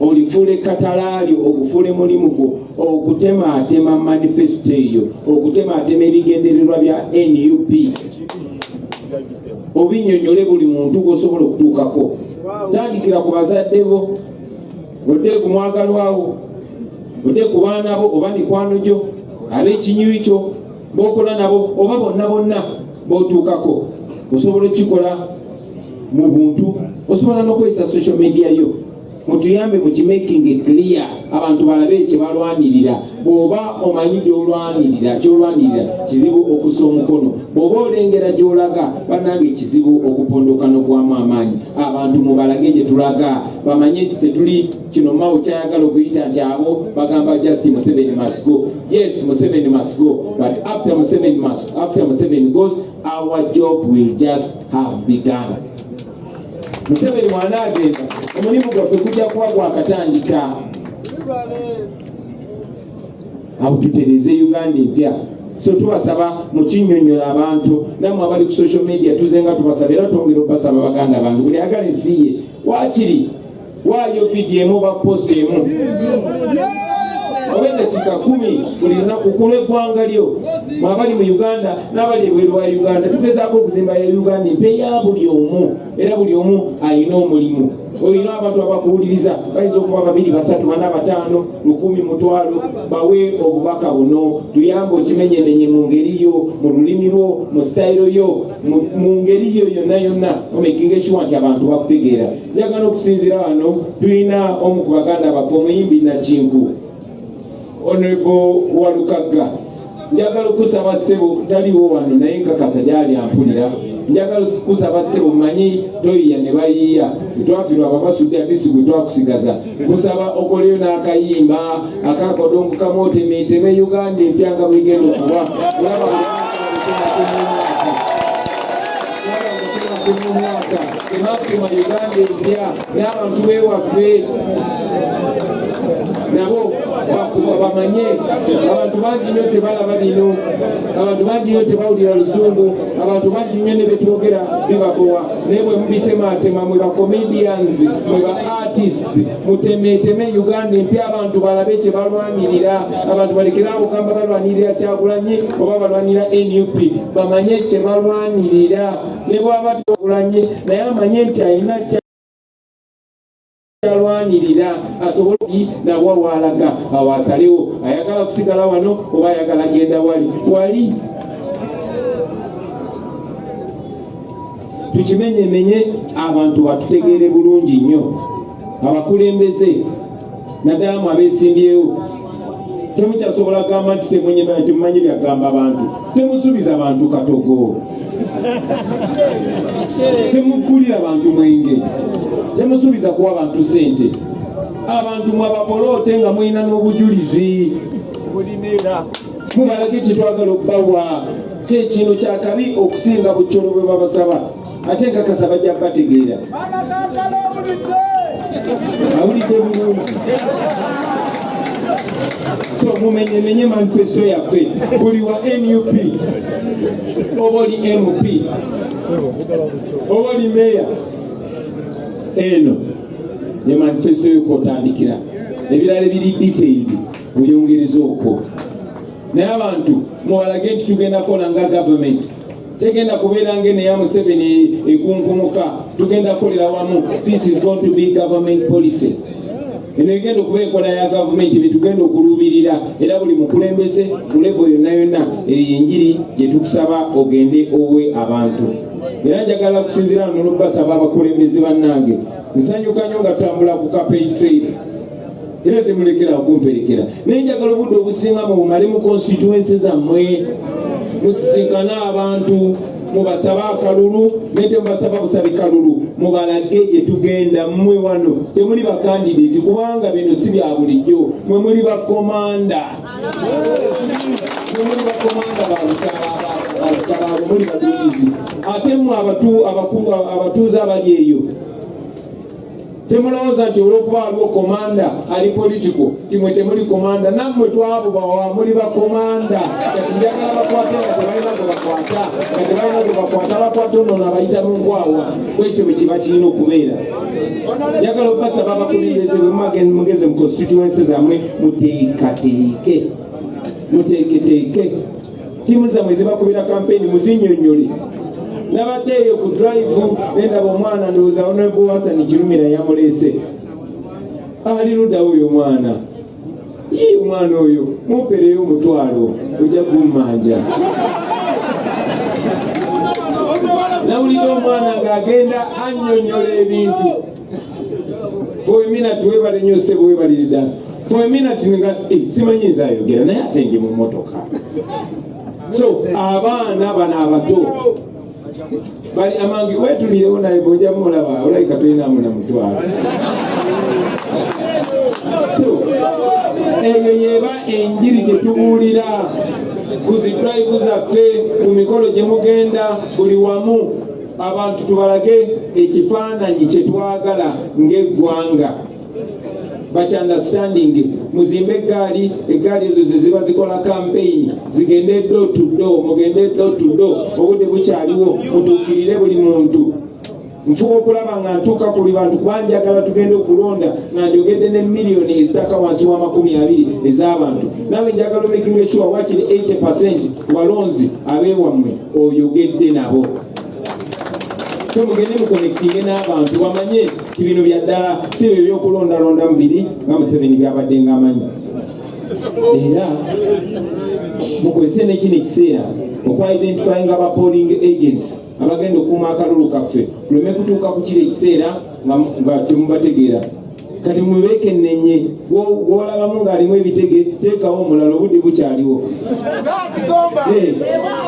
olifuule katalaalyo, ogufuule mulimu gwo okutemaatema manifesto eyo, okutemaatema ebigendererwa bya NUP, obinnyonnyole buli muntu gwosobola okutuukako. Tandikira ku bazadde bo, odde ku mwagalwawo, odde ku baana bo oba mikwano gyo, ab'ekinywi kyo b'okola nabo oba bonna b'otuukako. Osobola okikola mu buntu, osobola n'okozesa social media yo. Mutuyambe mu kimaking clear, abantu balabe kye balwanirira. Bw'oba omanyi ky'olwanirira kizibu okussa omukono, bw'oba olengera gy'olaga bannange kizibu okupondoka n'ogwamu amaanyi. Abantu mubalage gye tulaga, bamanye nti tetuli kino mawo kyayagala okuyita nti abo bagamba just Museveni must go. Yes, Museveni must go, but after Museveni goes, our job will just have begun. Museveni mwanaagenda, omulimu gwaffe kujja kuba gwakatandika. Awo tutereze Uganda empya. So tubasaba mukinnyonnyola abantu, nammwe abali ku social media tuzenga tubasaba, era twongera okubasaba baganda bange buli agala ensi ye. Waakiri waayo vidiyo ba post emu obedde kika 10 buli lunaku kulw'eggwanga lyo mwabali mu Uganda n'abali ebweru wa Uganda tugezaako okuzimba ya Uganda empeeya buli omu era buli omu alina omulimu. Olina abantu abakuwuliriza bayinza okuba 2, 3, 4, 5, 1000 mutwalo bawe obubaka buno tuyambe okimenyemenye mu ngeri yo mu lulimi lwo mu sitayiro yo mu ngeri yo yonna yonna omekinga ekiwa nti abantu bakutegeera. Njagala okusinziira wano tulina omu ku baganda baffe omuyimbi Nakinku Honorable Walukagga. Njagala okusaba ssebo taliwo wano naye nkakasa gyali ampulira. Njagala kusaba ssebo manyi toyiya ne bayiiya twafirwa ababasudde atisi gwe twakusigaza kusaba okoleyo n'akayimba akakodongo kamootemeeteme Uganda empyanga bwigenda okuba olaba temakuma Uganda empya n'abantu bewaffe nabo bamanye abantu bangi nnyo tebalaba bino, abantu bangi nnyo tebawulira luzungu, abantu bangi nnyo ne betwogera bibagowa naye bwe mubitematema mwe ba comedians mwe ba artists mutemeteme Uganda empya abantu balabe kye balwanirira. Abantu balekerawo kamba balwanirira Kyagulanyi oba balwanira NUP bamanye kye balwanirira ne bwaba Kyagulanyi naye amanye nti alina alwanirira asobola nawa walaga awasalewo ayagala kusigala wano oba ayagala genda wali tukimenyemenye abantu batutegeere bulungi nnyo abakulembeze nadamu abesimbyewo temukyasobola kugamba nti temumanyi byagamba abantu temusuubiza abantu katogo temukulira abantu mwenge temusuubiza kuwa abantu sente abantu mwabapoloote nga mulina n'obujulizi mubalage kyetwagala okubawa kyekino kyakabi okusinga bucolo bwe babasaba ate nkakasa bajja bategeera awulidde bulungi. So mumenyemenye manifesto yaffe buli wa NUP oba oli MP oba oli meya eno ne manifesto yokwotandikira ebirala ebiri detailed muyongereza okwo naye abantu mubalage nti tugenda kola nga government tegenda kubeera ng'eneya Museveni egunkumuka tugenda kolera wamu. This is going to be government policy. Eno egenda okuba enkola ya gavumenti betugenda okuluubirira era buli mukulembeze ku levo yonna yonna eyo enjiri gye tukusaba ogende owe abantu. Era njagala kusinzira wano n'obasaba abakulembeze bannange nsanyuka nnyo nga tutambula ku campaign trail era temulekera okumperekera naye njagala obudde obusinga mubumale mu constituency zammwe musisinkana abantu mubasaba akalulu nete mubasaba busabi kalulu mubalage gye tugenda mmwe wano temuli bakandidate kubanga bino si bya bulijjo mwe muli bakomanda muli badulizi ate mmwe abatuuze abali eyo temulowooza nti olwokuba waliwo komanda ali political timwe temuli komanda nammwe twabo bawa muli bakomanda njagala bakwate nga tebalina gwe bakwata nga tebalina gwe bakwata bakwata onono abayita mu nkwawa kwekyo bwe kiba kirina okubeera. Njagala okubasaba abakulembeze bwe mugeze mu constituency zammwe muteeketeeke tiimu zammwe zibakubira campaign muzinnyonnyole. Nabadde eyo ku drive nendaba omwana ndowooza Honorable Hassan Kirumira yamuleese ali ludda oyo omwana omwana oyo mumpereyo omutwalo ojja kummanja. Nawulira omwana ng'agenda annyonnyola ebintu for a minute webale nnyo ssebo webalire ddala for a minute nga simanyiza ayogera naye ate ndi mu mmotoka. So abaana bano abato bali amangi wetulirewo naye bwojja mulaba olabika tulinamu na mutwalo. Eyo yeba enjiri gye tubuulira ku zidrive zaffe ku mikolo gye mugenda buli wamu abantu tubalage ekifaananyi kye twagala ng'eggwanga understanding muzimbe egaali ezo ze ziba zikola campaign zigende door to door mugende door to door obudde bukyaliwo mutuukirire buli muntu nfuba okulaba nga ntuuka kuli bantu banjagala tugenda okulonda nga njogedde ne miliyoni ezitaka wansi wa 20 ez'abantu nawe njagala making sure wakiri 80% walonzi abeewammwe oyogedde nabo so mugende mukonektinge n'abantu bamanye kibino bya ddala si byo ebyokulondalonda mubiri nga Museveni byabadde nga amanyi era mukozese nekino ekiseera okwidentifying aba polling agents abagenda okukuuma akalulu kaffe tuleme kutuuka ku kiro ekiseera nga temubategeera kati mubekennenye gwolabamu ng'alimu ebitege teekawo omulala obudde bukyaliwo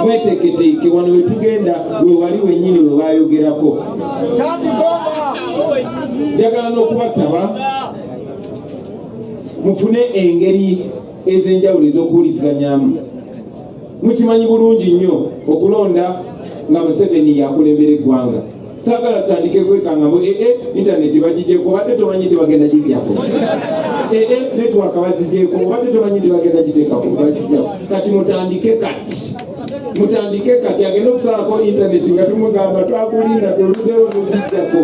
mweteeketeeke wano wetugenda wewali wennyini we bayogerako njagala n'okubasaba mufune engeri ez'enjawulo ez'okuwuliziganyaamu mukimanyi bulungi nnyo okulonda nga Museveni yakulembera eggwanga saagala tutandike kwekangamu intaneti bagijeko badde tomanyi tebagenda gijjako netwaka bazijeko badde tomanyi tebagenda giteekako bagijjako kati mutandike kati agenda okusalako intaneti nga tumugamba twakulinda toludewo nogijjako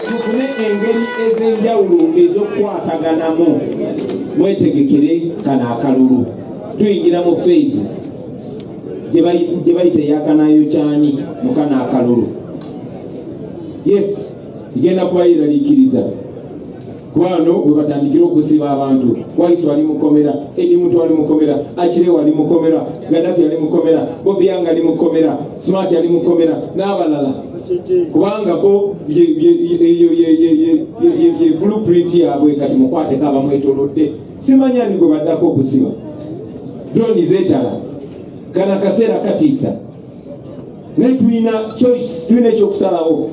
tufune engeri ez'enjawulo ez'okukwataganamu mwetegekere kano akalulu tuyingira mu phase gye bayita eyakanayo kyani mu kano akalulu yes igenda kubayiraliikiriza kubano we batandikira okusiba abantu waisu ali mukomera edi muntu ali mukomera akirewa ali mukomera Gaddafi ali mukomera Bobi Yang ali mukomera Smart ali mukomera n'abalala kubanga bo ye blueprint yaabwe kati mukwateko abamwetolodde simanyani gwe baddako okusiba droni zeetala kana kaseera katiisa naye tulina choice tulina ekyokusalawo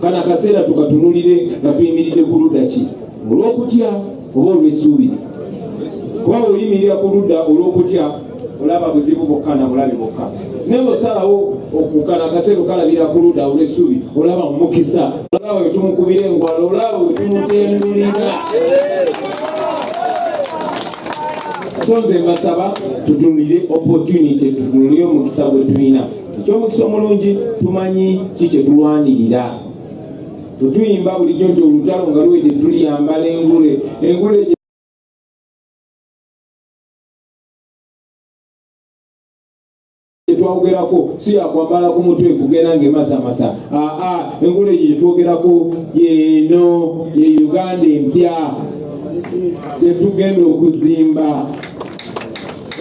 kana kaseera tukatunulire nga tuyimiridde ku ludda ki olw'okutya oba olw'essuubi kuba weoyimirira ku ludda olw'okutya olaba buzibu bokka na bulabi bokka naye osalawo okukana akaseera okalabira ku ludda olw'essuubi olaba mumukisa olaba we tumukubira engwalo olaba we tumutendulira so nze mbasaba tutunulire opportunity tutunulire omukisa gwe tulina ekyomukisa omulungi tumanyi ki kye tulwanirira tetuyimba bulijjo nti olutalo nga luwedde tuliyambala engule twawugerako si yakwambala ku mutwe kugenda ng'emasamasa engule gye twogerako yeeno ye Uganda empya tetugenda okuzimba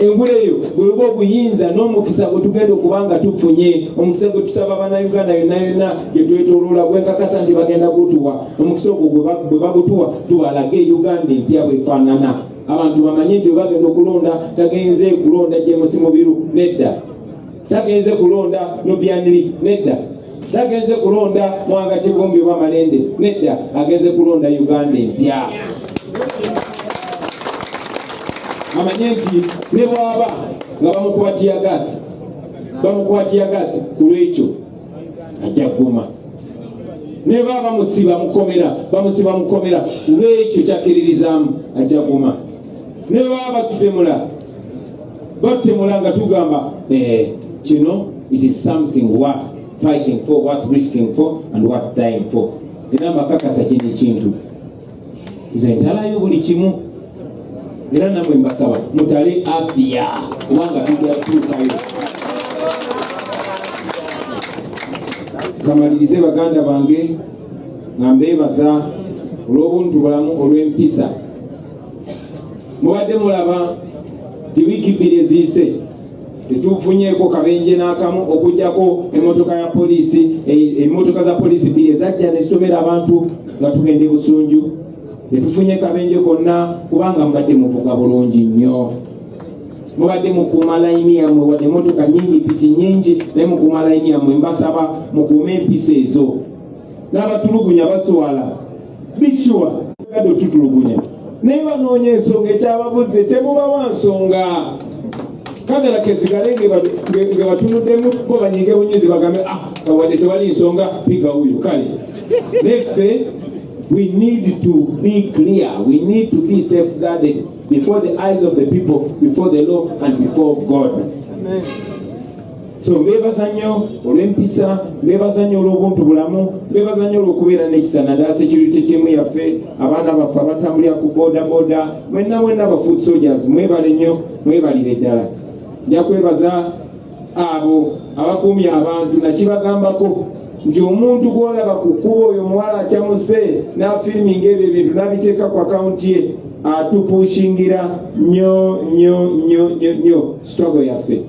engule eyo bweba obuyinza n'omukisa gwe tugenda okubanga tufunye omukisa gwe tusaba bannayuganda yonna gye twetoloola gwenkakasa nti bagenda gutuwa omukisa ogwo bwe bagutuwa tubalage Uganda empya bwefaanana abantu bamanye nti bagenda okulonda tagenze kulonda James Mubiru nedda tagenze kulonda Nubianli nedda tagenze kulonda Mwanga Kigombe oba Malende nedda agenze kulonda Uganda empya amanye nti ne bwaba nga bamukwatiya gasi ku lwekyo ajja kuguma ne baba bamusiba mukomera lwekyo kyakiririzaamu ajja kuguma ne baba batutemula nga tugamba kino it is something worth fighting for, worth risking for and worth dying for. Era mbakakasa kino ekintu nze ntalayo buli kimu era namwe mbasaba mutale afya kubanga tujja tutuukayo. Kamalirize baganda bange nga mbeebaza olw'obuntu bulamu olw'empisa. Mubadde mulaba ti wiiki bbiri eziyise tetufunyeeko kabenje n'akamu okugjako emmotoka ya poliisi, emmotoka za poliisi bbiri ezajja ne zitomera abantu nga tugenda e Busunju. Tetufunye kabenje konna kubanga mubadde muvuga bulungi nnyo. Mubadde mukuuma layini yammwe wadde emmotoka nnyingi piki nnyingi naye mukuuma layini yammwe. Mbasaba mukuume empisa ezo. N'abatulugunya baswala bishuwa gadde otutulugunya naye banoonya ensonga ekyababuze temubawa nsonga. Kagala kezigale nge batunuddemu bo banyiige bunyinzi bagambe kawadde tewali nsonga piga huyo kale. Neffe we need to be clear. We need to be safeguarded before the eyes of the people, before the law and before God. Amen. So bebaza nnyo olw'empisa, bebaza nnyo olw'obuntu bulamu, bebaza nnyo olw'okubeera n'ekisa naddala security team yaffe, abaana baffe abatambulira ku bodaboda, mwenna ba food soldiers, mwebale nnyo, mwebalire ddala. Nja kwebaza abo abakuumya abantu, nakibagambako nti omuntu gw'olaba ku kkubo oyo omuwala akyamuse n'afiriminga ebyo ebintu n'abiteeka ku akawunti ye, atupushingira nnyo struggle yaffe.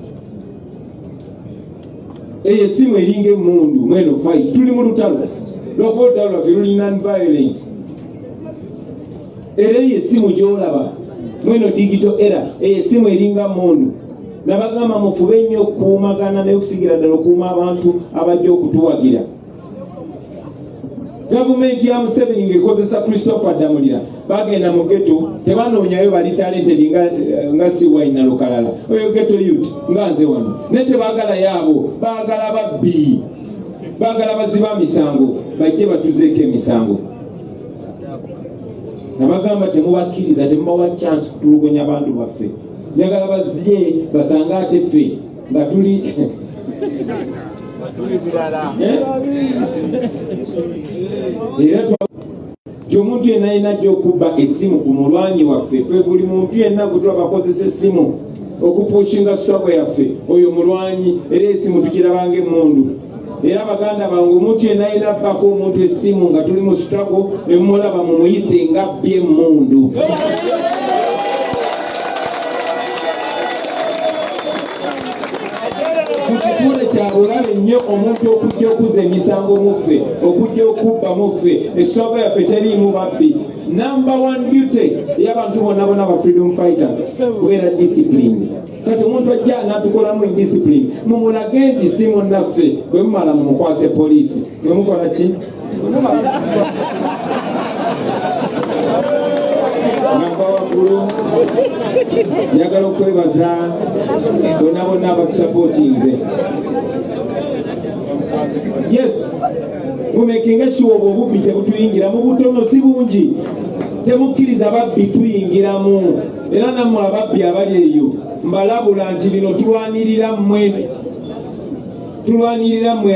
Eyo essimu eringa emmundu mweno fight, tuli mu lutalo lwakuba olutalo lwaffe luli non-violent. Era eyo essimu gy'olaba mweno digital era, eyo essimu eringa mmundu. Nabagamba mufube nnyo okukuumagana n'okusingira ddala okuuma abantu abajja okutuwagira. Gavumenti ya Museveni ng'ekozesa Christopher Damulira bagenda mu ghetto, tebanoonyayo bali talented nga Siwai na Lukalala, oyo ghetto youth nga nze wano, naye tebaagala yaabo, baagala babbi, baagala baziba misango bajje batuzeeko emisango. Nabagamba temubakkiriza, temubawa chance kutulugunya abantu baffe, njagala bazye basange ate ffe nga tuli era omuntu yenna alina ajja okubba essimu ku mulwanyi waffe. Ffe buli muntu yenna gutwa bakozesa essimu okupushinga struggle yaffe, oyo mulwanyi, era essimu tukirabanga emmundu. Era baganda bange, omuntu yenna alina abbako omuntu essimu nga tuli mu struggle, ne mumulaba mumuyise nga bbye emmundu. Mukitunde kyabulabe nnyo omuntu okujja okuza emisango muffe, okujja okubba muffe, struggle yaffe teriimu babbi. Number one duty y'abantu bonna ba freedom fighters, kubeera discipline. Kati omuntu ajja n'atukolamu indiscipline, mumulage nti si munnaffe, bwe mumala mumukwase poliisi. Bwe mukola ki? Ngamba waggulu, njagala okwebaza bonna abatusapootinze. Yes, mumekinga sure obubbi tebutuyingira mu butono, si bungi. Temukkiriza babbi tuyingiramu. Era nammwe ababbi abali eyo mbalabula nti bino tulwanirira mmwe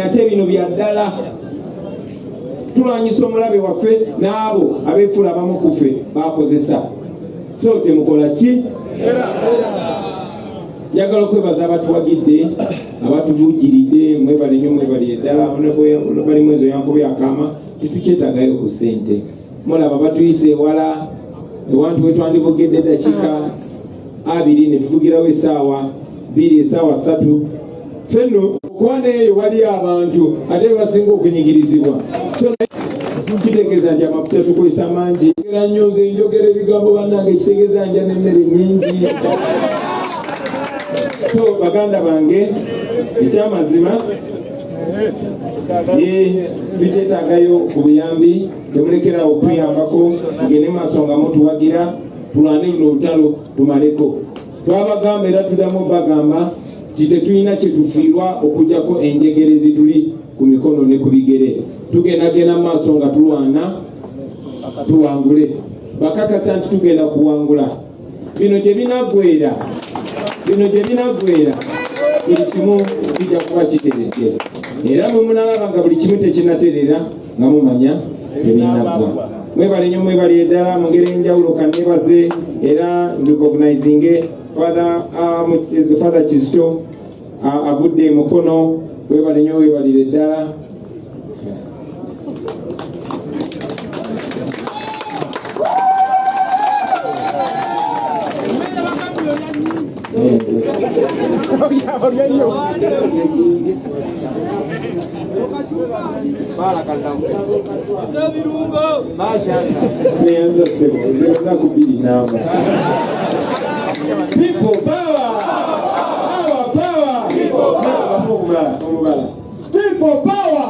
ate bino bya ddala. Tulwanyisa omulabe waffe n'abo abeefula abamu ku ffe bakozesa. So temukola ki? Njagala okwebaza abatuwagidde, abatubuujiridde, mwebale nnyo, mwebalire ddala. Bali mwezi oyankubye akaama, tetukyetagayo ku ssente. Mulaba batuyise ewala, ewantu we twandibogedde eddakiika 2 ne tuvugirawo essaawa 2, essaawa 3. Fenno okuba neeyo waliyo abantu ate basinga okunyigirizibwa. Kitegeeza nti amafuta tukozesa mangi. Era nnyo nze njogera ebigambo bannange, kitegeeza nja n'emmere nnyingi. So baganda bange, ekyamazima tukyetaagayo ku buyambi, temulekerawo okutuyambako, ngende maaso nga mutuwagira, tulwane luno olutalo tumaleko. Twabagamba era tuddamu bagamba nti tetulina kye tufiirwa okugyako enjegere zituli ku mikono ne ku bigere. Tugendagenda mu maaso nga tulwana tuwangule. Bakakasa nti tugenda kuwangula. Bino gye binaggweera, buli kimu kijja kuba kiteredde. Era bwe munalaba nga buli kimu tekinaterera nga mumanya tebinaggwa. Mwebale nnyo, mwebalire ddala mu ngeri enjawulo. Kanneebaze era recognizing Father Kizito agudde emukono. Mwebale nnyo, weebalire ddala. People power! People power!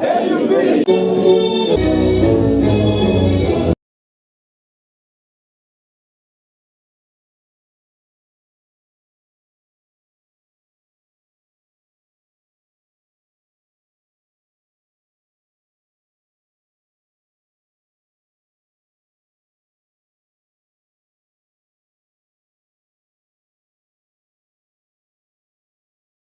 Everywhere.